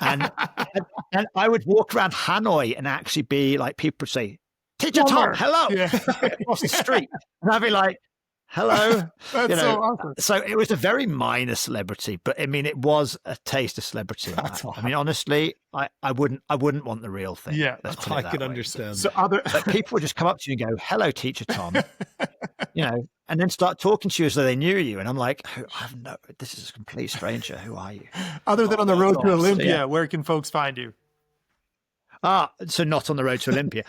[SPEAKER 3] and I would walk around Hanoi and actually be like, people would say, "Teacher Tom, hello," across the street, and I'd be like, "Hello."
[SPEAKER 1] That's so awesome.
[SPEAKER 3] So it was a very minor celebrity, but I mean, it was a taste of celebrity.
[SPEAKER 1] Awesome.
[SPEAKER 3] I mean, honestly, I wouldn't want the real thing.
[SPEAKER 1] Yeah,
[SPEAKER 2] I can understand.
[SPEAKER 3] So but people would just come up to you and go, "Hello, Teacher Tom," and then start talking to you as though they knew you. And I'm like, this is a complete stranger. Who are you?
[SPEAKER 1] Other than on the Road to Olympia, where can folks find you?
[SPEAKER 3] So not on the Road to Olympia.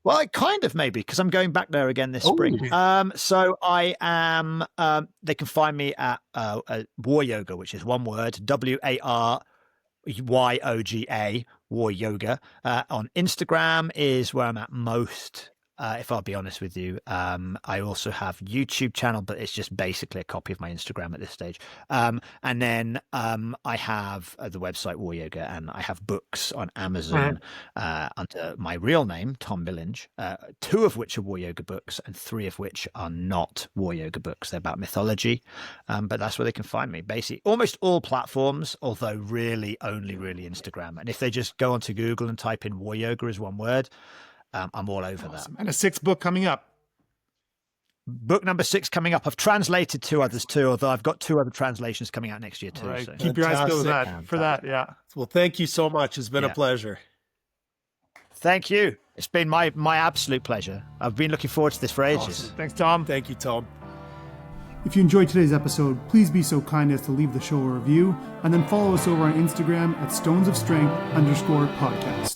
[SPEAKER 3] Well, kind of maybe, because I'm going back there again this spring. So I am, they can find me at War Yoga, which is one word, WARYOGA, War Yoga. On Instagram is where I'm at most. If I'll be honest with you, I also have YouTube channel, but it's just basically a copy of my Instagram at this stage. And then I have the website War Yoga, and I have books on Amazon under my real name, Tom Billinge, 2 of which are War Yoga books, and 3 of which are not War Yoga books. They're about mythology, but that's where they can find me. Basically, almost all platforms, although really only Instagram. And if they just go onto Google and type in War Yoga as one word, I'm all over that.
[SPEAKER 1] And a 6th book coming up.
[SPEAKER 3] Book number 6 coming up. I've translated 2 others too, although I've got 2 other translations coming out next year too.
[SPEAKER 1] Right.
[SPEAKER 3] So.
[SPEAKER 1] Keep your eyes peeled for that. Yeah.
[SPEAKER 2] Well, thank you so much. It's been a pleasure.
[SPEAKER 3] Thank you. It's been my absolute pleasure. I've been looking forward to this for ages.
[SPEAKER 1] Awesome. Thanks, Tom.
[SPEAKER 2] Thank you, Tom.
[SPEAKER 1] If you enjoyed today's episode, please be so kind as to leave the show a review, and then follow us over on Instagram at stonesofstrength_podcast.